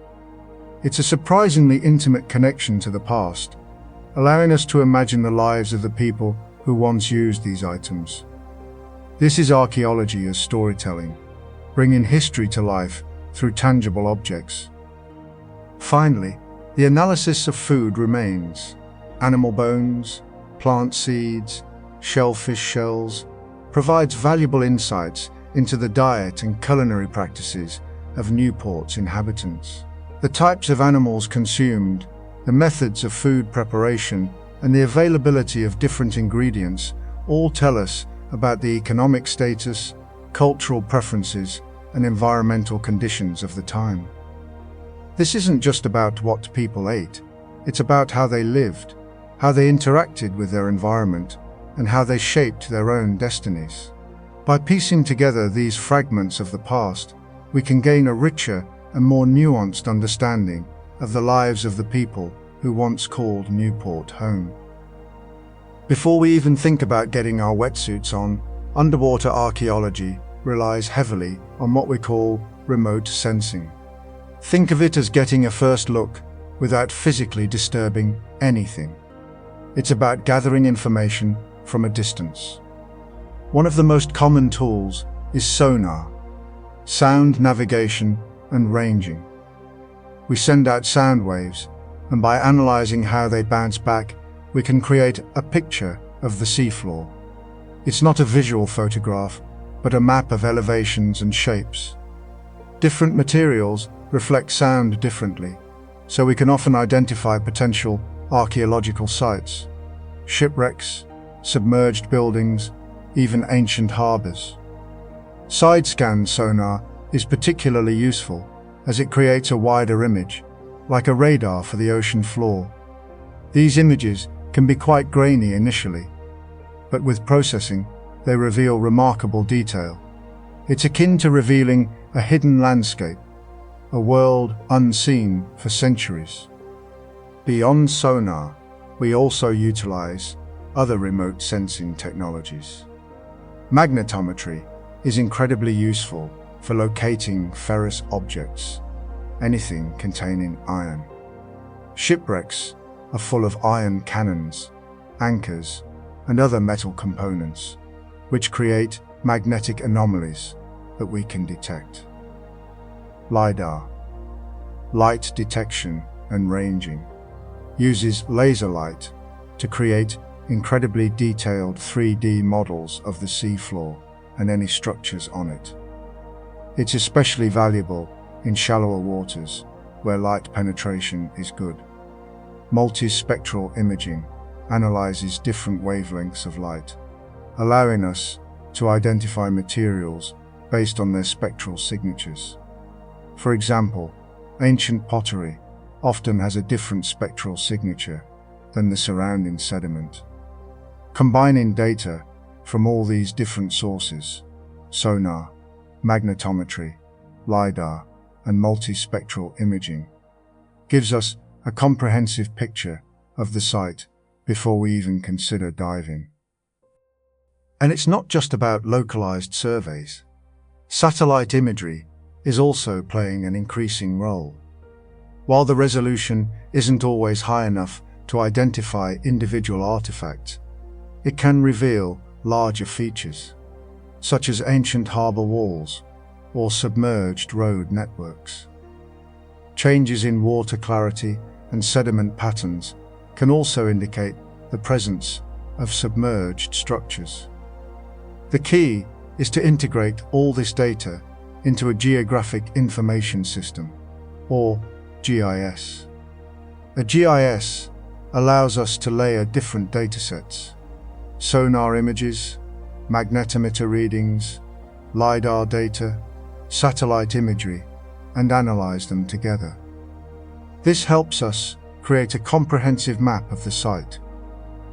It's a surprisingly intimate connection to the past, allowing us to imagine the lives of the people who once used these items. This is archaeology as storytelling, bringing history to life through tangible objects. Finally, the analysis of food remains. Animal bones, plant seeds, shellfish shells provides valuable insights into the diet and culinary practices of Newport's inhabitants. The types of animals consumed, the methods of food preparation, and the availability of different ingredients all tell us about the economic status, cultural preferences, and environmental conditions of the time. This isn't just about what people ate, it's about how they lived, how they interacted with their environment, and how they shaped their own destinies. By piecing together these fragments of the past, we can gain a richer and more nuanced understanding of the lives of the people who once called Newport home. Before we even think about getting our wetsuits on, underwater archaeology relies heavily on what we call remote sensing. Think of it as getting a first look without physically disturbing anything. It's about gathering information from a distance. One of the most common tools is sonar, sound navigation and ranging. We send out sound waves, and by analyzing how they bounce back, we can create a picture of the seafloor. It's not a visual photograph, but a map of elevations and shapes. Different materials reflect sound differently, so we can often identify potential archaeological sites, shipwrecks, submerged buildings, even ancient harbors. Side-scan sonar is particularly useful as it creates a wider image, like a radar for the ocean floor. These images can be quite grainy initially, but with processing, they reveal remarkable detail. It's akin to revealing a hidden landscape, a world unseen for centuries. Beyond sonar, we also utilize other remote sensing technologies. Magnetometry is incredibly useful for locating ferrous objects, anything containing iron. Shipwrecks are full of iron cannons, anchors, and other metal components, which create magnetic anomalies that we can detect. LiDAR, light detection and ranging, uses laser light to create incredibly detailed 3D models of the seafloor and any structures on it. It's especially valuable in shallower waters where light penetration is good. Multispectral imaging analyzes different wavelengths of light, allowing us to identify materials based on their spectral signatures. For example, ancient pottery often has a different spectral signature than the surrounding sediment. Combining data from all these different sources, sonar, magnetometry, LiDAR, and multispectral imaging, gives us a comprehensive picture of the site before we even consider diving. And it's not just about localized surveys. Satellite imagery is also playing an increasing role. While the resolution isn't always high enough to identify individual artifacts, it can reveal larger features, such as ancient harbor walls or submerged road networks. Changes in water clarity and sediment patterns can also indicate the presence of submerged structures. The key is to integrate all this data into a Geographic Information System, or GIS. A GIS allows us to layer different datasets: sonar images, magnetometer readings, LiDAR data, satellite imagery, and analyze them together. This helps us create a comprehensive map of the site,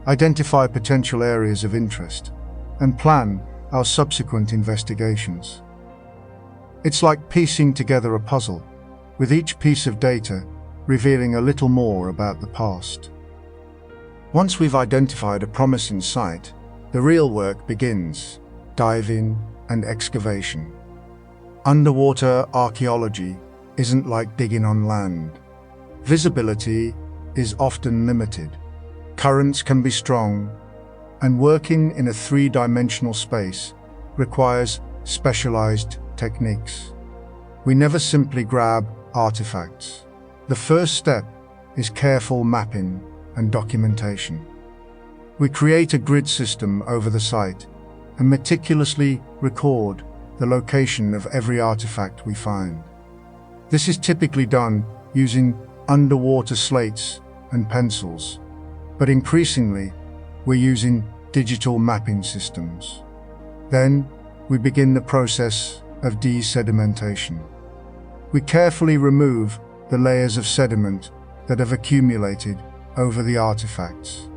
identify potential areas of interest, and plan our subsequent investigations. It's like piecing together a puzzle, with each piece of data revealing a little more about the past. Once we've identified a promising site, the real work begins: dive-in and excavation. Underwater archaeology isn't like digging on land. Visibility is often limited. Currents can be strong, and working in a three-dimensional space requires specialized techniques. We never simply grab artifacts. The first step is careful mapping and documentation. We create a grid system over the site and meticulously record the location of every artifact we find. This is typically done using underwater slates and pencils, but increasingly we're using digital mapping systems. Then we begin the process of desedimentation. We carefully remove the layers of sediment that have accumulated over the artifacts,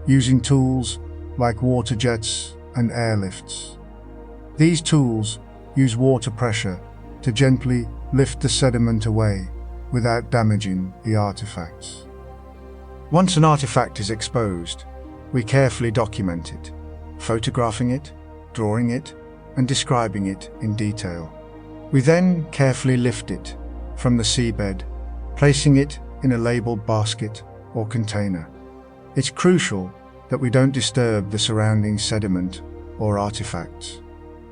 using tools like water jets and airlifts. These tools use water pressure to gently lift the sediment away without damaging the artifacts. Once an artifact is exposed, we carefully document it, photographing it, drawing it, and describing it in detail. We then carefully lift it from the seabed, placing it in a labeled basket or container. It's crucial that we don't disturb the surrounding sediment or artifacts.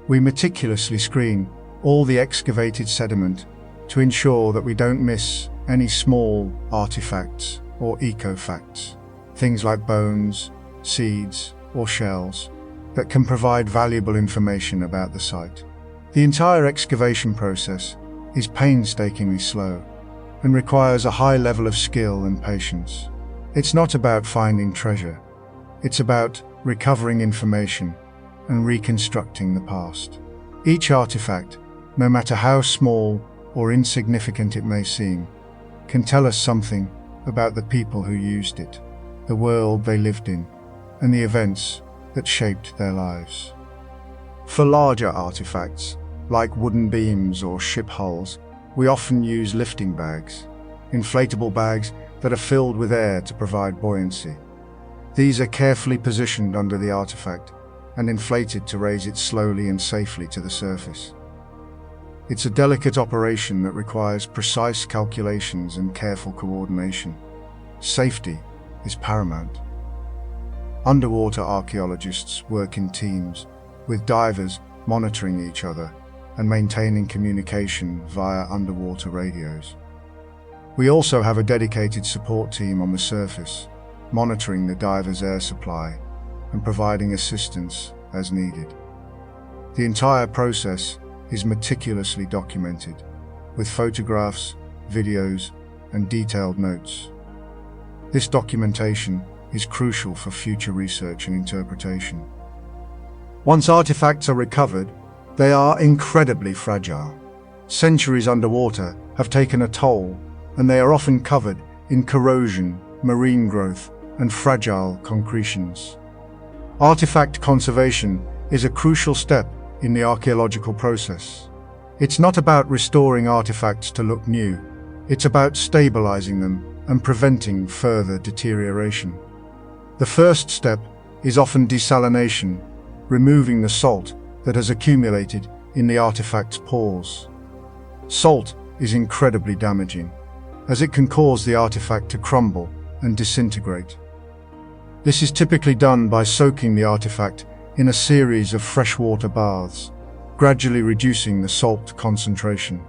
We meticulously screen all the excavated sediment to ensure that we don't miss any small artifacts or ecofacts, things like bones, seeds, or shells, that can provide valuable information about the site. The entire excavation process is painstakingly slow and requires a high level of skill and patience. It's not about finding treasure, it's about recovering information and reconstructing the past. Each artifact, no matter how small or insignificant it may seem, can tell us something about the people who used it, the world they lived in, and the events that shaped their lives. For larger artifacts, like wooden beams or ship hulls, we often use lifting bags, inflatable bags that are filled with air to provide buoyancy. These are carefully positioned under the artifact and inflated to raise it slowly and safely to the surface. It's a delicate operation that requires precise calculations and careful coordination. Safety is paramount. Underwater archaeologists work in teams, with divers monitoring each other and maintaining communication via underwater radios. We also have a dedicated support team on the surface, monitoring the divers' air supply and providing assistance as needed. The entire process is meticulously documented, with photographs, videos, and detailed notes. This documentation is crucial for future research and interpretation. Once artifacts are recovered, they are incredibly fragile. Centuries underwater have taken a toll, and they are often covered in corrosion, marine growth, and fragile concretions. Artifact conservation is a crucial step in the archaeological process. It's not about restoring artifacts to look new. It's about stabilizing them and preventing further deterioration. The first step is often desalination, removing the salt that has accumulated in the artifact's pores. Salt is incredibly damaging, as it can cause the artifact to crumble and disintegrate. This is typically done by soaking the artifact in a series of freshwater baths, gradually reducing the salt concentration.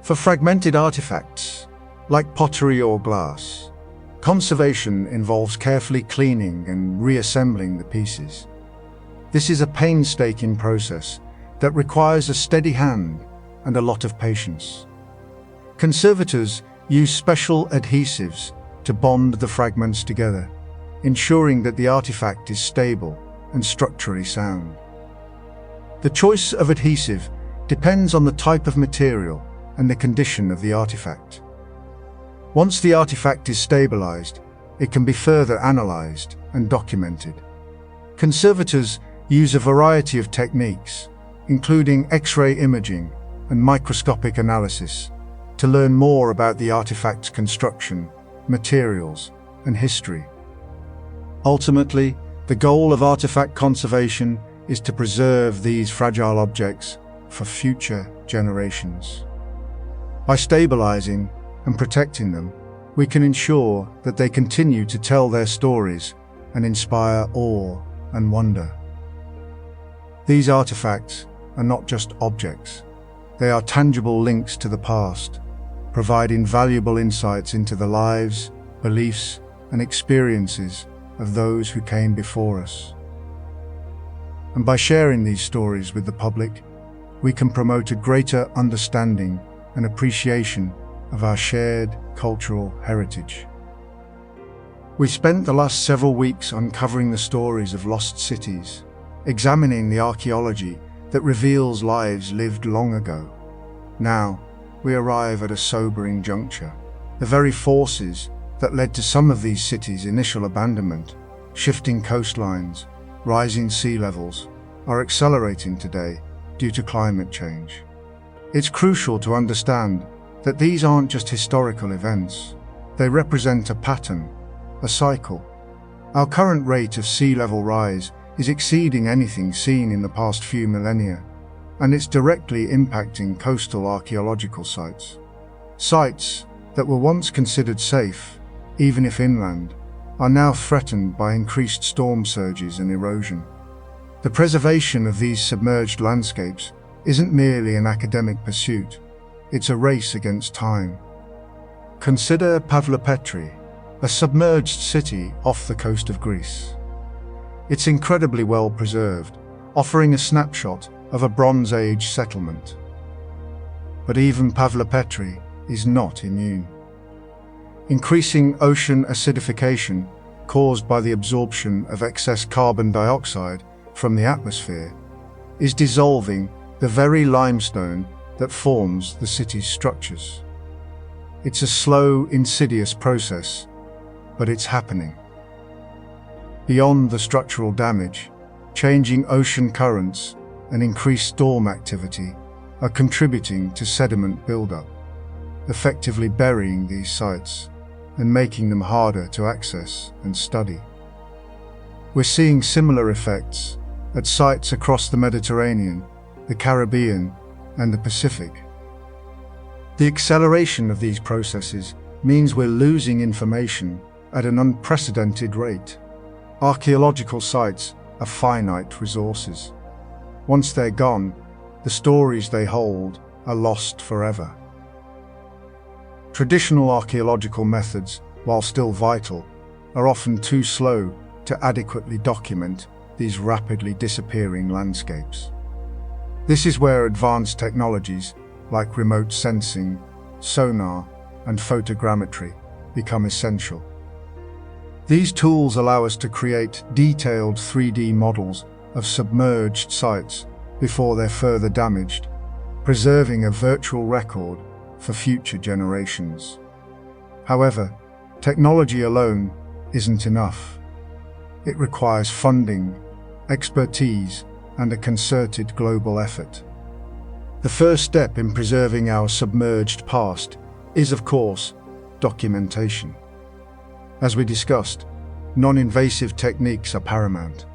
For fragmented artifacts, like pottery or glass, Conservation involves carefully cleaning and reassembling the pieces. This is a painstaking process that requires a steady hand and a lot of patience. Conservators use special adhesives to bond the fragments together, ensuring that the artifact is stable and structurally sound. The choice of adhesive depends on the type of material and the condition of the artifact. Once the artifact is stabilized, it can be further analyzed and documented. Conservators use a variety of techniques, including X-ray imaging and microscopic analysis, to learn more about the artifact's construction, materials, and history. Ultimately, the goal of artifact conservation is to preserve these fragile objects for future generations. By stabilizing and protecting them, we can ensure that they continue to tell their stories and inspire awe and wonder. These artifacts are not just objects. They are tangible links to the past, providing valuable insights into the lives, beliefs, and experiences of those who came before us. And by sharing these stories with the public, we can promote a greater understanding and appreciation of our shared cultural heritage. We spent the last several weeks uncovering the stories of lost cities, examining the archaeology that reveals lives lived long ago. Now, we arrive at a sobering juncture. The very forces that led to some of these cities' initial abandonment, shifting coastlines, rising sea levels, are accelerating today due to climate change. It's crucial to understand that these aren't just historical events. They represent a pattern, a cycle. Our current rate of sea level rise is exceeding anything seen in the past few millennia, and it's directly impacting coastal archaeological sites. Sites that were once considered safe, even if inland, are now threatened by increased storm surges and erosion. The preservation of these submerged landscapes isn't merely an academic pursuit, it's a race against time. Consider Pavlopetri, a submerged city off the coast of Greece. It's incredibly well preserved, offering a snapshot of a Bronze Age settlement. But even Pavlopetri is not immune. Increasing ocean acidification caused by the absorption of excess carbon dioxide from the atmosphere is dissolving the very limestone that forms the city's structures. It's a slow, insidious process, but it's happening. Beyond the structural damage, changing ocean currents and increased storm activity are contributing to sediment buildup, effectively burying these sites and making them harder to access and study. We're seeing similar effects at sites across the Mediterranean, the Caribbean, and the Pacific. The acceleration of these processes means we're losing information at an unprecedented rate. Archaeological sites are finite resources. Once they're gone, the stories they hold are lost forever. Traditional archaeological methods, while still vital, are often too slow to adequately document these rapidly disappearing landscapes. This is where advanced technologies like remote sensing, sonar, and photogrammetry become essential. These tools allow us to create detailed 3D models of submerged sites before they're further damaged, preserving a virtual record for future generations. However, technology alone isn't enough. It requires funding, expertise, and a concerted global effort. The first step in preserving our submerged past is, of course, documentation. As we discussed, non-invasive techniques are paramount.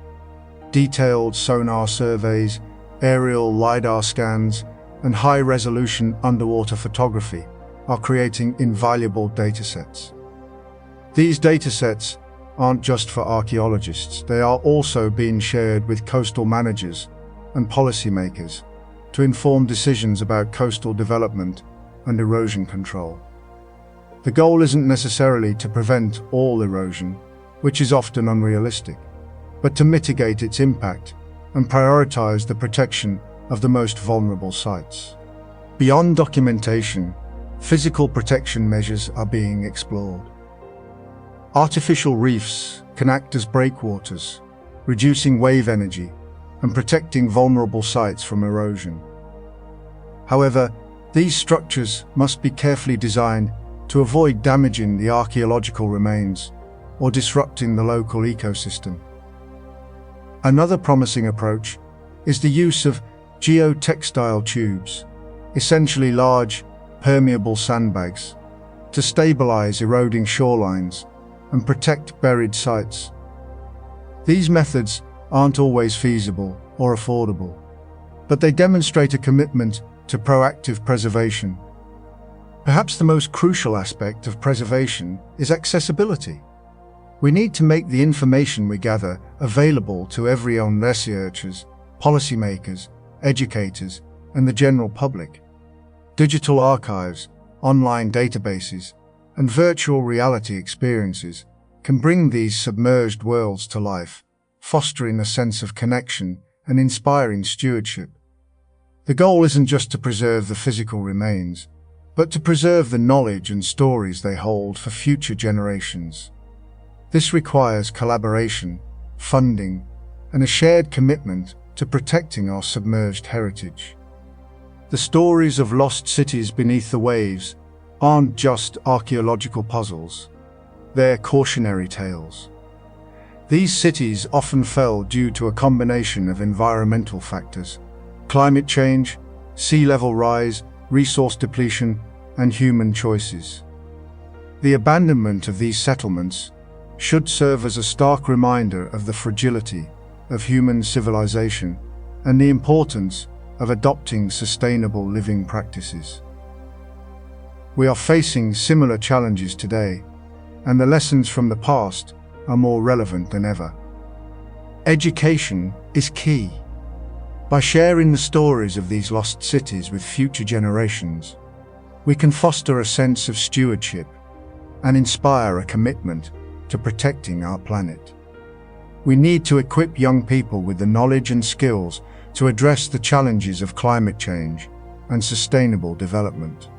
Detailed sonar surveys, aerial LiDAR scans, and high-resolution underwater photography are creating invaluable datasets. These datasets aren't just for archaeologists, they are also being shared with coastal managers and policymakers to inform decisions about coastal development and erosion control. The goal isn't necessarily to prevent all erosion, which is often unrealistic, but to mitigate its impact and prioritize the protection of the most vulnerable sites. Beyond documentation, physical protection measures are being explored. Artificial reefs can act as breakwaters, reducing wave energy and protecting vulnerable sites from erosion. However, these structures must be carefully designed to avoid damaging the archaeological remains or disrupting the local ecosystem. Another promising approach is the use of geotextile tubes, essentially large, permeable sandbags, to stabilize eroding shorelines and protect buried sites. These methods aren't always feasible or affordable, but they demonstrate a commitment to proactive preservation. Perhaps the most crucial aspect of preservation is accessibility. We need to make the information we gather available to everyone: researchers, policymakers, educators, and the general public. Digital archives, online databases, and virtual reality experiences can bring these submerged worlds to life, fostering a sense of connection and inspiring stewardship. The goal isn't just to preserve the physical remains, but to preserve the knowledge and stories they hold for future generations. This requires collaboration, funding, and a shared commitment to protecting our submerged heritage. The stories of lost cities beneath the waves aren't just archaeological puzzles, they're cautionary tales. These cities often fell due to a combination of environmental factors: climate change, sea level rise, resource depletion, and human choices. The abandonment of these settlements should serve as a stark reminder of the fragility of human civilization and the importance of adopting sustainable living practices. We are facing similar challenges today, and the lessons from the past are more relevant than ever. Education is key. By sharing the stories of these lost cities with future generations, we can foster a sense of stewardship and inspire a commitment to protecting our planet. We need to equip young people with the knowledge and skills to address the challenges of climate change and sustainable development.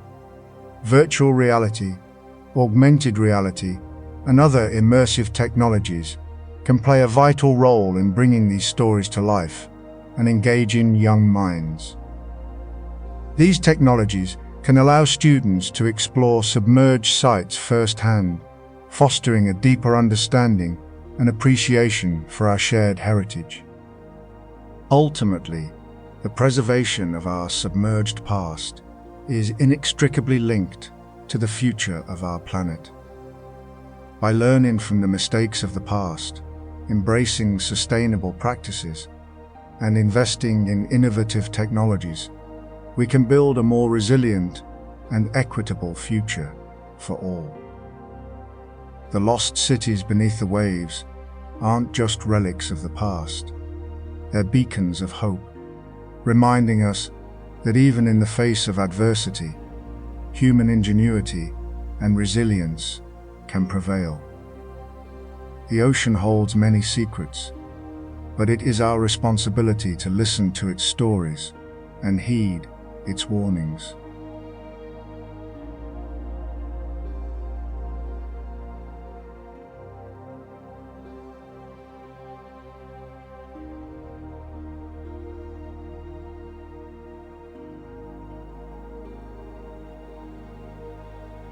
Virtual reality, augmented reality, and other immersive technologies can play a vital role in bringing these stories to life and engaging young minds. These technologies can allow students to explore submerged sites firsthand, fostering a deeper understanding and appreciation for our shared heritage. Ultimately, the preservation of our submerged past is inextricably linked to the future of our planet. By learning from the mistakes of the past, embracing sustainable practices, and investing in innovative technologies, we can build a more resilient and equitable future for all. The lost cities beneath the waves aren't just relics of the past. They're beacons of hope, reminding us that even in the face of adversity, human ingenuity and resilience can prevail. The ocean holds many secrets, but it is our responsibility to listen to its stories and heed its warnings.